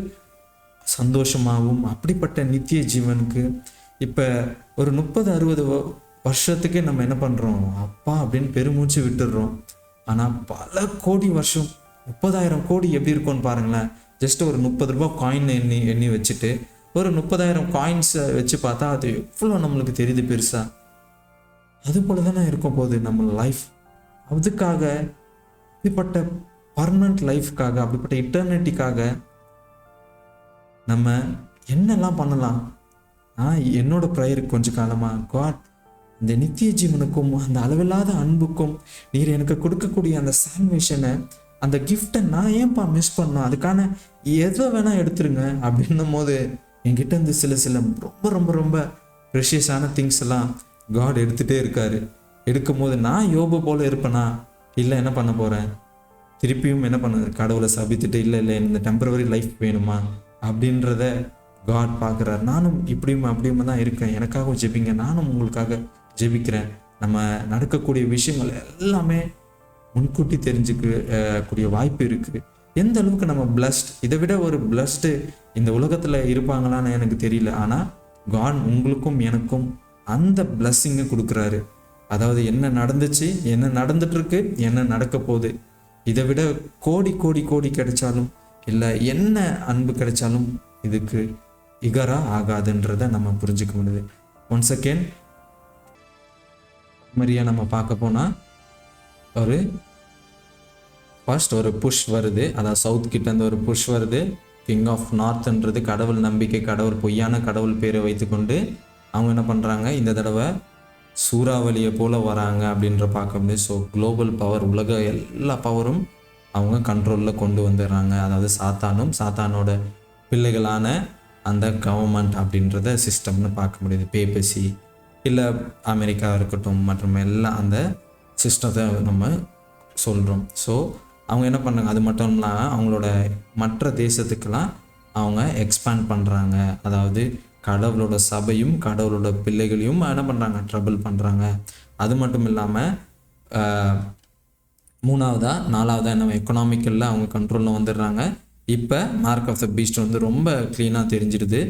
சந்தோஷமாகவும் அப்படிப்பட்ட நித்திய ஜீவனுக்கு. இப்போ ஒரு 30-60 வருஷத்துக்கே நம்ம என்ன பண்ணுறோம், அப்பா அப்படின்னு பெருமூச்சு விட்டுடுறோம். ஆனால் பல கோடி வருஷம், 30,000 கோடி எப்படி இருக்கும்னு பாருங்களேன். ஜஸ்ட் ஒரு 30 ரூபாய் காயின் எண்ணி வச்சுட்டு ஒரு 30,000 காயின்ஸை வச்சு பார்த்தா அது எவ்வளோ நம்மளுக்கு தெரியுது பெருசா. அது போல தானே இருக்கும் போது நம்ம லைஃப். அதுக்காக அப்படிப்பட்ட பர்மனன்ட் லைஃப்காக, அப்படிப்பட்ட இட்டர்னிட்டிக்காக நம்ம என்னெல்லாம் பண்ணலாம். என்னோட ப்ரேயர் கொஞ்சம் காலமாக, காட் இந்த நித்திய ஜீவனுக்கும் அந்த அளவில்லாத அன்புக்கும் நீர் எனக்கு கொடுக்கக்கூடிய அந்த சால்வேஷனை, அந்த கிஃப்டை நான் ஏன்பா மிஸ் பண்ணோம், அதுக்கான எதை வேணால் எடுத்துருங்க அப்படின்னும் போது என்கிட்ட இருந்து சில ரொம்ப ரொம்ப ரொம்ப ப்ரெஷியஸான திங்ஸ் எல்லாம் காட் எடுத்துகிட்டே இருக்காரு. எடுக்கும் போது நான் யோபு போல இருப்பேனா, இல்லை என்ன பண்ண போகிறேன், திருப்பியும் என்ன பண்ண கடவுளை சபித்துட்டு இல்லை இந்த டெம்பரவரி லைஃப் வேணுமா அப்படின்றத காட் பார்க்குறாரு. நானும் இப்படியும் அப்படியுமா தான் இருக்கேன், எனக்காகவும் ஜெபிங்க, நானும் உங்களுக்காக ஜெபிக்கிறேன். நம்ம நடக்கக்கூடிய விஷயங்கள் எல்லாமே முன்கூட்டி தெரிஞ்சுக்கக்கூடிய வாய்ப்பு இருக்குது. எந்த அளவுக்கு நம்ம பிளஸ்ட், இதை விட ஒரு பிளஸ்டு இந்த உலகத்தில் இருப்பாங்களான்னு எனக்கு தெரியல. ஆனால் காட் உங்களுக்கும் எனக்கும் அந்த பிளஸ்ஸிங்கை கொடுக்குறாரு. அதாவது என்ன நடந்துச்சு, என்ன நடந்துட்டு இருக்கு, என்ன நடக்க போகுது, இதை விட கோடி கோடி கோடி கிடைச்சாலும் இல்லை என்ன அன்பு கிடைச்சாலும் இதுக்கு இகரா ஆகாதுன்றதை நம்ம புரிஞ்சுக்க முடியுது. ஒன்ஸ் அகேன் மாதிரியாக நம்ம பார்க்க போனால் ஒரு புஷ் வருது, அதாவது சவுத் கிட்டேருந்து ஒரு புஷ் வருது. கிங் ஆஃப் நார்த்ன்றது கடவுள் நம்பிக்கை, கடவுள் பொய்யான கடவுள் பேரை வைத்துக்கொண்டு அவங்க என்ன பண்ணுறாங்க, இந்த தடவை சூறாவளியை போல் வராங்க அப்படின்ற பார்க்க முடியுது. ஸோ குளோபல் பவர், உலக எல்லா பவரும் அவங்க கண்ட்ரோலில் கொண்டு வந்துடுறாங்க. அதாவது சாத்தானோட பிள்ளைகளான அந்த கவர்மெண்ட் அப்படின்றத சிஸ்டம்னு பார்க்க முடியுது. பேபசி இல்லை அமெரிக்கா இருக்கட்டும் மற்றும் எல்லாம் அந்த சிஸ்டத்தை நம்ம சொல்கிறோம். ஸோ அவங்க என்ன பண்ணாங்க, அது மட்டும் இல்லாமல் அவங்களோட மற்ற தேசத்துக்கெல்லாம் அவங்க எக்ஸ்பேண்ட் பண்ணுறாங்க. அதாவது கடவுளோட சபையும் கடவுளோட பிள்ளைகளையும் என்ன பண்ணுறாங்க, ட்ரபிள் பண்ணுறாங்க. அது மட்டும் இல்லாமல் 4ஆவதா நம்ம எக்கனாமிக்கலில் அவங்க கண்ட்ரோலில் வந்துடுறாங்க. இப்போ மார்க் ஆஃப் த பீஸ்ட் வந்து ரொம்ப க்ளீனாக தெரிஞ்சிடுது.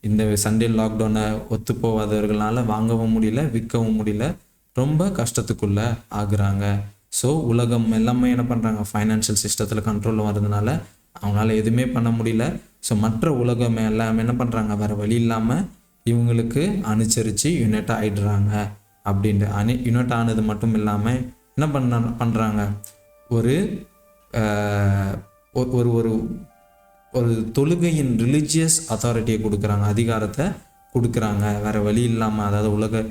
இந்த சண்டே லாக்டவுனை ஒத்து போகாதவர்களால் வாங்கவும் முடியல, விற்கவும் முடியல, ரொம்ப கஷ்டத்துக்குள்ளே ஆகுறாங்க. ஸோ உலகம் எல்லாமே என்ன பண்ணுறாங்க, ஃபைனான்ஷியல் சிஸ்டத்தில் கண்ட்ரோலில் வர்றதுனால அவங்களால எதுவுமே பண்ண முடியல. ஸோ மற்ற உலகம் எல்லாமே என்ன பண்ணுறாங்க, வேறு வழி இல்லாமல் இவங்களுக்கு அனுசரித்து யுனைட் ஆகிடுறாங்க. அப்படின்ட்டு யுனைட் ஆனது மட்டும் இல்லாமல் என்ன பண்ணுறாங்க, ஒரு ஒரு ஒரு தொழுகையின் ரிலிஜியஸ் அத்தாரிட்டியை கொடுக்குறாங்க, அதிகாரத்தை கொடுக்குறாங்க. வேறு வழி இல்லாமல், அதாவது உலக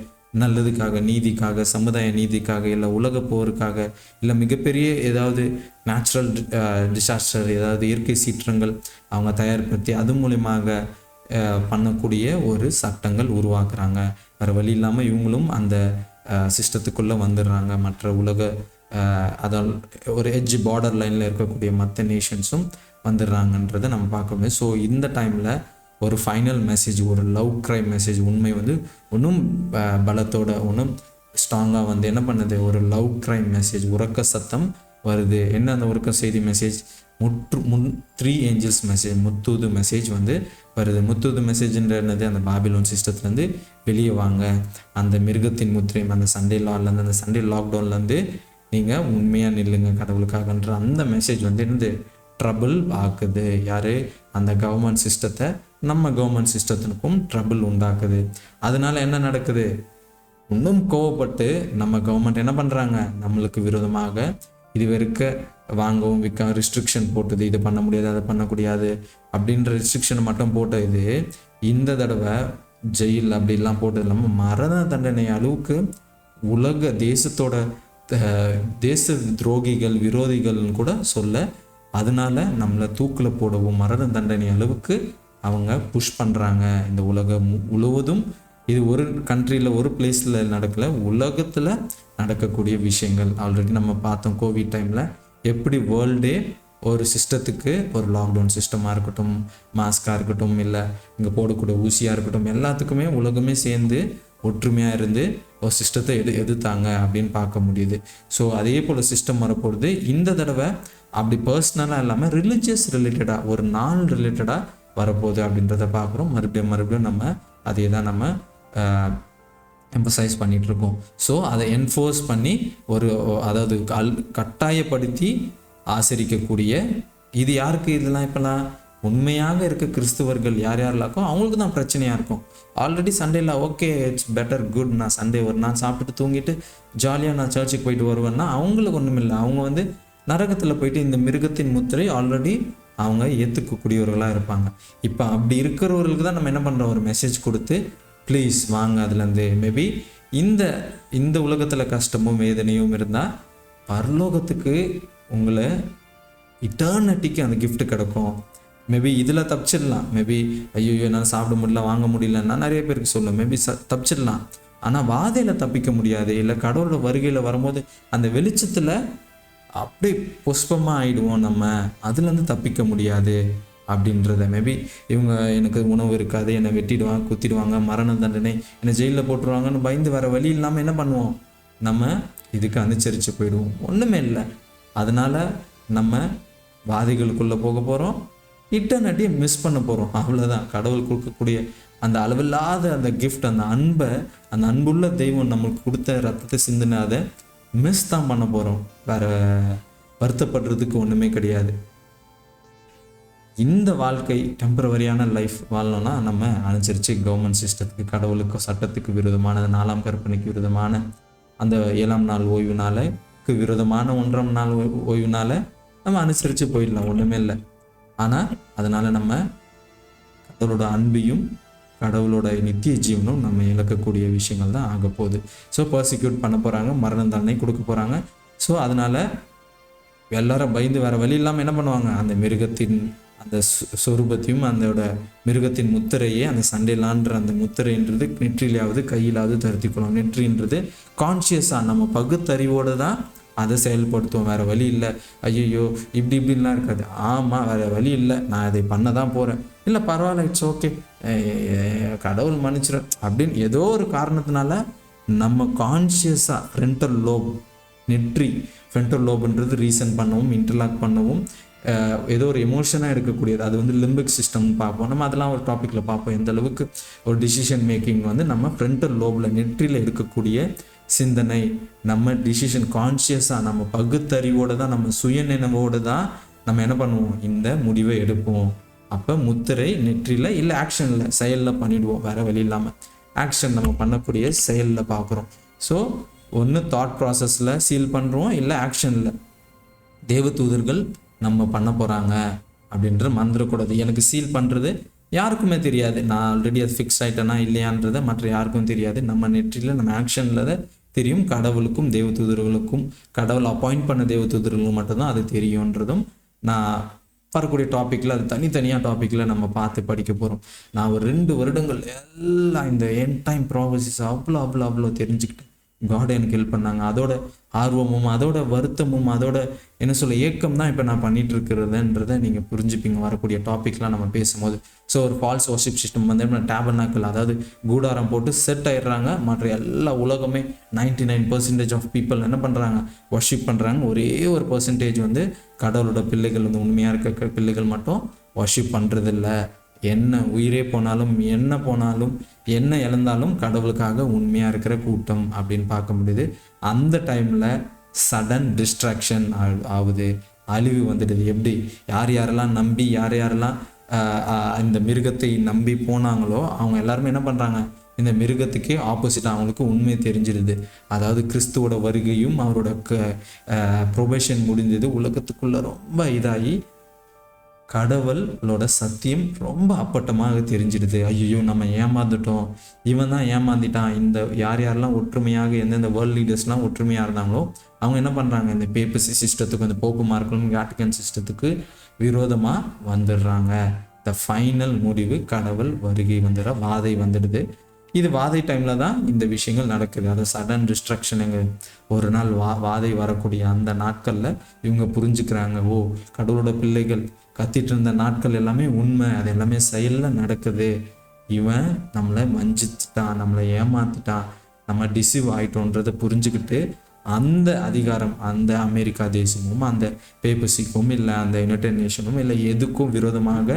நல்லதுக்காக, நீதிக்காக, சமுதாய நீதிக்காக, இல்லை உலக போருக்காக, இல்லை மிகப்பெரிய ஏதாவது நேச்சுரல் டிசாஸ்டர், ஏதாவது இயற்கை சீற்றங்கள் அவங்க தயார்படுத்தி அது மூலியமாக பண்ணக்கூடிய ஒரு சட்டங்கள் உருவாக்குறாங்க. வேறு வழி இல்லாமல் இவங்களும் அந்த சிஸ்டத்துக்குள்ளே வந்துடுறாங்க. மற்ற உலக அதால் ஒரு எட்ஜ் பார்டர் லைனில் இருக்கக்கூடிய மற்ற நேஷன்ஸும் வந்துடுறாங்கன்றதை நம்ம பார்க்க முடியும். ஸோ இந்த டைமில் ஒரு ஃபைனல் மெசேஜ், ஒரு லவ் க்ரை மெசேஜ், உண்மை வந்து இன்னும் பலத்தோட இன்னும் ஸ்ட்ராங்காக வந்து என்ன பண்ணுது, ஒரு லவ் க்ரை மெசேஜ், உறக்க சத்தம் வருது. என்ன அந்த உறக்க செய்தி message, 3 Angeles message, Muthoot message வந்து வருது. முத்தூது மெசேஜ்ன்றது அந்த பாபிலோன் சிஸ்டத்துலேருந்து வெளியே வாங்க, அந்த மிருகத்தின் முத்திரையும் அந்த சண்டே லாலேருந்து, அந்த சண்டே லாக்டவுன்லேருந்து நீங்கள் உண்மையாக நில்லுங்க கடவுளுக்காகன்ற அந்த மெசேஜ் வந்து என்னது ட்ரபிள் ஆக்குது. யார், அந்த கவர்மெண்ட் சிஸ்டத்தை, நம்ம கவர்மெண்ட் சிஸ்டத்திற்கும் ட்ரபிள் உண்டாக்குது. அதனால என்ன நடக்குது, இன்னும் கோவப்பட்டு நம்ம கவர்மெண்ட் என்ன பண்ணுறாங்க, நம்மளுக்கு விரோதமாக இதுவரைக்க வாங்கவும் விற்க ரெஸ்ட்ரிக்ஷன் போட்டது, இது பண்ண முடியாது அதை பண்ணக்கூடாது அப்படின்ற ரெஸ்ட்ரிக்ஷன் மட்டும் போட்ட இது இந்த தடவை ஜெயில் அப்படிலாம் போட்டது இல்லாமல் மரண தண்டனை அளவுக்கு உலக தேசத்தோட தேச துரோகிகள் விரோதிகள்னு கூட சொல்ல, அதனால நம்மளை தூக்கில் போடவும் மரண தண்டனை அளவுக்கு அவங்க புஷ் பண்ணுறாங்க. இந்த உலகம் முழுவதும் இது ஒரு கண்ட்ரியில் ஒரு பிளேஸில் நடக்கலை, உலகத்தில் நடக்கக்கூடிய விஷயங்கள். ஆல்ரெடி நம்ம பார்த்தோம் கோவிட் டைமில் எப்படி வேர்ல்டே ஒரு சிஸ்டத்துக்கு, ஒரு லாக்டவுன் சிஸ்டமாக இருக்கட்டும், மாஸ்காக இருக்கட்டும், இல்லை இங்கே போடக்கூடிய ஊசியாக இருக்கட்டும், எல்லாத்துக்குமே உலகமே சேர்ந்து ஒற்றுமையாக இருந்து ஒரு சிஸ்டத்தை எதிர்த்தாங்க அப்படின்னு பார்க்க முடியுது. ஸோ அதே போல் சிஸ்டம் வரப்போகுது. இந்த தடவை அப்படி பர்சனலாக இல்லாமல் ரிலிஜியஸ் ரிலேட்டடாக, ஒரு நாள் ரிலேட்டடாக வரப்போகுது அப்படின்றத பார்க்குறோம். மறுபடியும் நம்ம அதே தான் நம்ம எம்பசைஸ் பண்ணிகிட்ருக்கோம். ஸோ அதை என்ஃபோர்ஸ் பண்ணி அதாவது கட்டாயப்படுத்தி ஆசரிக்கக்கூடிய, இது யாருக்கு இதெல்லாம் இப்போலாம் உண்மையாக இருக்க கிறிஸ்துவர்கள் யார் யாரெல்லாக்கோ அவங்களுக்கு தான் பிரச்சனையாக இருக்கும். ஆல்ரெடி சண்டேல ஓகே இட்ஸ் பெட்டர் குட், நான் சண்டே ஒரு நாள் சாப்பிட்டு தூங்கிட்டு ஜாலியாக நான் சர்ச்சுக்கு போயிட்டு வருவேன்னா அவங்களுக்கு ஒன்றும் இல்லை. அவங்க நரகத்தில் போயிட்டு இந்த மிருகத்தின் முத்திரை ஆல்ரெடி அவங்க ஏற்றுக்கக்கூடியவர்களாக இருப்பாங்க. இப்போ அப்படி இருக்கிறவர்களுக்கு தான் நம்ம என்ன பண்ணுறோம், ஒரு மெசேஜ் கொடுத்து ப்ளீஸ் வாங்க அதுலேருந்து. மேபி இந்த உலகத்தில் கஷ்டமும் வேதனையும் இருந்தால் பரலோகத்துக்கு உங்களை இட்டர்னிட்டிக்கு அந்த கிஃப்ட் கிடைக்கும். மேபி இதில் தப்பிச்சிடலாம். மேபி ஐயோ நான் சாப்பிட முடியல வாங்க முடியலன்னா நிறைய பேருக்கு சொல்லும், மேபி தப்பிச்சிடலாம். ஆனால் வாதையில் தப்பிக்க முடியாது. இல்லை கடவுளோட வருகையில் வரும்போது அந்த வெளிச்சத்தில் அப்படி புஷ்பமாக ஆகிடுவோம் நம்ம, அதுலேருந்து தப்பிக்க முடியாது அப்படின்றத. மேபி இவங்க எனக்கு உணவு இருக்காது, என்னை வெட்டிடுவாங்க, குத்திடுவாங்க, மரண தண்டனை, என்னை ஜெயிலில் போட்டுருவாங்கன்னு பயந்து வர வழி இல்லாமல் என்ன பண்ணுவோம், நம்ம இதுக்கு அனுசரித்து போயிடுவோம். ஒன்றுமே இல்லை. அதனால் நம்ம வாதிகளுக்குள்ளே போக போகிறோம், இட்டர்னிட்டியை மிஸ் பண்ண போகிறோம். அவ்வளோதான். கடவுள் கொடுக்கக்கூடிய அந்த அளவில்லாத அந்த கிஃப்ட், அந்த அன்பை, அந்த அன்புள்ள தெய்வம் நம்மளுக்கு கொடுத்த ரத்தத்தை சிந்தின அதை மிஸ் தான் பண்ண போகிறோம். வேறு வருத்தப்படுறதுக்கு ஒன்றுமே கிடையாது. இந்த வாழ்க்கை டெம்பரவரியான லைஃப் வாழணும்னா நம்ம அனுசரித்து கவர்மெண்ட் சிஸ்டத்துக்கு, கடவுளுக்கு, சட்டத்துக்கு விரோதமான 4ஆம் கற்பனைக்கு விரோதமான அந்த 7ஆம் நாள் ஓய்வு நாளுக்கு விரோதமான 1ஆம் நாள் ஓய்வு நாளை நம்ம அனுசரித்து போயிடலாம், ஒன்றுமே இல்லை. ஆனால் அதனால் நம்ம கடவுளோட அன்பையும் கடவுளோட நித்திய ஜீவனும் நம்ம இழக்கக்கூடிய விஷயங்கள் தான் ஆக போகுது. ஸோ பர்சிக்யூட் பண்ண போகிறாங்க, மரண தண்டனை கொடுக்க போகிறாங்க. ஸோ அதனால் எல்லாரும் பயந்து வேறு வழி இல்லாமல் என்ன பண்ணுவாங்க, அந்த மிருகத்தின் அந்த சொரூபத்தையும் அதோட மிருகத்தின் முத்திரையே, அந்த சண்டைலான்ற அந்த முத்திரைன்றது நெற்றியிலாவது கையிலாவது தருத்திக்கணும். நெற்றின்றது கான்ஷியஸாக நம்ம பகுத்தறிவோடு தான் அதை செயல்படுத்துவோம். வேறு வழி இல்லை, ஐயோ இப்படிலாம் இருக்காது. ஆமாம் வேறு வழி இல்லை, நான் அதை பண்ண தான் போகிறேன், இல்லை பரவாயில்ல இட்ஸ் ஓகே கடவுள் மன்னிச்சிடும் அப்படின்னு ஏதோ ஒரு காரணத்தினால நம்ம கான்ஷியஸாக ஃப்ரண்டல் லோப், நெற்றி ஃப்ரண்டல் லோப்ன்றது ரீசன் பண்ணவும், இன்டர்லாக் பண்ணவும், ஏதோ ஒரு எமோஷனாக எடுக்கக்கூடியது. அது லிம்பிக் சிஸ்டம்னு பார்ப்போம் நம்ம, அதெல்லாம் ஒரு டாப்பிக்கில் பார்ப்போம். எந்த அளவுக்கு ஒரு டிசிஷன் மேக்கிங் நம்ம ஃப்ரண்டல் லோபில் நெற்றியில் எடுக்கக்கூடிய சிந்தனை, நம்ம டிசிஷன் கான்ஷியஸாக நம்ம பகுத்தறிவோடு தான், நம்ம சுயநினைவோடு தான் நம்ம என்ன பண்ணுவோம், இந்த முடிவை எடுப்போம். அப்போ முத்திரை நெற்றியில், இல்லை ஆக்ஷனில், செயலில் பண்ணிவிடுவோம். வேறு வழி இல்லாமல் ஆக்ஷன் நம்ம பண்ணக்கூடிய செயலில் பார்க்குறோம். ஸோ ஒன்று தாட் ப்ராசஸில் சீல் பண்ணுறோம், இல்லை ஆக்ஷனில். தேவதூதர்கள் நம்ம பண்ண போகிறாங்க அப்படின்ற மறந்துடக்கூடாது. எனக்கு சீல் பண்ணுறது யாருக்குமே தெரியாது, நான் ஆல்ரெடி அது ஃபிக்ஸ் ஆகிட்டேனா இல்லையான்றதை மற்ற யாருக்கும் தெரியாது. நம்ம நெற்றியில் நம்ம ஆக்ஷனில் தெரியும். கடவுளுக்கும் தேவதூதர்களுக்கும், கடவுள் அப்பாயிண்ட் பண்ண தேவதூதர்களுக்கும் மட்டும்தான் அது தெரியுன்றதும் நான் வரக்கூடிய டாப்பிக்கில், அது தனித்தனியாக டாப்பிக்கில் நம்ம பார்த்து படிக்க போகிறோம். நான் ஒரு 2 வருடங்கள் எல்லாம் இந்த எண்ட் டைம் ப்ராபசிஸ் அவ்வளோ தெரிஞ்சுக்கிட்டேன். காட் எனக்கு ஹெல்ப் பண்ணாங்க. அதோட ஆர்வமும் அதோட வருத்தமும் அதோட என்ன சொல்ல ஏக்கம் தான் இப்போ நான் பண்ணிட்டு இருக்கிறதுன்றதை நீங்கள் புரிஞ்சுப்பீங்க வரக்கூடிய டாபிக்லாம் நம்ம பேசும்போது. ஸோ ஒரு ஃபால்ஸ் வர்ஷிப் சிஸ்டம் டேபர்னாக்கிள், அதாவது கூடாரம் போட்டு செட் ஆயிடுறாங்க. மற்ற எல்லா உலகமே 99% ஆஃப் பீப்புள் என்ன பண்ணுறாங்க, வர்ஷிப் பண்ணுறாங்க. ஒரே ஒரு பர்சன்டேஜ் கடவுளோட பிள்ளைகள் உண்மையாக இருக்க பிள்ளைகள் மட்டும் வர்ஷிப் பண்ணுறதில்ல. என்ன உயிரே போனாலும், என்ன போனாலும், என்ன இழந்தாலும் கடவுளுக்காக உண்மையாக இருக்கிற கூட்டம் அப்படின்னு பார்க்க முடியுது. அந்த டைமில் சடன் டிஸ்ட்ராக்ஷன் ஆகுது, அழிவு வந்துடுது. எப்படி யாரெல்லாம் நம்பி யாரெல்லாம் இந்த மிருகத்தை நம்பி போனாங்களோ அவங்க எல்லாருமே என்ன பண்ணுறாங்க, இந்த மிருகத்துக்கே ஆப்போசிட் அவங்களுக்கு உண்மை தெரிஞ்சிருது. அதாவது கிறிஸ்துவோட வருகையும் அவரோட ப்ரொபேஷன் முடிஞ்சது, உலகத்துக்குள்ள ரொம்ப இதாகி கடவுளோட சத்தியம் ரொம்ப அப்பட்டமாக தெரிஞ்சிடுது. ஐயோ நம்ம ஏமாந்துட்டோம், இவன் தான் ஏமாந்துட்டான். இந்த யாரெல்லாம் ஒற்றுமையாக எந்தெந்த வேர்ல்ட் லீடர்ஸ்லாம் ஒற்றுமையாக இருந்தாங்களோ அவங்க என்ன பண்ணுறாங்க, இந்த பேப்பசி சிஸ்டத்துக்கு, அந்த போப்பு மார்க்கும் வேட்டிகன் சிஸ்டத்துக்கு விரோதமாக வந்துடுறாங்க. த ஃபைனல் முடிவு கடவுள் வருகை வந்துடுற வாதை வந்துடுது. இது வாதை டைமில் தான் இந்த விஷயங்கள் நடக்குது. அது சடன் டிஸ்ட்ரக்ஷன். ஒரு நாள் வாதை வரக்கூடிய அந்த நாட்களில் இவங்க புரிஞ்சுக்கிறாங்க, ஓ கடவுளோட பிள்ளைகள் கத்திட்டு இருந்த நாட்கள் எல்லாமே உண்மை, அது எல்லாமே செயலில் நடக்குது. இவன் நம்மளை வஞ்சித்துட்டான், நம்மளை ஏமாத்திட்டான், நம்ம டிசீவ் ஆகிட்டோன்றதை புரிஞ்சுக்கிட்டு அந்த அதிகாரம் அந்த அமெரிக்கா தேசமும் அந்த பேப்பசிக்கும் இல்லை அந்த யுனைடெட் நேஷனும் இல்லை எதுக்கும் விரோதமாக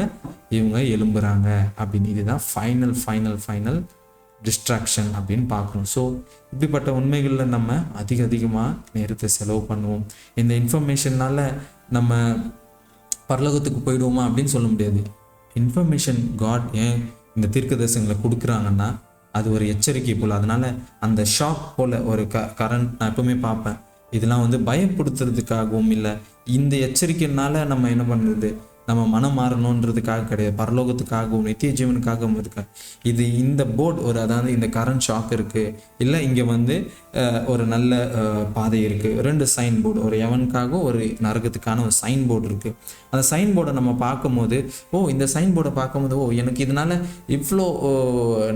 இவங்க எழும்புறாங்க அப்படின்னு. இதுதான் ஃபைனல் டிஸ்ட்ராக்ஷன் அப்படின்னு பார்க்கணும். ஸோ இப்படிப்பட்ட உண்மைகளில் நம்ம அதிகமாக நேரத்தை செலவு பண்ணுவோம். இந்த இன்ஃபர்மேஷனால் நம்ம பரலோகத்துக்கு போயிடுவோமா அப்படின்னு சொல்ல முடியாது. இன்ஃபர்மேஷன் காட் ஏன் இந்த தீர்க்கதரிசனங்களை கொடுக்குறாங்கன்னா அது ஒரு எச்சரிக்கை போல். அதனால் அந்த ஷாக் போல் ஒரு கரண்ட் நான் எப்பவுமே பார்ப்பேன். இதெல்லாம் பயப்படுத்துறதுக்காகவும் இல்லை, இந்த எச்சரிக்கைனால நம்ம என்ன பண்ணுறது, நம்ம மனம் மாறணுன்றதுக்காக கிடையாது, பரலோகத்துக்காகவும் நித்திய ஜீவனுக்காகவும் இருக்கா. இது இந்த போர்டு அதாவது இந்த கரண்ட் ஷாக் இருக்குது, இல்லை இங்கே ஒரு நல்ல பாதை இருக்குது, 2 சைன் போர்டு, ஒரு எவனுக்காகவும் ஒரு நரகத்துக்கான ஒரு சைன் போர்டு இருக்குது. அந்த சைன் போர்டை நம்ம பார்க்கும்போது இந்த சைன் போர்டை பார்க்கும்போது எனக்கு இதனால் இவ்வளோ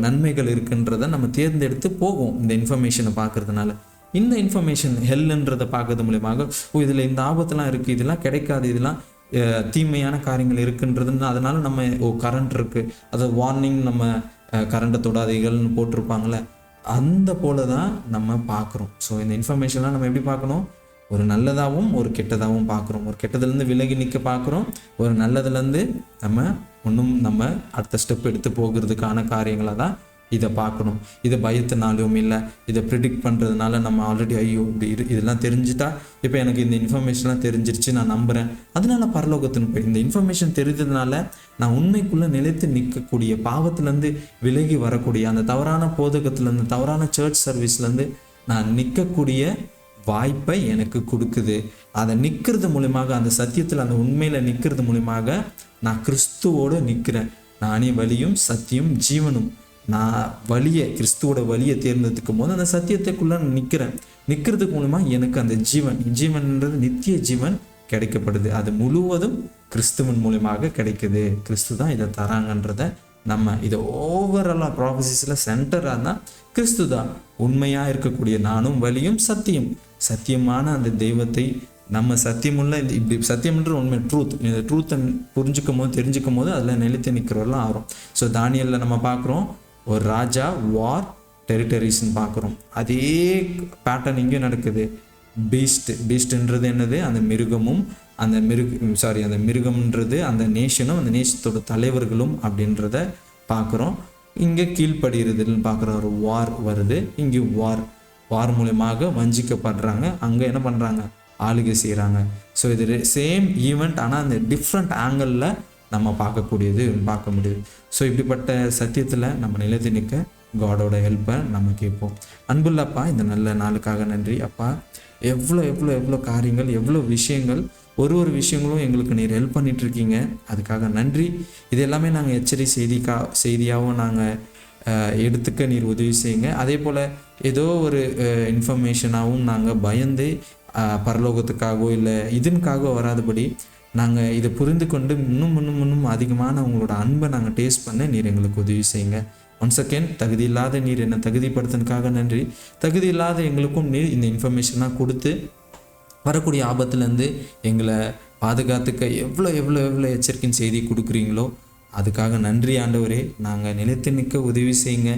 நன்மைகள் இருக்குன்றதை நம்ம தேர்ந்தெடுத்து போகும். இந்த இன்ஃபர்மேஷனை பார்க்கறதுனால இந்த இன்ஃபர்மேஷன் ஹெல்ன்றதை பார்க்கறது மூலியமாக இதில் இந்த ஆபத்துலாம் இருக்குது, இதெல்லாம் கிடைக்காது, இதெல்லாம் தீமையான காரியங்கள் இருக்குன்றதுன்னு அதனால நம்ம கரண்ட் இருக்குது, அதை வார்னிங் நம்ம கரண்ட்டை தொடாதீர்கள்னு போட்டிருப்பாங்களே, அந்த போல தான் நம்ம பார்க்குறோம். ஸோ இந்த இன்ஃபர்மேஷன்லாம் நம்ம எப்படி பார்க்கணும், ஒரு நல்லதாகவும் ஒரு கெட்டதாகவும் பார்க்குறோம். ஒரு கெட்டதுலேருந்து விலகி நிற்க பார்க்குறோம், ஒரு நல்லதுலேருந்து நம்ம அடுத்த ஸ்டெப் எடுத்து போகிறதுக்கான காரியங்களாக தான் இதை பார்க்கணும். இதை பயத்தினாலும் இல்லை, இதை ப்ரிடிக்ட் பண்ணுறதுனால நம்ம ஆல்ரெடி ஐயோ இப்படி இதெல்லாம் தெரிஞ்சுட்டா இப்போ எனக்கு இந்த இன்ஃபர்மேஷன்லாம் தெரிஞ்சிருச்சு நான் நம்புகிறேன், அதனால பரலோகத்துன்னு போய் இந்த இன்ஃபர்மேஷன் தெரிஞ்சதுனால நான் உண்மைக்குள்ளே நிலைத்து நிற்கக்கூடிய, பாவத்துலேருந்து விலகி வரக்கூடிய, அந்த தவறான போதகத்துலேருந்து தவறான சர்ச் சர்வீஸ்லேருந்து நான் நிற்கக்கூடிய வாய்ப்பை எனக்கு கொடுக்குது. அதை நிற்கிறது மூலியமாக, அந்த சத்தியத்தில் அந்த உண்மையில் நிற்கிறது மூலியமாக நான் கிறிஸ்துவோடு நிற்கிறேன். நானே வழியும் சத்தியம் ஜீவனும். நான் கிறிஸ்துவோட வழியை தேர்ந்தெடுக்கும் போது அந்த சத்தியத்துக்குள்ள நிற்கிறதுக்கு மூலமா எனக்கு அந்த ஜீவன்ன்றது நித்திய ஜீவன் கிடைக்கப்படுது. அது முழுவதும் கிறிஸ்துவின் மூலமாக கிடைக்குது. கிறிஸ்து தான் இதை தராங்கன்றத நம்ம இதை ஓவராலாக ப்ராஃபஸிஸில் சென்டராக தான் கிறிஸ்து தான் உண்மையாக இருக்கக்கூடிய நானும் வழியும் சத்தியமான அந்த தெய்வத்தை நம்ம சத்தியமுள்ள இப்படி சத்தியம்ன்ற உண்மை இந்த ட்ரூத்தை தெரிஞ்சுக்கும் போது அதில் நிலைத்து நிற்கிறவரெல்லாம் ஆகிறோம். ஸோ தானியலில் நம்ம பார்க்குறோம், ஒரு ராஜா வார் டெரிட்டரிஸ்ன்னு பார்க்குறோம். அதே பேட்டர்ன் இங்கே நடக்குது. பீஸ்ட்ன்றது என்னது, அந்த மிருகமும் அந்த மிருகம்ன்றது அந்த நேஷனும் அந்த நேஷத்தோட தலைவர்களும் அப்படின்றத பார்க்குறோம். இங்கே கீழ்ப்படுகிறதுன்னு பார்க்குற ஒரு வார் வருது. இங்கே வார் மூலமாக வஞ்சிக்கப்படுறாங்க, அங்கே என்ன பண்ணுறாங்க, ஆளுகை செய்கிறாங்க. ஸோ இது சேம் ஈவெண்ட், ஆனால் அந்த டிஃப்ரெண்ட் ஆங்கிளில் நம்ம பார்க்க முடியுது. ஸோ இப்படிப்பட்ட சத்தியத்தில் நம்ம நிலைத்து நிற்க காடோட ஹெல்ப்பை நம்ம கேட்போம். அன்புள்ளப்பா, இந்த நல்ல நாளுக்காக நன்றி அப்பா. எவ்வளோ காரியங்கள், எவ்வளோ விஷயங்கள், ஒரு விஷயங்களும் எங்களுக்கு நீர் ஹெல்ப் பண்ணிகிட்ருக்கீங்க, அதுக்காக நன்றி. இது எல்லாமே நாங்கள் செய்தியாகவும் நாங்கள் எடுத்துக்க நீர் உதவி செய்யுங்க. அதே போல் ஏதோ ஒரு இன்ஃபர்மேஷனாகவும் நாங்கள் பயந்து பரலோகத்துக்காகவோ இல்லை இதனுக்காகவோ வராதபடி நாங்கள் இதை புரிந்து கொண்டு இன்னும் அதிகமான உங்களோட அன்பை நாங்கள் டேஸ்ட் பண்ண நீர் எங்களுக்கு உதவி செய்யுங்க. ஒன்ஸ் அகேன், தகுதி இல்லாத நீர் என்னை தகுதிப்படுத்தினதுக்காக நன்றி. தகுதி இல்லாத எங்களுக்கும் நீர் இந்த இன்ஃபர்மேஷனாக கொடுத்து வரக்கூடிய ஆபத்துலேருந்து எங்களை பாதுகாத்துக்க எவ்வளோ எச்சரிக்கையின் செய்தி கொடுக்குறீங்களோ அதுக்காக நன்றி ஆண்டவரே. நாங்கள் நிலைத்து நிற்க உதவி செய்யுங்க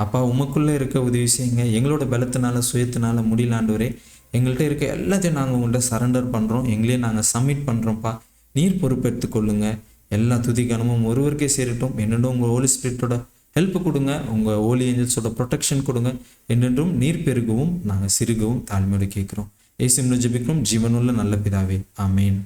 அப்பா, உமக்குள்ளே இருக்க உதவி செய்யுங்க. எங்களோட பலத்தினால சுயத்தினால முடியல ஆண்டவரே. எங்கள்கிட்ட இருக்க எல்லாத்தையும் நாங்கள் உங்கள்கிட்ட சரண்டர் பண்ணுறோம், எங்களையே நாங்கள் சப்மிட் பண்ணுறோம்ப்பா. நீர் பொறுப்பெடுத்து கொள்ளுங்க. எல்லா துதிகனமும் ஒருவருக்கே சேரட்டும். என்னென்னும் உங்கள் ஹோலி ஸ்பிரிட்டோட ஹெல்ப் கொடுங்க, உங்கள் ஹோலி ஏஞ்சல்ஸோட ப்ரொடெக்ஷன் கொடுங்க. என்னென்றும் நீர் பெருகவும் நாங்கள் சிறுகவும் தாழ்மையோடு கேட்குறோம். இயேசுவின் ஜெபிக்கிறோம் ஜீவனுள்ள நல்ல பிதாவே, ஆமேன்.